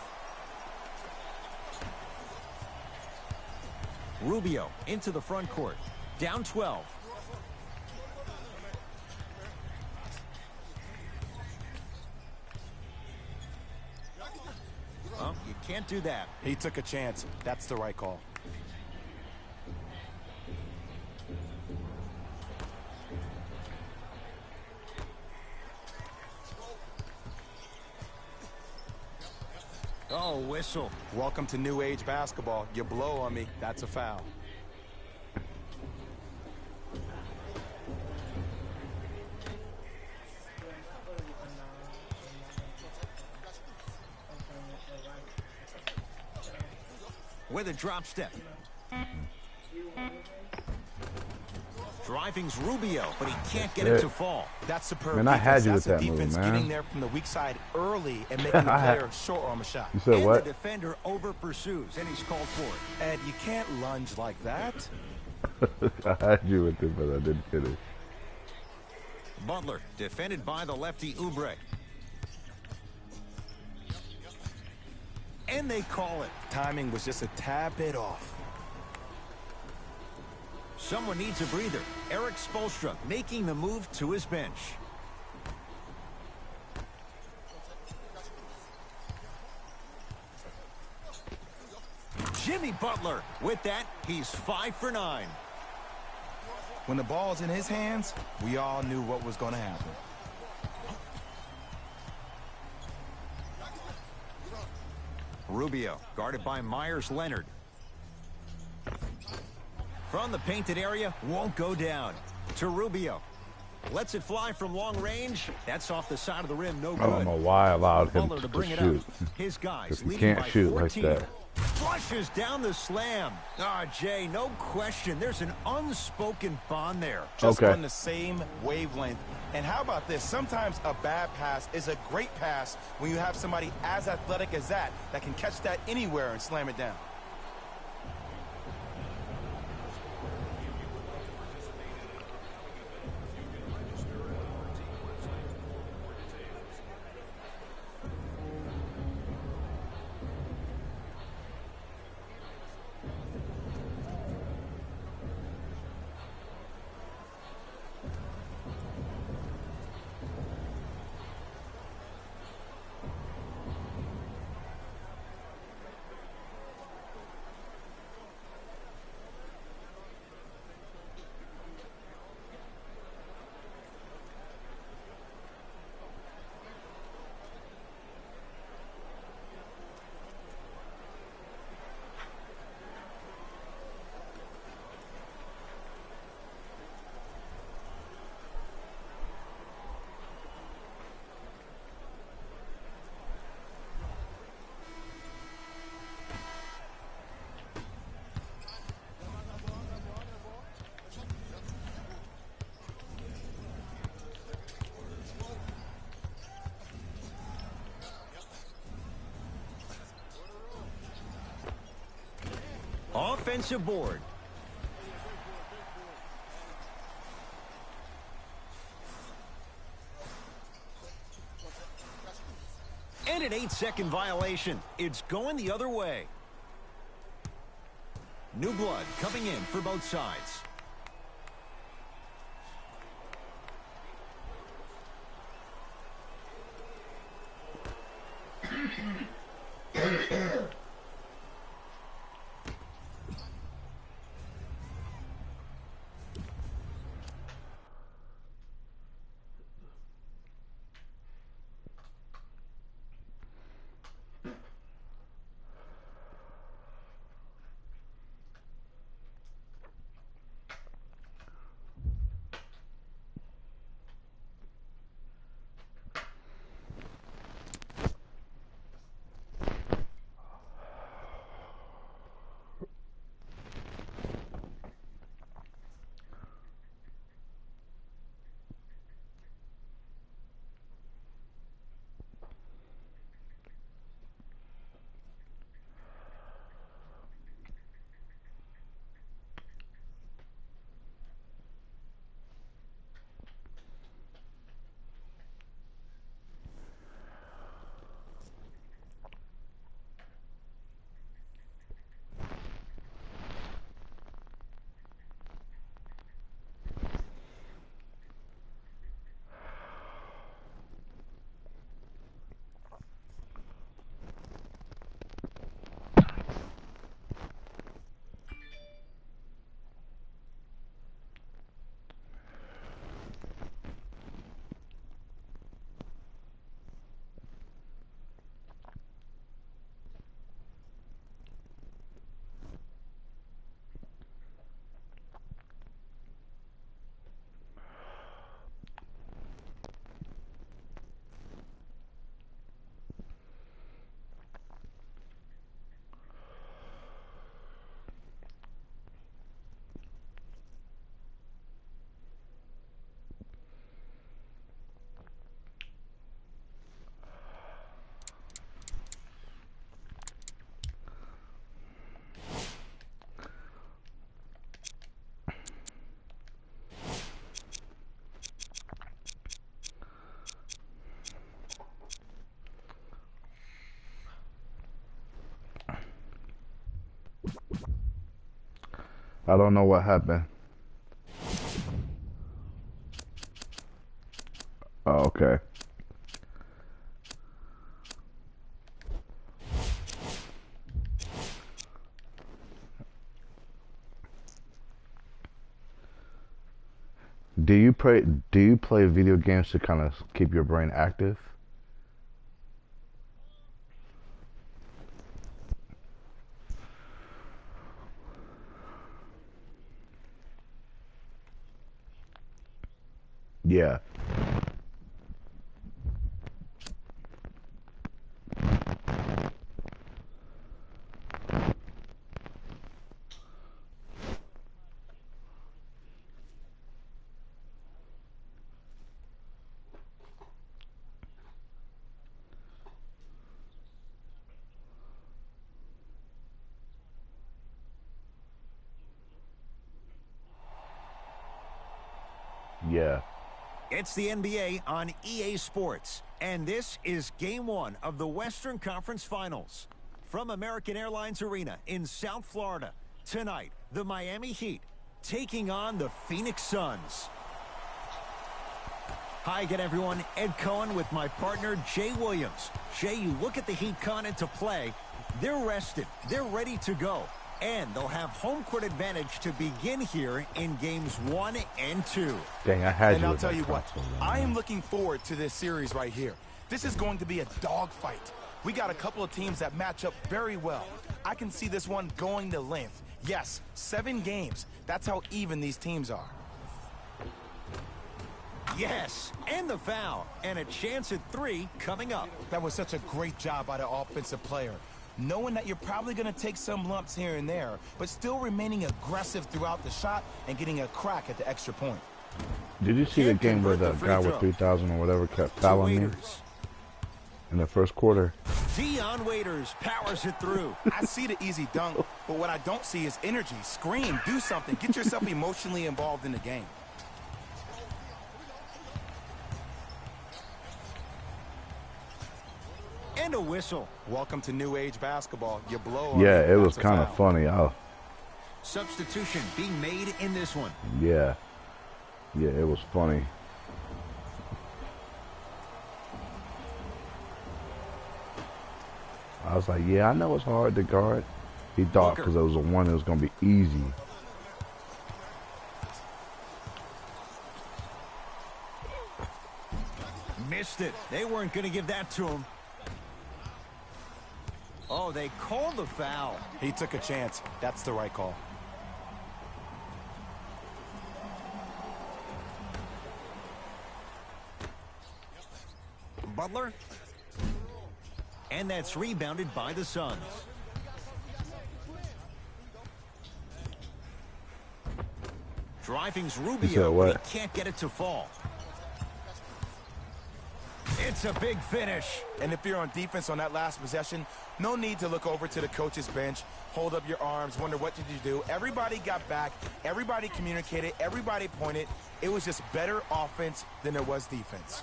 Rubio into the front court. Down 12. Well, you can't do that. He took a chance. That's the right call. Oh, whistle. Welcome to new age basketball. You blow on me, that's a foul. With a drop step. Driving's Rubio, but he can't get it to fall. That's superb. Man, I had you with That's that the move, defense man. getting there from the weak side early and making the player short arm a shot. You said And what? the defender over pursues, and he's called for it. Ed, you can't lunge like that. I had you with it, but I didn't finish. Butler defended by the lefty Oubre. And they call it. Timing was just a tad bit off. Someone needs a breather. Eric Spoelstra making the move to his bench. Jimmy Butler. With that, he's 5 for 9. When the ball's in his hands, we all knew what was going to happen. Rubio guarded by Myers-Leonard. From the painted area, won't go down. To Rubio. Lets it fly from long range. That's off the side of the rim, no good. I don't know why I allowed him Butler to bring it shoot. up. His guys Because he leading can't by shoot 14. like that. Flushes down the slam. Jay, no question. There's an unspoken bond there. Just Okay. on the same wavelength. And how about this? Sometimes a bad pass is a great pass when you have somebody as athletic as that can catch that anywhere and slam it down. Offensive board. And an 8-second violation. It's going the other way. New blood coming in for both sides. I don't know what happened. Oh, okay. Do you play video games to kind of keep your brain active? Yeah. Yeah. It's the NBA on EA Sports, and this is Game 1 of the Western Conference Finals. From American Airlines Arena in South Florida, tonight, the Miami Heat taking on the Phoenix Suns. Hi again, everyone. Ed Cohen with my partner, Jay Williams. Jay, you look at the Heat coming into play. They're rested. They're ready to go. And they'll have home court advantage to begin here in games 1 and 2. Dang, I had you. And I'll with tell that you what, console, I am looking forward to this series right here. This is going to be a dogfight. We got a couple of teams that match up very well. I can see this one going to length. Yes, 7 games. That's how even these teams are. Yes, and the foul. And a chance at 3 coming up. That was such a great job by the offensive player. Knowing that you're probably going to take some lumps here and there, but still remaining aggressive throughout the shot and getting a crack at the extra point. Did you see the game where the guy with 3,000 or whatever kept fouling me in the first quarter? Dion Waiters powers it through. I see the easy dunk, But what I don't see is energy. Scream, do something. Get yourself emotionally involved in the game. And a whistle. Welcome to new age basketball. You blow. Yeah, it was kind of funny. Substitution being made in this one. Yeah, it was funny. I was like, yeah, I know it's hard to guard. He thought because it was a one, it was going to be easy. Missed it. They weren't going to give that to him. Oh, they called the foul. He took a chance. That's the right call. Butler. And that's rebounded by the Suns. Driving's Rubio, but he can't get it to fall. It's a big finish. And if you're on defense on that last possession, no need to look over to the coach's bench, hold up your arms, wonder what did you do. Everybody got back, everybody communicated, everybody pointed. It was just better offense than there was defense.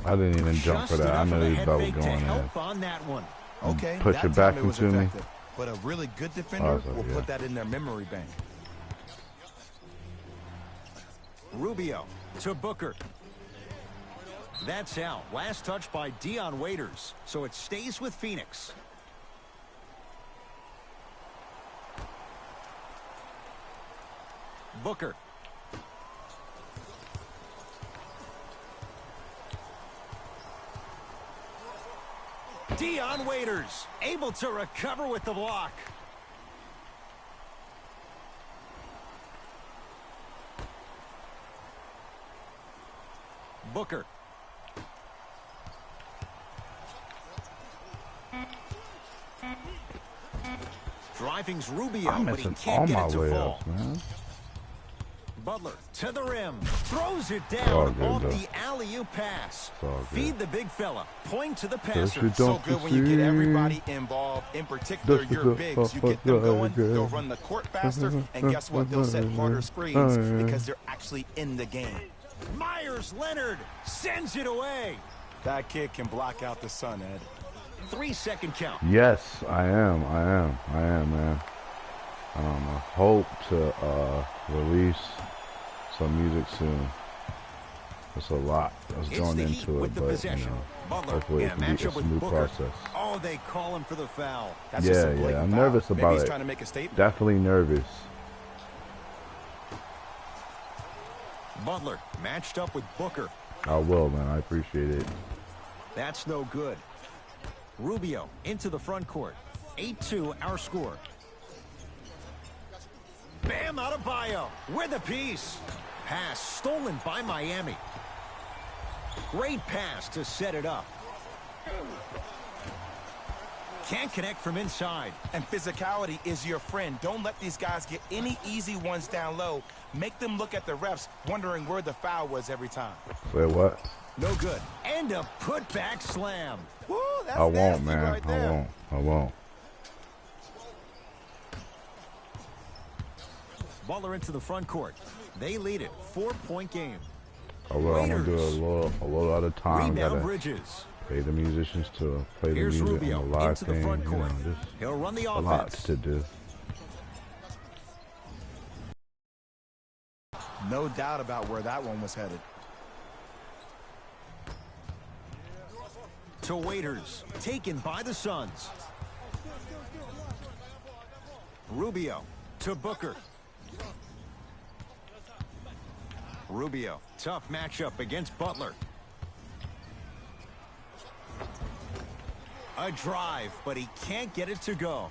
I didn't even jump for that. I knew he was about to go in there. On that one. Okay, push it back into me. But a really good defender will put that in their memory bank. Rubio to Booker. That's out. Last touch by Dion Waiters. So it stays with Phoenix. Booker. Dion Waiters able to recover with the block. Booker. Driving's Rubio, but he can't get it to fall. Butler to the rim, throws it down off the alley-oop pass. Feed the big fella, point to the passer. So good when you get everybody involved, in particular your bigs. You get them going, they'll run the court faster, and guess what? They'll set harder screens because they're actually in the game. Myers Leonard sends it away. That kid can block out the sun, Ed. 3-second count. Yes, I am, man. Hope to release some music soon. It's a lot that's going into it, but you know, hopefully it can be a smooth process. Oh, they call him for the foul. That's yeah, I'm nervous about it. Trying to make a statement. Definitely nervous. Butler matched up with Booker. I will, man. I appreciate it. That's no good. Rubio into the front court. 8-2 our score. Bam Adebayo with a piece. Pass stolen by Miami. Great pass to set it up. Can't connect from inside. And physicality is your friend. Don't let these guys get any easy ones down low. Make them look at the refs, wondering where the foul was every time. Wait, what? No good. And a putback slam. Woo, that's I won't, man. Right there. I won't. Butler into the front court. They lead it. 4-point game. I will. I'm gonna do a little at a time. Rebound Bridges. Pay the musicians to play the music Rubio on the live into the thing. front court. You know, he'll run the a offense. lot to do. No doubt about where that one was headed. To Waiters, taken by the Suns. Rubio to Booker. Rubio, tough matchup against Butler. A drive, but he can't get it to go.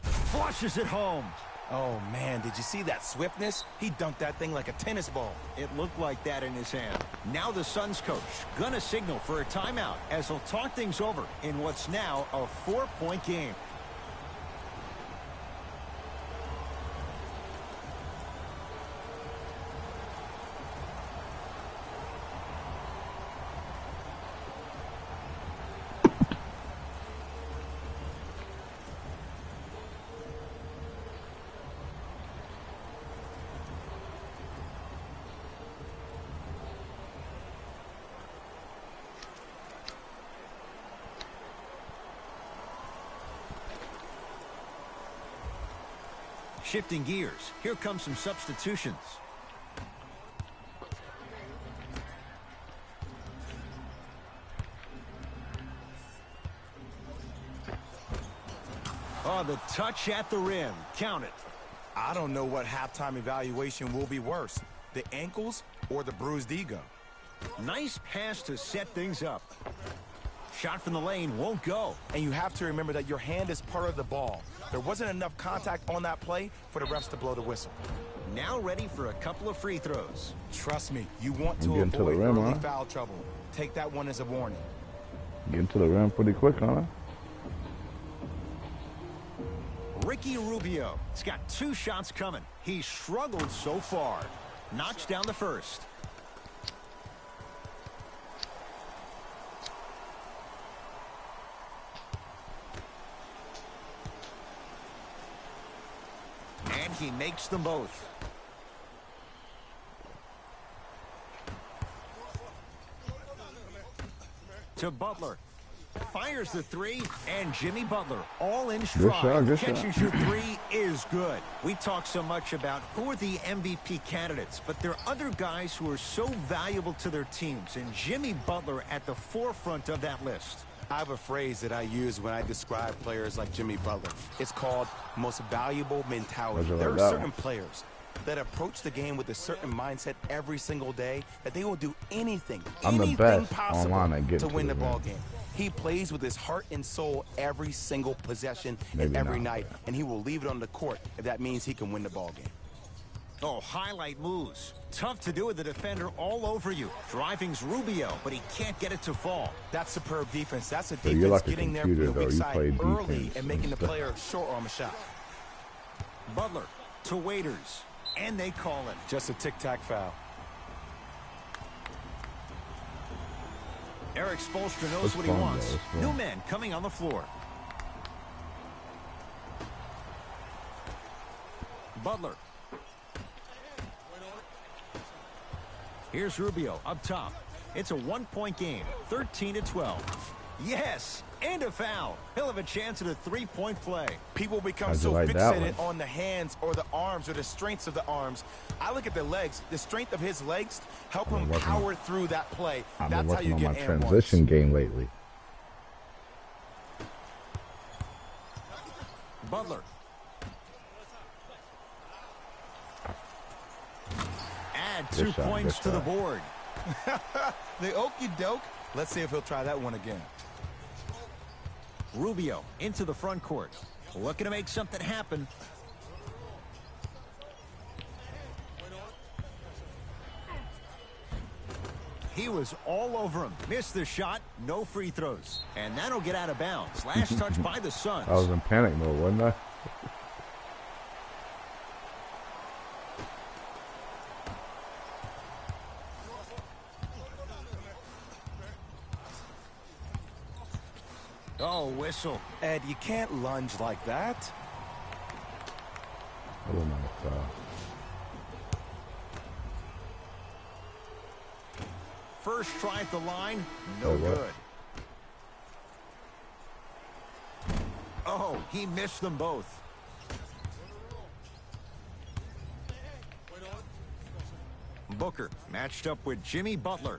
Flushes it home. Oh, man, did you see that swiftness? He dunked that thing like a tennis ball. It looked like that in his hand. Now the Suns coach gonna signal for a timeout as he'll talk things over in what's now a 4-point game. Shifting gears. Here come some substitutions. Oh, the touch at the rim. Count it. I don't know what halftime evaluation will be worse, the ankles or the bruised ego. Nice pass to set things up. Shot from the lane won't go. And you have to remember that your hand is part of the ball. There wasn't enough contact on that play for the refs to blow the whistle. Now ready for a couple of free throws. Trust me, you want to Getting to the avoid rim, early huh? foul trouble. Take that one as a warning. Getting to the rim pretty quick, huh? Ricky Rubio. He's got 2 shots coming. He's struggled so far. Knocks down the first. And he makes them both. To Butler. Fires the 3, and Jimmy Butler all in stride. Good Catch shot. and shoot 3 is good. We talk so much about who are the MVP candidates, but there are other guys who are so valuable to their teams, and Jimmy Butler at the forefront of that list. I have a phrase that I use when I describe players like Jimmy Butler. It's called most valuable mentality. How'd you There like are that certain one? players that approach the game with a certain mindset every single day that they will do anything, I'm the anything best possible online at getting to to win the the ball rim. game. He plays with his heart and soul every single possession Maybe and every not, night, and he will leave it on the court if that means he can win the ball game. Oh, highlight moves. Tough to do with the defender all over you. Driving's Rubio, but he can't get it to fall. That's superb defense. That's a So you're defense like a getting there computer, from the though. weak You side play early defense and making and the stuff. player short arm a shot. Butler to Waiters, and they call it. Just a tic-tac foul. Eric Spoelstra knows That's what he fun, wants. though. That's fun. New men coming on the floor. Butler. Here's Rubio up top. It's a 1-point game, 13-12. Yes, and a foul. He'll have a chance at a 3-point play. People become How'd you so like that fixated one? on the hands or the arms or the strengths of the arms. I look at the legs. The strength of his legs help him working on- power through that play. I've been That's how working you on get my and ones. transition game lately. Butler. Add Good 2 shot, points good to the shot. board. The okie doke. Let's see if he'll try that one again. Rubio into the front court. Looking to make something happen. He was all over him. Missed the shot. No free throws. And that'll get out of bounds. Last touch by the Suns. I was in panic mode, wasn't I? Oh, whistle. Ed, you can't lunge like that. Oh my God. First try at the line. No Oh, what? good. Oh, he missed them both. Booker matched up with Jimmy Butler.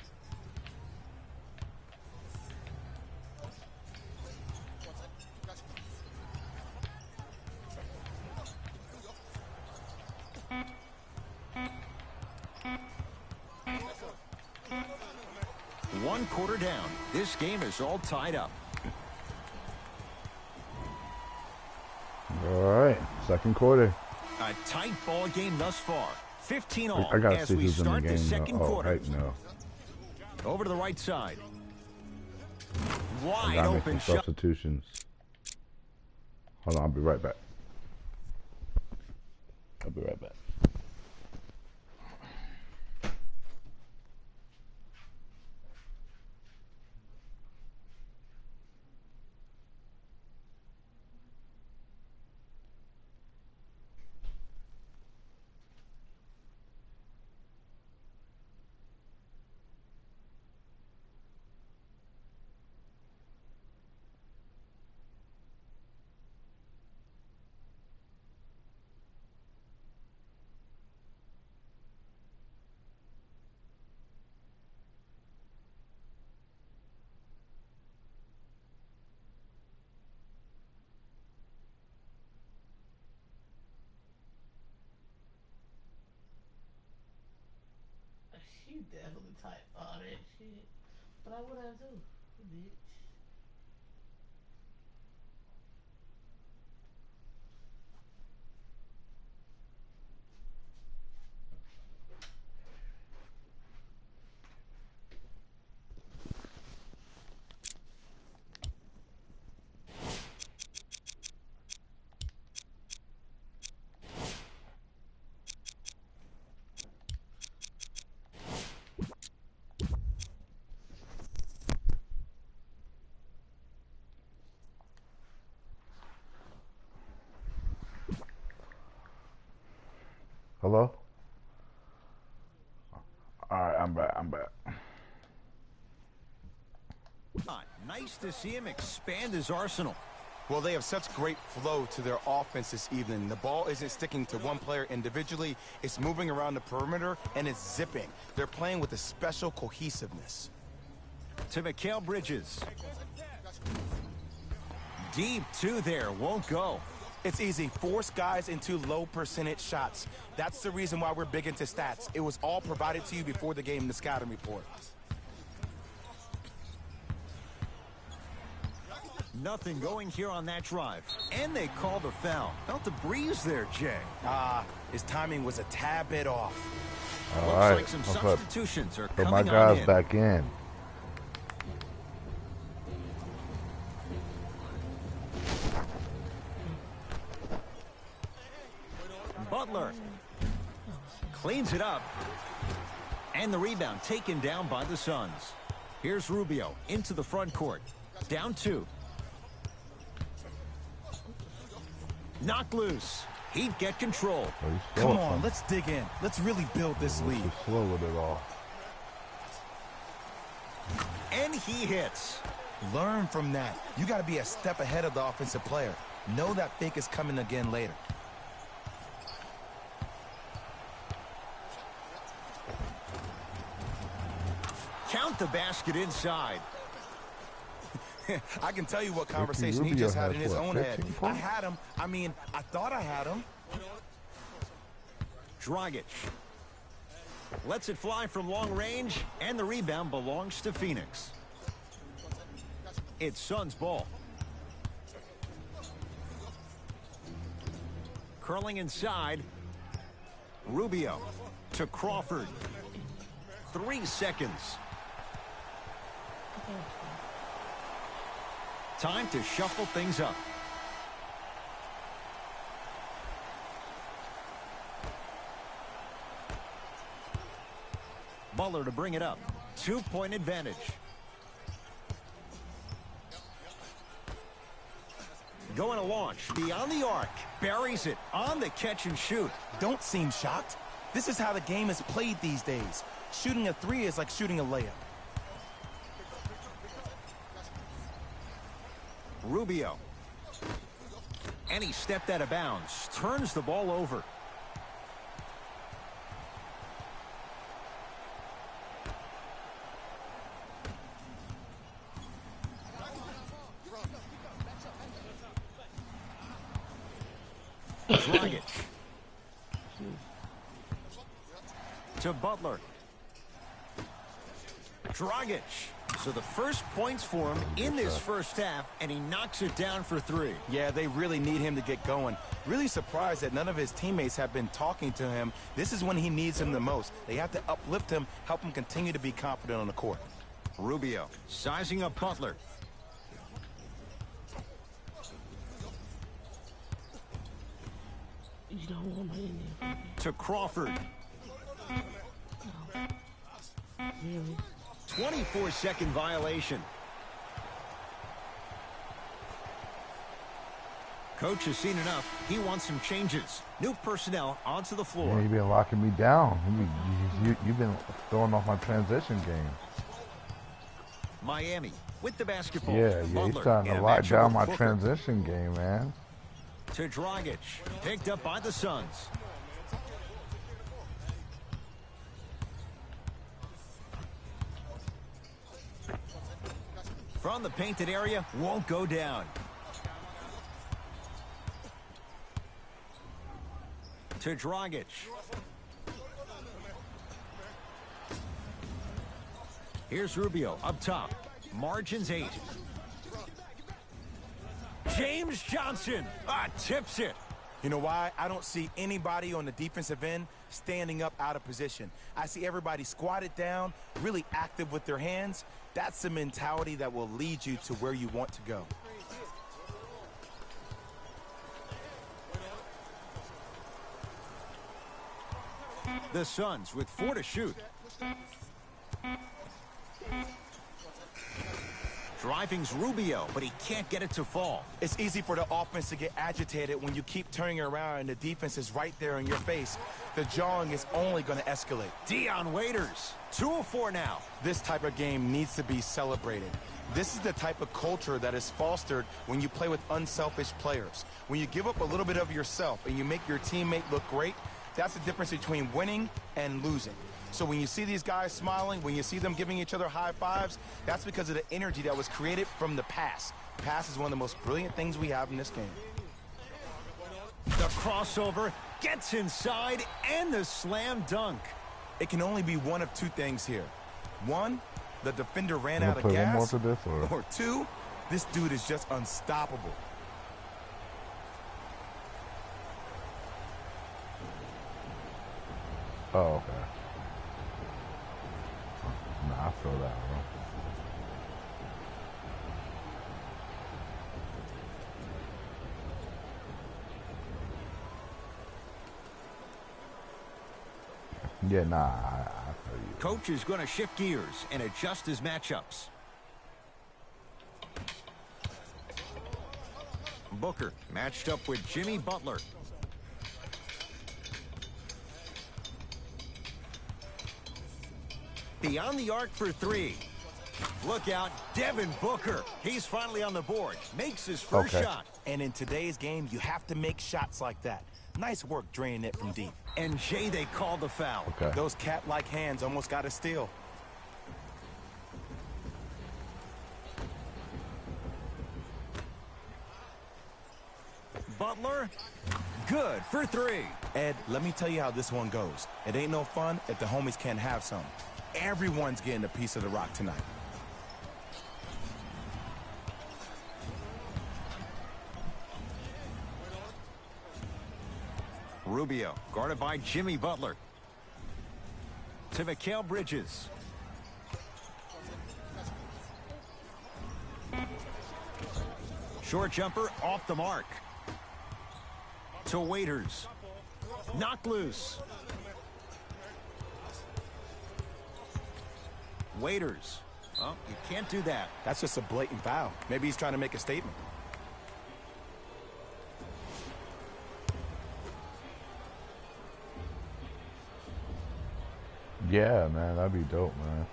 One quarter down. This game is all tied up. All right, second quarter. A tight ball game thus far. 15 all I gotta as see we who's in the start the game. second Oh, quarter. right, no. Over to the right side. I Wide gotta make open some shot. substitutions. Hold on, I'll be right back. I'll be right back. You definitely typed all that shit. But I would have too, bitch. Hello? Alright, I'm back. I'm back. Nice to see him expand his arsenal. Well, they have such great flow to their offense this evening. The ball isn't sticking to one player individually. It's moving around the perimeter, and it's zipping. They're playing with a special cohesiveness. To Mikal Bridges. Deep two there, won't go. It's easy. Force guys into low percentage shots. That's the reason why we're big into stats. It was all provided to you before the game in the scouting report. Nothing going here on that drive. And they call the foul. Felt the breeze there, Jay. His timing was a tad bit off. All Looks right. like some substitutions are Put coming my guys on in. back in. Butler cleans it up. And the rebound taken down by the Suns. Here's Rubio into the front court. Down two. Knocked loose. He'd get control. Oh, he's slow Come at on, something. let's dig in. Let's really build this lead. He's slow with it all. And he hits. Learn from that. You got to be a step ahead of the offensive player. Know that fake is coming again later. Count the basket inside. I can tell you what conversation he Rubio just had has, in his what, own head. 15 I points? had him. I mean, I thought I had him. Dragic lets it fly from long range, and the rebound belongs to Phoenix. It's Suns ball. Curling inside. Rubio to Crawford. 3 seconds. Time to shuffle things up. Butler to bring it up. 2-point advantage. Going to launch beyond the arc. Buries it on the catch and shoot. Don't seem shocked. This is how the game is played these days. Shooting a three is like shooting a layup. Rubio. And he stepped out of bounds. Turns the ball over. Dragic. To Butler. Dragic. So the first points for him in this first half, and he knocks it down for 3. Yeah, they really need him to get going. Really surprised that none of his teammates have been talking to him. This is when he needs him the most. They have to uplift him, help him continue to be confident on the court. Rubio sizing up Butler. You don't want my Indian. To Crawford. Really? 24-second violation. Coach has seen enough. He wants some changes. New personnel onto the Man, floor. you've been locking me down. You've been throwing off my transition game. Miami with the basketball. Yeah, he's Butler starting in to a lock matchup down with my Booker. transition game, man. To Dragic. Picked up by the Suns. From the painted area, won't go down. To Dragic. Here's Rubio up top. Margins 8. James Johnson tips it. You know why? I don't see anybody on the defensive end standing up out of position. I see everybody squatted down, really active with their hands. That's the mentality that will lead you to where you want to go. The Suns with 4 to shoot. Driving's Rubio, but he can't get it to fall. It's easy for the offense to get agitated when you keep turning around and the defense is right there in your face. The jawing is only going to escalate. Dion Waiters, 2 of 4 now. This type of game needs to be celebrated. This is the type of culture that is fostered when you play with unselfish players. When you give up a little bit of yourself and you make your teammate look great, that's the difference between winning and losing. So when you see these guys smiling, when you see them giving each other high fives, that's because of the energy that was created from the pass. Pass is one of the most brilliant things we have in this game. The crossover gets inside and the slam dunk. It can only be one of two things here. One, the defender ran out of play gas. one more for this, or two, this dude is just unstoppable. Oh, okay. Nah, I feel that, bro. Yeah, nah, I feel you. Coach is going to shift gears and adjust his matchups. Booker matched up with Jimmy Butler. Beyond the arc for 3. Look out, Devin Booker. He's finally on the board. Makes his first shot. And in today's game, you have to make shots like that. Nice work draining it from deep. And Jay, they called the foul. Okay. Those cat-like hands almost got a steal. Butler, good for 3. Ed, let me tell you how this one goes. It ain't no fun if the homies can't have some. Everyone's getting a piece of the rock tonight. Rubio, guarded by Jimmy Butler. To Mikal Bridges. Short jumper off the mark. To Waiters. Knocked loose. Waiters. Oh, you can't do that. That's just a blatant foul. Maybe he's trying to make a statement. Yeah, man, that'd be dope, man.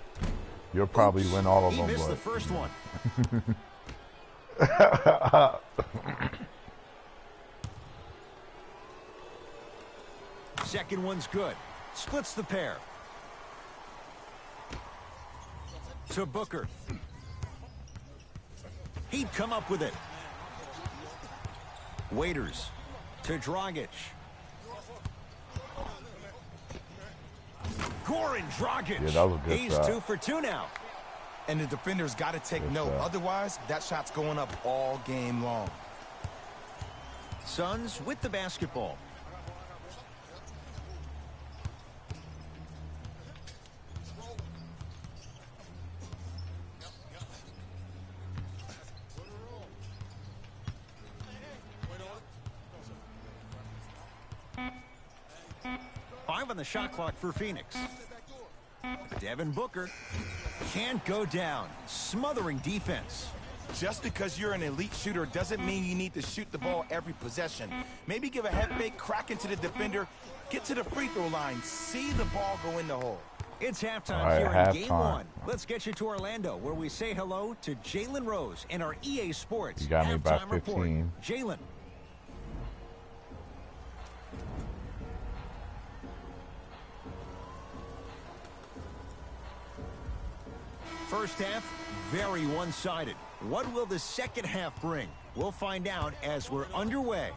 You'll probably win all of them, He missed but the first one. Second one's good. Splits the pair. To Booker. He'd come up with it. Waiters. To Dragic. Goran Dragic. Yeah, that was a good He's shot. 2 for 2 now. And the defender's got to take Good note. shot. Otherwise, that shot's going up all game long. Suns with the basketball. Five on the shot clock for Phoenix. Devin Booker can't go down. Smothering defense. Just because you're an elite shooter doesn't mean you need to shoot the ball every possession. Maybe give a head fake, crack into the defender, get to the free throw line, see the ball go in the hole. It's halftime All right, here in halftime. Game 1. Let's get you to Orlando, where we say hello to Jalen Rose and our EA Sports You got me by halftime report. 15. Jalen. First half, very one-sided. What will the second half bring? We'll find out as we're underway.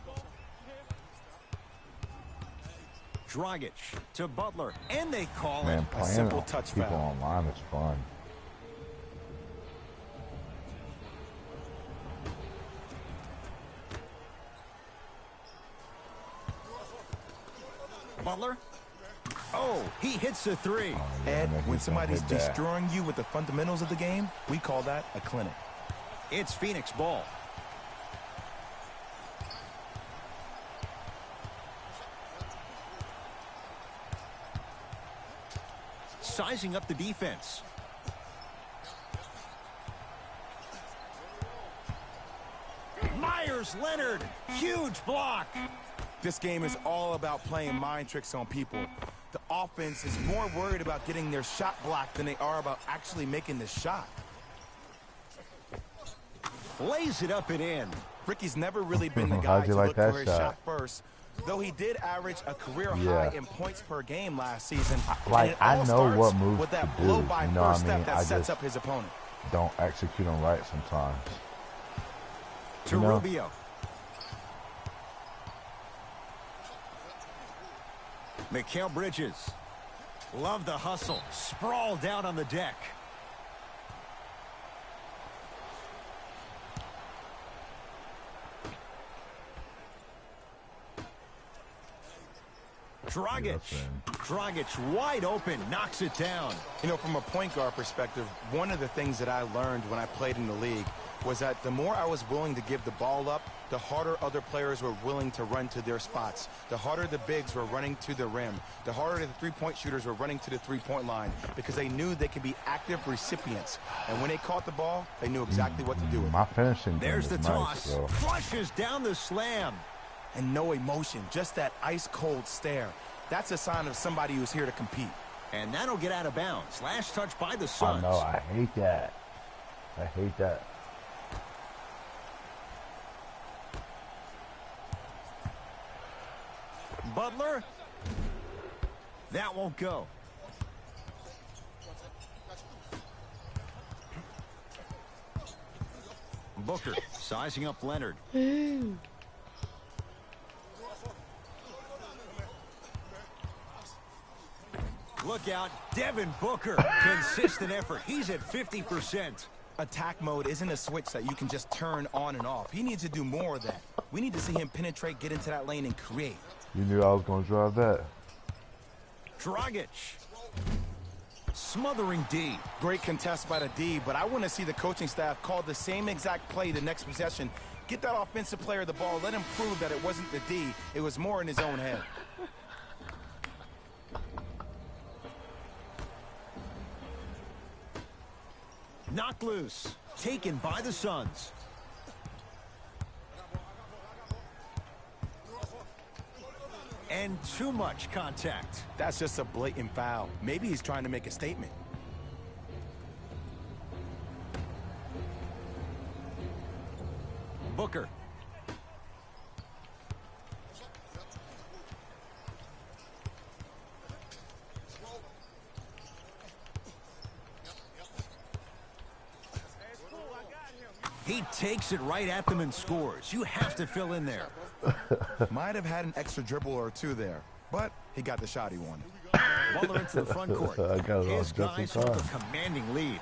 Dragic to Butler, and they call Man, it a playing simple touch people foul. online is fun. Butler. Oh, he hits the three. Oh, yeah, Ed, man, when he's gonna somebody's hit that. destroying you with the fundamentals of the game, we call that a clinic. It's Phoenix ball. Sizing up the defense. Myers Leonard, huge block. This game is all about playing mind tricks on people. The offense is more worried about getting their shot blocked than they are about actually making the shot. Lays it up and in. Ricky's never really been the guy How'd you to like look that for his shot? shot first, though he did average a career Yeah. high in points per game last season. Like, And it I all know starts what moves with that to do, blow by you know what first I mean? step that I sets just up his opponent. don't execute them right sometimes. To You know? Rubio. Mikal Bridges. Love the hustle. Sprawled out on the deck. Dragic. Dragic wide open. Knocks it down. You know, from a point guard perspective, one of the things that I learned when I played in the league was that the more I was willing to give the ball up, the harder other players were willing to run to their spots. The harder the bigs were running to the rim. The harder the three-point shooters were running to the three-point line because they knew they could be active recipients. And when they caught the ball, they knew exactly what to do with it. My finishing game There's is the nice, toss. bro. Flushes down the slam. And no emotion, just that ice-cold stare. That's a sign of somebody who's here to compete. And that'll get out of bounds. Last touch by the I Suns. know, I hate that. I hate that. Butler. That won't go. Booker sizing up Leonard. Look out, Devin Booker. Consistent effort. He's at 50%. Attack mode isn't a switch that you can just turn on and off. He needs to do more of that. We need to see him penetrate, get into that lane, and create. You knew I was going to drive that. Dragic. Smothering D. Great contest by the D, but I want to see the coaching staff call the same exact play the next possession. Get that offensive player the ball. Let him prove that it wasn't the D. It was more in his own head. Knocked loose. Taken by the Suns. And too much contact. That's just a blatant foul. Maybe he's trying to make a statement. Booker. He takes it right at them and scores. You have to fill in there. Might have had an extra dribble or two there, but he got the shot he wanted. Butler into the front court. I got it His off guys just in hold a time. commanding lead.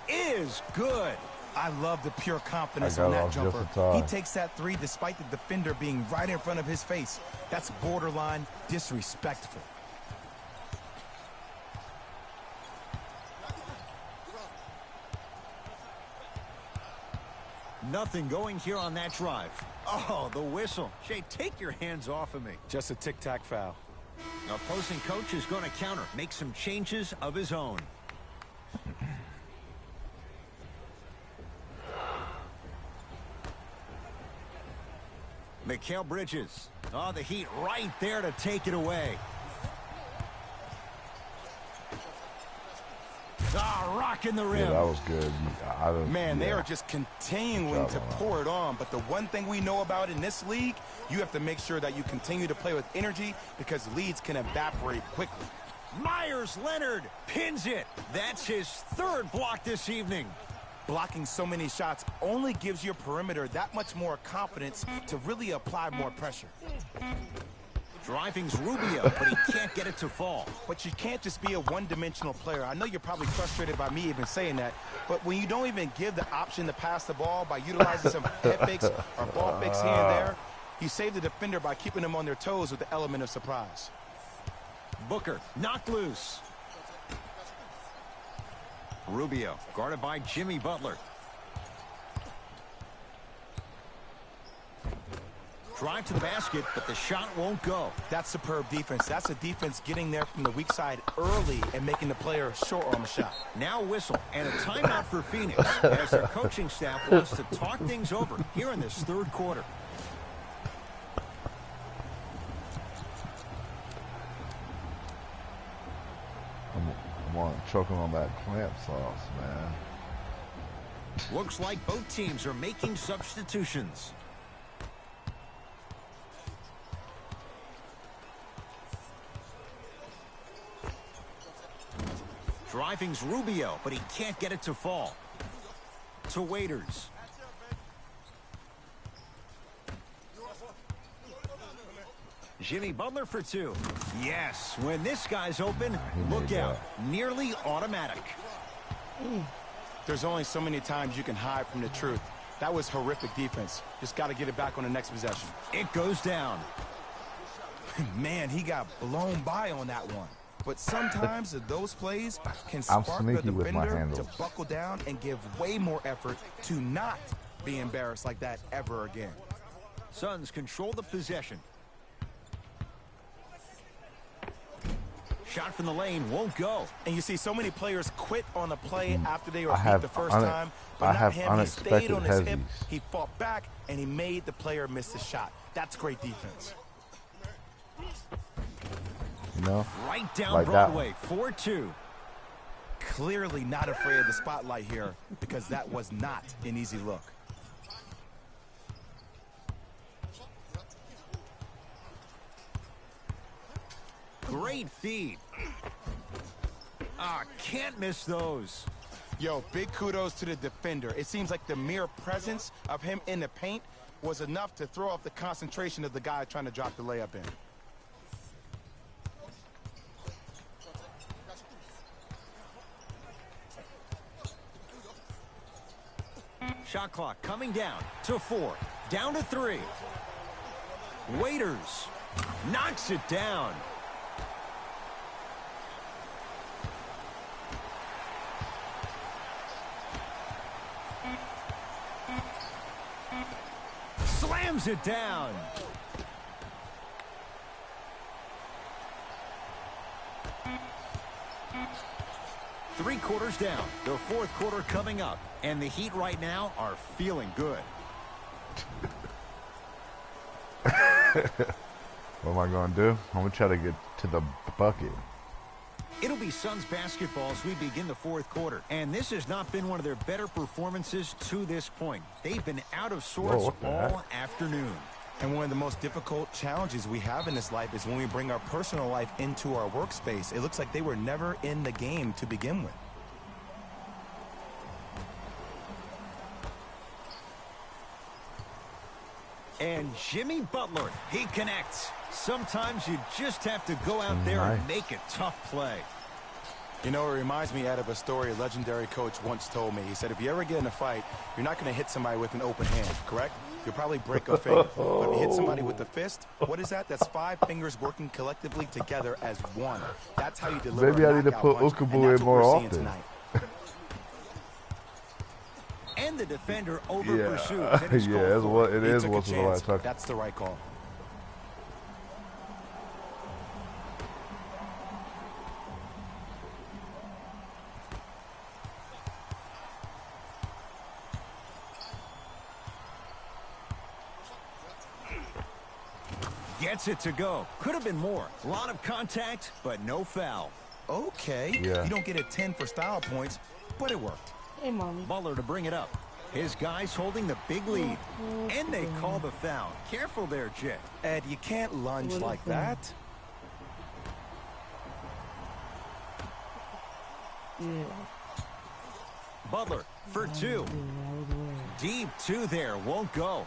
Is good. I love the pure confidence I got on it that off just jumper. in time. He takes that three despite the defender being right in front of his face. That's borderline disrespectful. Nothing going here on that drive. Oh, the whistle. Shay, take your hands off of me. Just a tic-tac foul. Opposing coach is going to counter. Make some changes of his own. Mikal Bridges. Oh, the Heat right there to take it away. Ah, rocking the rim. Yeah, that was good. Man, they yeah. are just continuing to pour it on. But the one thing we know about in this league, you have to make sure that you continue to play with energy because leads can evaporate quickly. Myers Leonard pins it. That's his third block this evening. Blocking so many shots only gives your perimeter that much more confidence to really apply more pressure. Driving's Rubio, but he can't get it to fall. But you can't just be a one-dimensional player. I know you're probably frustrated by me even saying that, but when you don't even give the option to pass the ball by utilizing some head fakes or ball fakes here and there, you save the defender by keeping them on their toes with the element of surprise. Booker knocked loose. Rubio guarded by Jimmy Butler. Drive to the basket, but the shot won't go. That's superb defense. That's a defense getting there from the weak side early and making the player short on the shot. Now a whistle and a timeout for Phoenix as their coaching staff wants to talk things over here in this third quarter. I'm choking on that clamp sauce, man. Looks like both teams are making substitutions. Driving's Rubio, but he can't get it to fall. To Waiters. Jimmy Butler for two. Yes, when this guy's open, look out. Nearly automatic. There's only so many times you can hide from the truth. That was horrific defense. Just got to get it back on the next possession. It goes down. Man, he got blown by on that one. But sometimes those plays can spark the defender to buckle down and give way more effort to not be embarrassed like that ever again. Suns control the possession. Shot from the lane won't go. And you see so many players quit on a play after they were beat the first time. But not him. He stayed on his hip. He fought back, and he made the player miss the shot. That's great defense. No. Right down like Broadway, 4-2. Clearly not afraid of the spotlight here because that was not an easy look. Great feed. Can't miss those. Yo, big kudos to the defender. It seems like the mere presence of him in the paint was enough to throw off the concentration of the guy trying to drop the layup in. Shot clock coming down to 4. Down to 3. Waiters knocks it down. Slams it down. Three quarters down. The fourth quarter coming up. And the Heat right now are feeling good. What am I going to do? I'm going to try to get to the bucket. It'll be Suns basketball as we begin the fourth quarter. And this has not been one of their better performances to this point. They've been out of sorts all afternoon. And one of the most difficult challenges we have in this life is when we bring our personal life into our workspace. It looks like they were never in the game to begin with. And Jimmy Butler, he connects. Sometimes you just have to go out there and make a tough play. You know, it reminds me of a story a legendary coach once told me. He said, if you ever get in a fight, you're not going to hit somebody with an open hand, correct? You'll probably break a finger. But if you hit somebody with a fist, what is that? That's 5 fingers working collectively together as one. That's how you deliver Maybe I need to put Ukubu in more often. And the defender over pursues. Yeah, that's what it is. What's the right talk? That's the right call. Gets it to go. Could have been more. A lot of contact, but no foul. Okay. You don't get a 10 for style points, but it worked. Hey, Mommy. Butler to bring it up. His guys holding the big lead. And they call the foul. Careful there, Jet. Ed, you can't lunge like that. Yeah. Butler for 2. Deep 2 there. Won't go.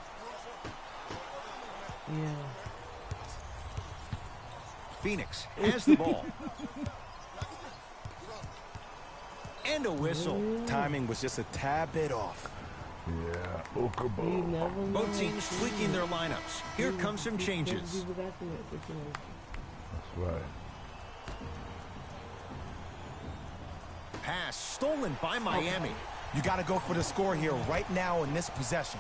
Yeah. Phoenix has the ball. And a whistle. Timing was just a tad bit off. Yeah, Ukubu. Both teams tweaking their lineups. Here come some changes. That's right. Pass stolen by Miami. You got to go for the score here right now in this possession.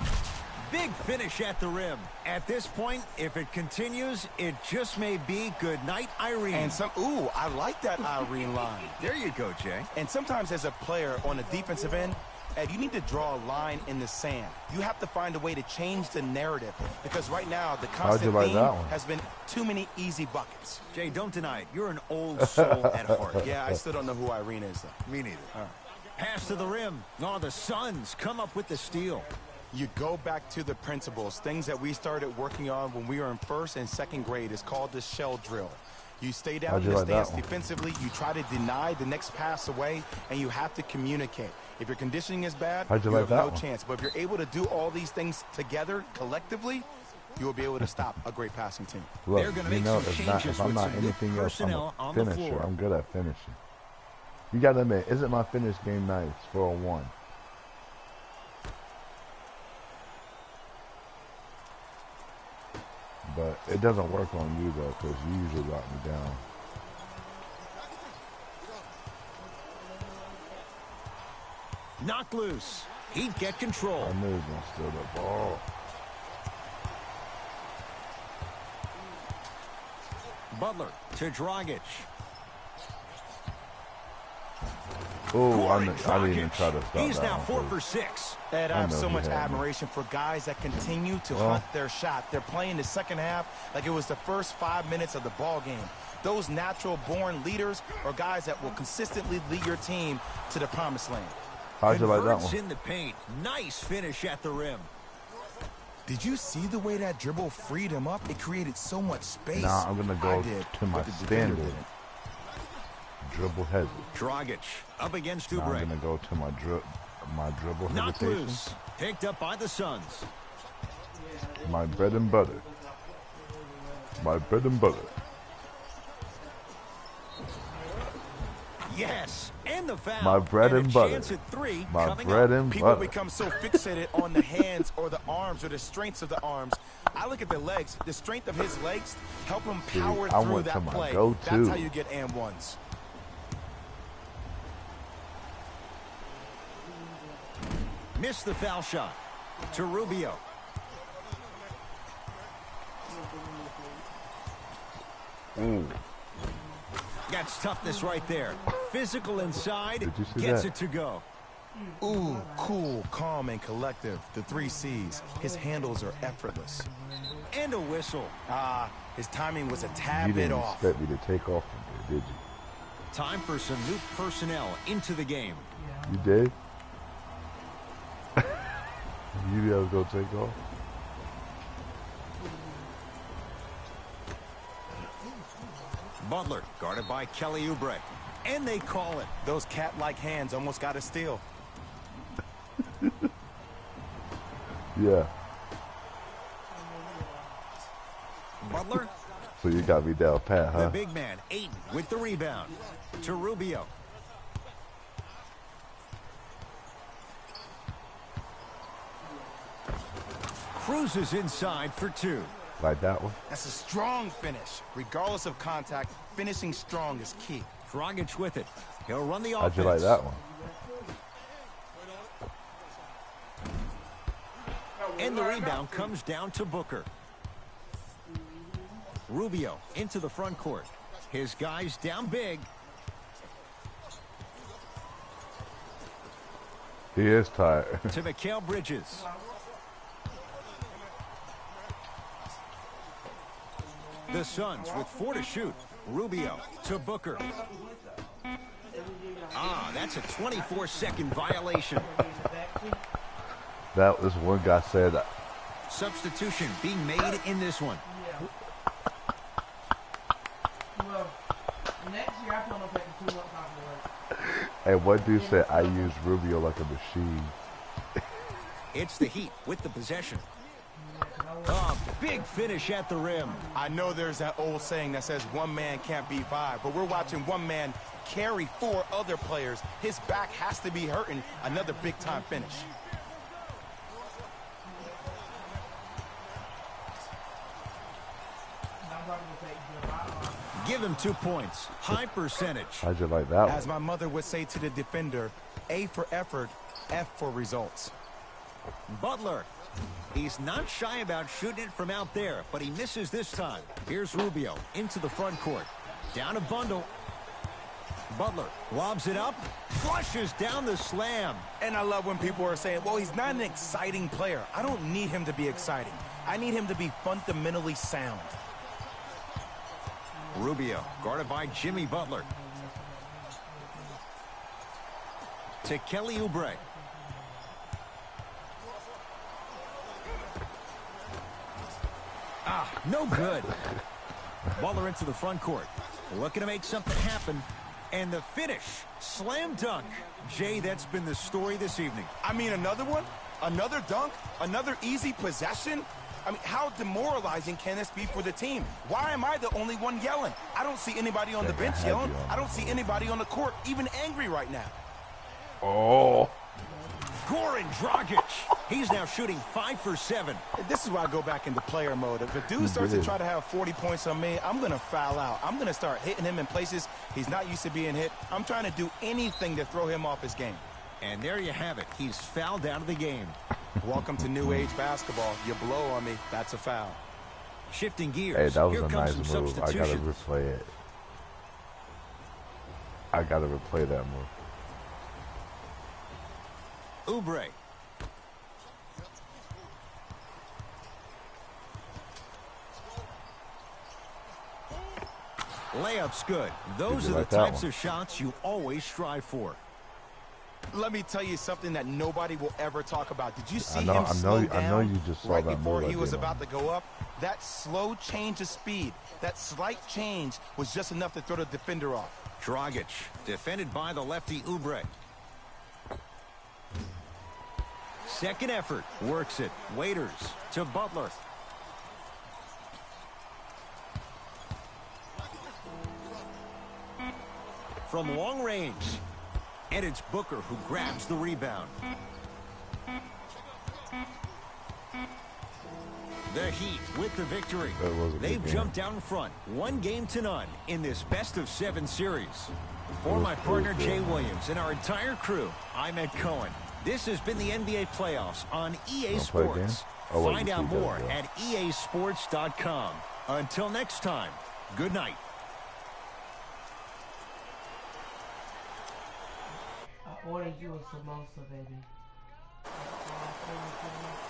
Big finish at the rim. At this point, if it continues, it just may be good night, Irene. And ooh, I like that Irene line. There you go, Jay. And sometimes as a player on the defensive end, Ed, you need to draw a line in the sand. You have to find a way to change the narrative because right now the constant theme has been too many easy buckets. Jay, don't deny it. You're an old soul at heart. Yeah, I still don't know who Irene is, though. Me neither. Pass to the rim. Oh, the Suns come up with the steal. You go back to the principles, things that we started working on when we were in first and second grade. It's called the shell drill. You stay down in the stance defensively, you try to deny the next pass away, and you have to communicate. If your conditioning is bad, you have no chance. But if you're able to do all these things together, collectively, you will be able to stop a great passing team. Look, you know, if I'm not anything else, I'm a finisher. I'm good at finishing. You got to admit, isn't my finish game nice? 4-on-1. But it doesn't work on you, though, because you usually lock me down. Knocked loose. He'd get control. I knew he was going to steal the ball. Butler to Dragic. Oh, I didn't even try to stop that. He's now 4 for 6. Ed, I have so much admiration for guys that continue to hunt their shot. They're playing the second half like it was the first 5 minutes of the ball game. Those natural-born leaders are guys that will consistently lead your team to the promised land. How'd you like that one? In the paint. Nice finish at the rim. Did you see the way that dribble freed him up? It created so much space. Nah, I'm going to go to my standard. Dribble hesitation. Dragic up against Oubre. I'm going to go to my dribble Knocked hesitation. Loose. Picked up by the Suns. My bread and butter. My bread and butter. Yes, and the foul. My bread and butter. My bread and butter. People become so fixated on the hands or the arms or the strengths of the arms. I look at the legs. The strength of his legs help him power through that play. That's how you get and ones. Missed the foul shot. To Rubio. That's toughness right there. Physical inside. Gets it to go. Ooh, cool, calm, and collective. The 3 C's. His handles are effortless. And a whistle. His timing was a tad bit off. You didn't expect me to take off from there, did you? Time for some new personnel into the game. You did? You knew I was going to take off? Butler guarded by Kelly Oubre. And they call it. Those cat-like hands almost got a steal. Yeah. Butler. So you got me down pat, huh? The big man, Ayton, with the rebound. To Rubio. Cruises inside for 2. Like that one? That's a strong finish. Regardless of contact, finishing strong is key. Dragic with it. He'll run the offense. How'd you like that one? And the rebound comes down to Booker. Rubio into the front court. His guys down big. He is tired. To Mikal Bridges. The Suns with 4 to shoot. Rubio to Booker. That's a 24-second violation. That was one guy said that. Substitution being made in this one. Well, next year I plan on taking 2 months off of work. And one dude said, I use Rubio like a machine. It's the Heat with the possession. Big finish at the rim. I know there's that old saying that says 1 man can't beat 5, but we're watching 1 man carry 4 other players. His back has to be hurting. Another big-time finish. Give him 2 points. High percentage. How'd you like that As one? my mother would say to the defender, A for effort, F for results. Butler. He's not shy about shooting it from out there, but he misses this time. Here's Rubio into the front court. Down a bundle. Butler lobs it up, flushes down the slam. And I love when people are saying, well, he's not an exciting player. I don't need him to be exciting. I need him to be fundamentally sound. Rubio guarded by Jimmy Butler. To Kelly Oubre. No good. Butler into the front court. Looking to make something happen. And the finish. Slam dunk. Jay, that's been the story this evening. I mean, another one? Another dunk? Another easy possession? I mean, how demoralizing can this be for the team? Why am I the only one yelling? I don't see anybody on the bench yelling. I don't see anybody on the court even angry right now. Oh. Goran Dragic. He's now shooting 5 for 7. This is why I go back into player mode. If a dude starts to try to have 40 points on me, I'm going to foul out. I'm going to start hitting him in places he's not used to being hit. I'm trying to do anything to throw him off his game. And there you have it. He's fouled out of the game. Welcome to new age basketball. You blow on me, that's a foul. Shifting gears. Hey, that was Here a comes nice some move. I gotta substitutions. replay it. I gotta replay that move. Oubre. Layup's good. Those are the like that types one? of shots you always strive for. Let me tell you something that nobody will ever talk about. Did you see I know him slow down I know you just saw right that before move I he was did on about him. to go up? That slow change of speed, that slight change was just enough to throw the defender off. Dragic, defended by the lefty Oubre. Second effort, works it. Waiters to Butler. From long range. And it's Booker who grabs the rebound. The Heat with the victory. That was a good They've game. jumped out in front, 1-0 in this best-of-7 series. For was my pretty partner good. Jay Williams and our entire crew, I'm Ed Cohen. This has been the NBA playoffs on EA Wanna play a game? Sports. Oh, wait, Find you out gotta more go. at easports.com. Until next time, good night. I ordered you a samosa, baby. That's all I ordered for you.